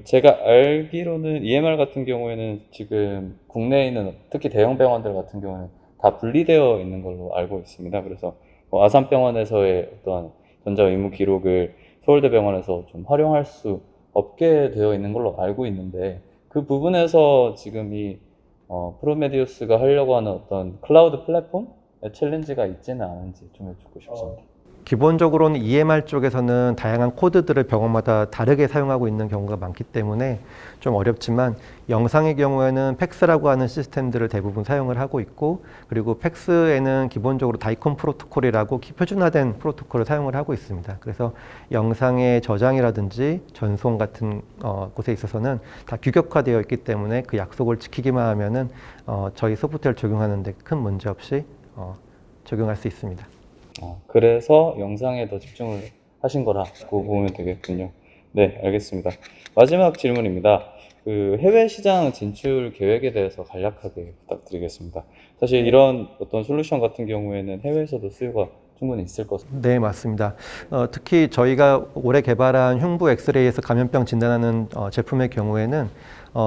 제가 알기로는 EMR 같은 경우에는 지금 국내에 있는 특히 대형 병원들 같은 경우는 다 분리되어 있는 걸로 알고 있습니다. 그래서 아산병원에서의 어떤 전자 의무 기록을 서울대병원에서 좀 활용할 수 없게 되어 있는 걸로 알고 있는데 그 부분에서 지금 이 프로메디우스가 하려고 하는 어떤 클라우드 플랫폼의 챌린지가 있지는 않은지 좀 여쭙고 싶습니다. 기본적으로는 EMR 쪽에서는 다양한 코드들을 병원마다 다르게 사용하고 있는 경우가 많기 때문에 좀 어렵지만 영상의 경우에는 팩스라고 하는 시스템들을 대부분 사용을 하고 있고 그리고 팩스에는 기본적으로 다이콘 프로토콜이라고 표준화된 프로토콜을 사용을 하고 있습니다. 그래서 영상의 저장이라든지 전송 같은 곳에 있어서는 다 규격화되어 있기 때문에 그 약속을 지키기만 하면은 저희 소프트웨어를 적용하는 데 큰 문제 없이 적용할 수 있습니다. 그래서 영상에 더 집중을 하신 거라고 보면 되겠군요. 네, 알겠습니다. 마지막 질문입니다. 해외 시장 진출 계획에 대해서 간략하게 부탁드리겠습니다. 사실 이런 어떤 솔루션 같은 경우에는 해외에서도 수요가 충분히 있을 것입니다. 네, 맞습니다. 특히 저희가 올해 개발한 흉부 엑스레이에서 감염병 진단하는 제품의 경우에는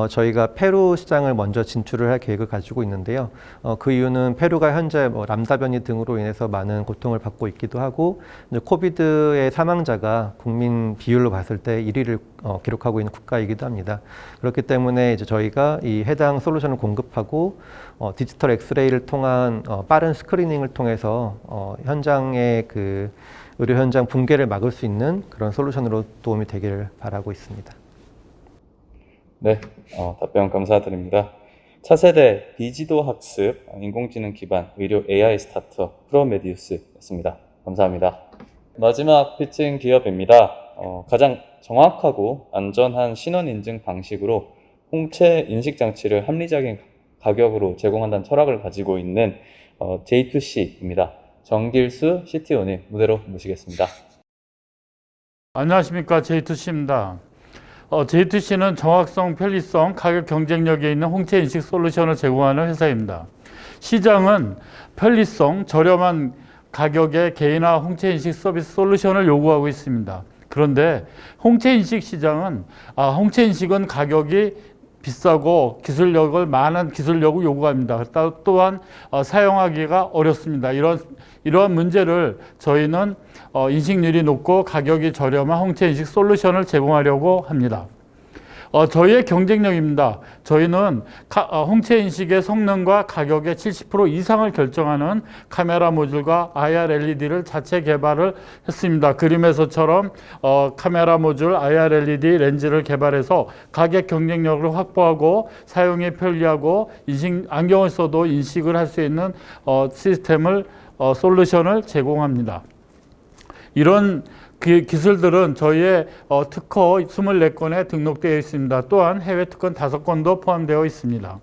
저희가 페루 시장을 먼저 진출을 할 계획을 가지고 있는데요. 그 이유는 페루가 현재 람다 변이 등으로 인해서 많은 고통을 받고 있기도 하고 이제 코비드의 사망자가 국민 비율로 봤을 때 1위를 기록하고 있는 국가이기도 합니다. 그렇기 때문에 이제 저희가 이 해당 솔루션을 공급하고 디지털 엑스레이를 통한 빠른 스크리닝을 통해서 현장의 의료 현장 붕괴를 막을 수 있는 그런 솔루션으로 도움이 되기를 바라고 있습니다. 네, 답변 감사드립니다. 차세대 비지도 학습 인공지능 기반 의료 AI 스타트업 프로메디우스였습니다. 감사합니다. 마지막 피칭 기업입니다. 가장 정확하고 안전한 신원 인증 방식으로 홍채 인식 장치를 합리적인 가격으로 제공한다는 철학을 가지고 있는 J2C입니다. 정길수 CTO님 무대로 모시겠습니다. 안녕하십니까, J2C입니다. J2C는 정확성, 편리성, 가격 경쟁력이 있는 홍채 인식 솔루션을 제공하는 회사입니다. 시장은 편리성, 저렴한 가격의 개인화 홍채 인식 서비스 솔루션을 요구하고 있습니다. 그런데 홍채 인식 시장은 홍채 인식은 가격이 비싸고 많은 기술력을 요구합니다. 또한 사용하기가 어렵습니다. 이러한 문제를 저희는 인식률이 높고 가격이 저렴한 홍채 인식 솔루션을 제공하려고 합니다. 저희의 경쟁력입니다. 저희는 홍채 인식의 성능과 가격의 70% 이상을 결정하는 카메라 모듈과 IR LED를 자체 개발을 했습니다. 그림에서처럼 카메라 모듈, IR LED 렌즈를 개발해서 가격 경쟁력을 확보하고 사용이 편리하고 안경을 써도 인식을 할 수 있는 시스템을 솔루션을 제공합니다. 이런 기술들은 저희의 특허 24건에 등록되어 있습니다. 또한 해외 특허 5건도 포함되어 있습니다.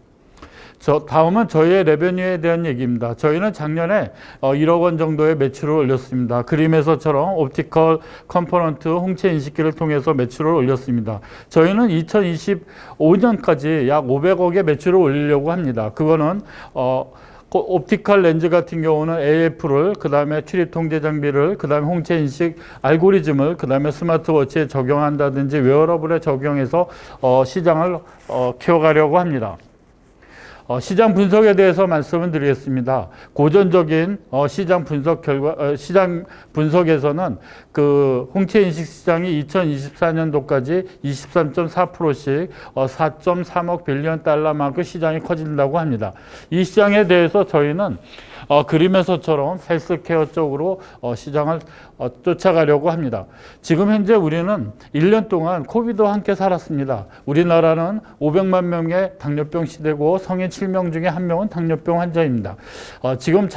다음은 저희의 레베뉴에 대한 얘기입니다. 저희는 작년에 1억 원 정도의 매출을 올렸습니다. 그림에서처럼 옵티컬 컴포넌트 홍채 인식기를 통해서 매출을 올렸습니다. 저희는 2025년까지 약 500억의 매출을 올리려고 합니다. 그거는 옵티컬 렌즈 같은 경우는 AF를, 그 다음에 출입 통제 장비를, 그 다음에 홍채 인식 알고리즘을, 그 다음에 스마트워치에 적용한다든지 웨어러블에 적용해서 시장을 키워가려고 합니다. 시장 분석에 대해서 말씀을 드리겠습니다. 고전적인 시장 분석에서는 그 홍채 인식 시장이 2024년도까지 23.4%씩 4.3억 빌리언 달러만큼 시장이 커진다고 합니다. 이 시장에 대해서 저희는 그림에서처럼 헬스케어 쪽으로 시장을 쫓아가려고 합니다. 지금 현재 우리는 1년 동안 코비드와 함께 살았습니다. 우리나라는 500만 명의 당뇨병 시대고 성인 7명 중에 1명은 당뇨병 환자입니다. 지금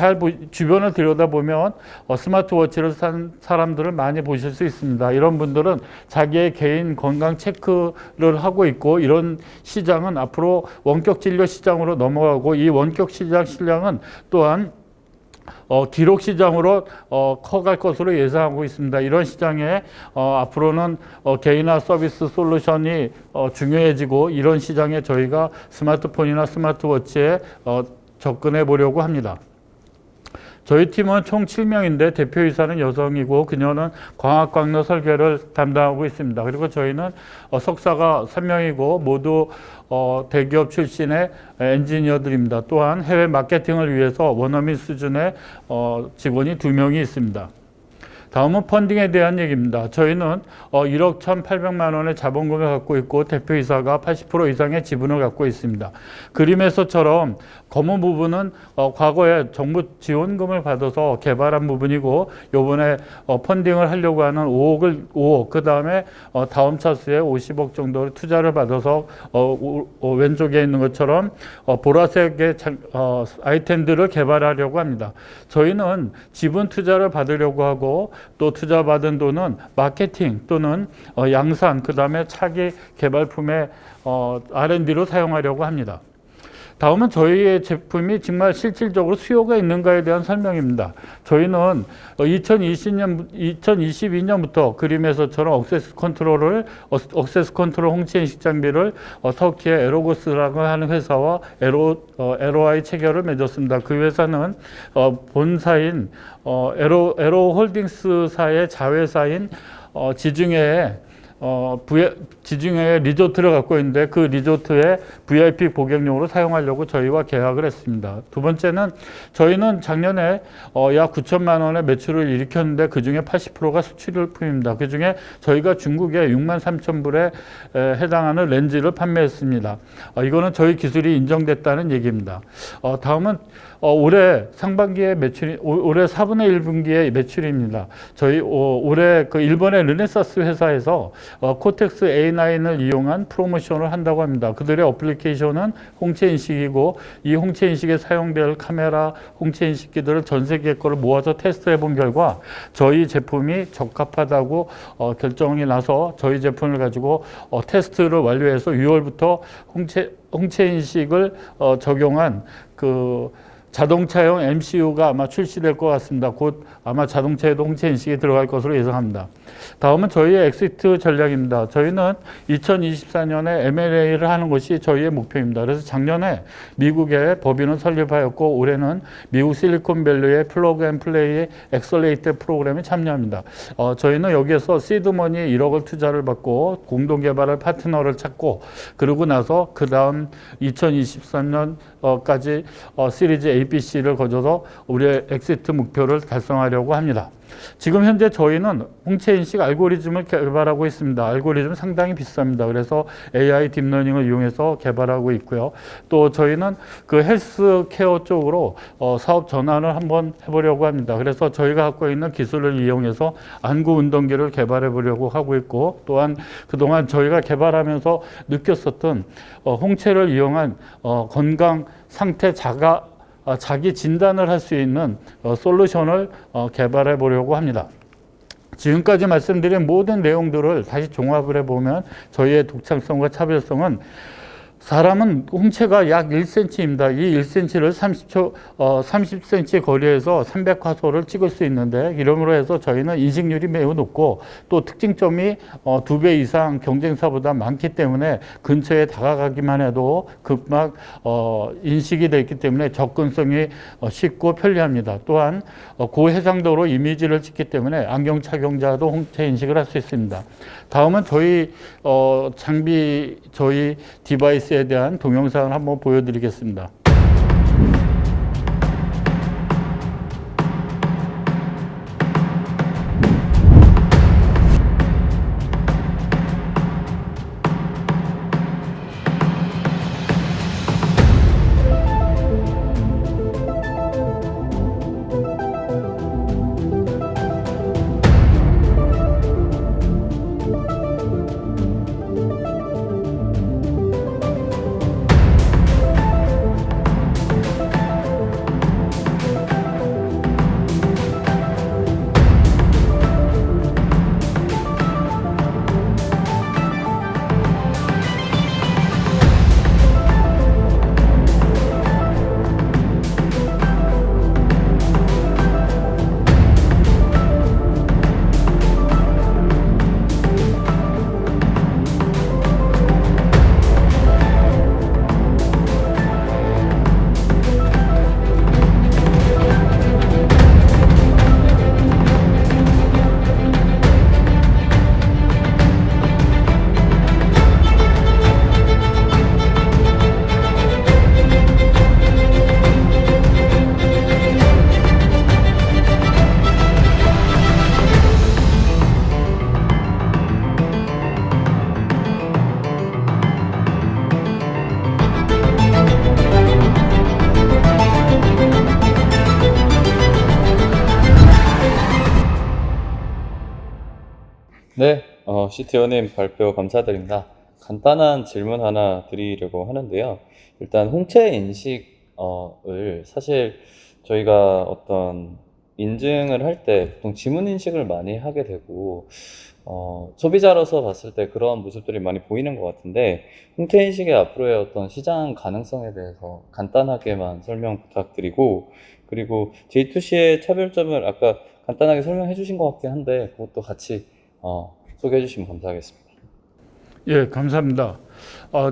주변을 들여다보면 스마트워치를 산 사람들을 많이 보실 수 있습니다. 이런 분들은 자기의 개인 건강 체크를 하고 있고, 이런 시장은 앞으로 원격 진료 시장으로 넘어가고, 이 원격 시장은 또한 기록 시장으로 커갈 것으로 예상하고 있습니다. 이런 시장에 앞으로는 개인화 서비스 솔루션이 중요해지고, 이런 시장에 저희가 스마트폰이나 스마트워치에 접근해 보려고 합니다. 저희 팀은 총 7명인데 대표이사는 여성이고 그녀는 광학광로 설계를 담당하고 있습니다. 그리고 저희는 석사가 3명이고 모두 대기업 출신의 엔지니어들입니다. 또한 해외 마케팅을 위해서 원어민 수준의 직원이 2명이 있습니다. 다음은 펀딩에 대한 얘기입니다. 저희는 1억 1,800만 원의 자본금을 갖고 있고 대표이사가 80% 이상의 지분을 갖고 있습니다. 그림에서처럼 검은 부분은 과거에 정부 지원금을 받아서 개발한 부분이고, 요번에 펀딩을 하려고 하는 5억, 그 다음에 다음 차수에 50억 정도를 투자를 받아서 왼쪽에 있는 것처럼 보라색의 아이템들을 개발하려고 합니다. 저희는 지분 투자를 받으려고 하고, 또 투자받은 돈은 마케팅 또는 양산, 그 다음에 차기 개발품의 R&D로 사용하려고 합니다. 다음은 저희의 제품이 정말 실질적으로 수요가 있는가에 대한 설명입니다. 저희는 2022년부터 그림에서처럼 억세스 컨트롤 홍채 인식 장비를 터키의 에로고스라고 하는 회사와 LOI 체결을 맺었습니다. 그 회사는 본사인 에로홀딩스사의 자회사인 지중해에 리조트를 갖고 있는데, 그 리조트의 VIP 고객용으로 사용하려고 저희와 계약을 했습니다. 두 번째는 저희는 작년에 약 9천만 원의 매출을 일으켰는데 그 중에 80%가 수출품입니다. 그 중에 저희가 중국에 6만 3천 불에 해당하는 렌즈를 판매했습니다. 이거는 저희 기술이 인정됐다는 얘기입니다. 다음은 올해 상반기의 올해 4분의 1분기의 매출입니다. 저희 올해 그 일본의 르네사스 회사에서 코텍스 A9을 이용한 프로모션을 한다고 합니다. 그들의 어플리케이션은 홍채 인식이고, 이 홍채 인식에 사용될 카메라 홍채 인식기들을 전 세계 거를 모아서 테스트해 본 결과 저희 제품이 적합하다고 결정이 나서 저희 제품을 가지고 테스트를 완료해서 6월부터 홍채 인식을 적용한 그 자동차용 MCU가 아마 출시될 것 같습니다. 곧 아마 자동차에도 홍채 인식이 들어갈 것으로 예상합니다. 다음은 저희의 엑시트 전략입니다. 저희는 2024년에 M&A를 하는 것이 저희의 목표입니다. 그래서 작년에 미국의 법인을 설립하였고 올해는 미국 실리콘밸리의 플러그 앤 플레이 엑셀레이터 프로그램에 참여합니다. 저희는 여기에서 시드머니 1억을 투자를 받고 공동개발을 파트너를 찾고 그러고 나서 그 다음 2023년까지 시리즈 ABC를 거쳐서 우리의 엑시트 목표를 달성하려고 합니다. 지금 현재 저희는 홍채 인식 알고리즘을 개발하고 있습니다. 알고리즘 상당히 비쌉니다. 그래서 AI 딥러닝을 이용해서 개발하고 있고요. 또 저희는 그 헬스케어 쪽으로 사업 전환을 한번 해보려고 합니다. 그래서 저희가 갖고 있는 기술을 이용해서 안구 운동기를 개발해 보려고 하고 있고 또한 그동안 저희가 개발하면서 느꼈었던 홍채를 이용한 건강 상태 자기 진단을 할 수 있는 솔루션을 개발해 보려고 합니다. 지금까지 말씀드린 모든 내용들을 다시 종합을 해보면 저희의 독창성과 차별성은 사람은 홍채가 약 1cm입니다. 이 1cm를 30cm 거리에서 300화소를 찍을 수 있는데 이러므로 해서 저희는 인식률이 매우 높고 또 특징점이 2배 이상 경쟁사보다 많기 때문에 근처에 다가가기만 해도 급막 인식이 되어 있기 때문에 접근성이 쉽고 편리합니다. 또한 고해상도로 이미지를 찍기 때문에 안경 착용자도 홍채 인식을 할 수 있습니다. 다음은 저희 저희 디바이스에 대한 동영상을 한번 보여드리겠습니다. 네, CTO님 발표 감사드립니다. 간단한 질문 하나 드리려고 하는데요. 일단 홍채 인식을 사실 저희가 어떤 인증을 할 때 보통 지문 인식을 많이 하게 되고 소비자로서 봤을 때 그런 모습들이 많이 보이는 것 같은데 홍채 인식의 앞으로의 어떤 시장 가능성에 대해서 간단하게만 설명 부탁드리고 그리고 J2C의 차별점을 아까 간단하게 설명해 주신 것 같긴 한데 그것도 같이 소개해 주시면 감사하겠습니다. 예, 감사합니다.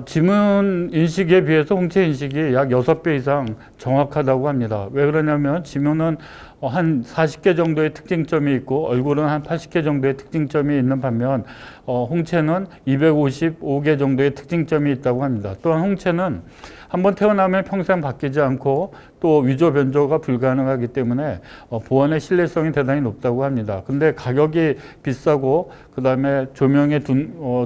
지문 인식에 비해서 홍채 인식이 약 6배 이상 정확하다고 합니다. 왜 그러냐면 지문은 한 40개 정도의 특징점이 있고 얼굴은 한 80개 정도의 특징점이 있는 반면 홍채는 255개 정도의 특징점이 있다고 합니다. 또한 홍채는 한번 태어나면 평생 바뀌지 않고 또 위조 변조가 불가능하기 때문에 보안의 신뢰성이 대단히 높다고 합니다. 근데 가격이 비싸고 그다음에 조명에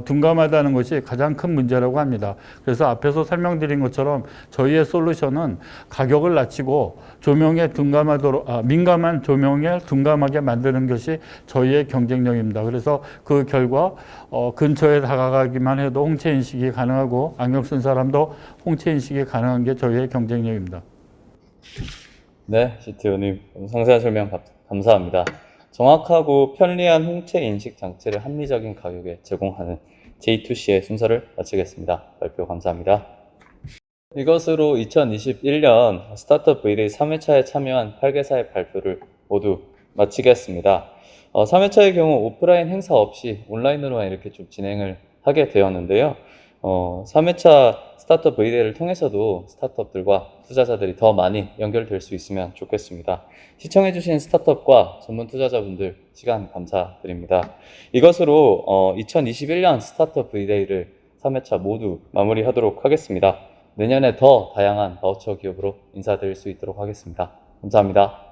둔감하다는 것이 가장 큰 문제라고 합니다. 그래서 앞에서 설명드린 것처럼 저희의 솔루션은 가격을 낮추고 조명에 민감한 조명에 둔감하게 만드는 것이 저희의 경쟁력입니다. 그래서 그 결과 근처에 다가가기만 해도 홍채 인식이 가능하고 안경 쓴 사람도 홍채 인식이 가능한 게 저희의 경쟁력입니다. 네, CTO님 상세한 설명 감사합니다. 정확하고 편리한 홍채 인식 장치를 합리적인 가격에 제공하는 J2C의 순서를 마치겠습니다. 발표 감사합니다. 이것으로 2021년 스타트업 V데이 3회차에 참여한 8개사의 발표를 모두 마치겠습니다. 3회차의 경우 오프라인 행사 없이 온라인으로만 이렇게 좀 진행을 하게 되었는데요. 3회차 스타트업 V데이를 통해서도 스타트업들과 투자자들이 더 많이 연결될 수 있으면 좋겠습니다. 시청해주신 스타트업과 전문 투자자분들 시간 감사드립니다. 이것으로 2021년 스타트업 V데이를 3회차 모두 마무리하도록 하겠습니다. 내년에 더 다양한 바우처 기업으로 인사드릴 수 있도록 하겠습니다. 감사합니다.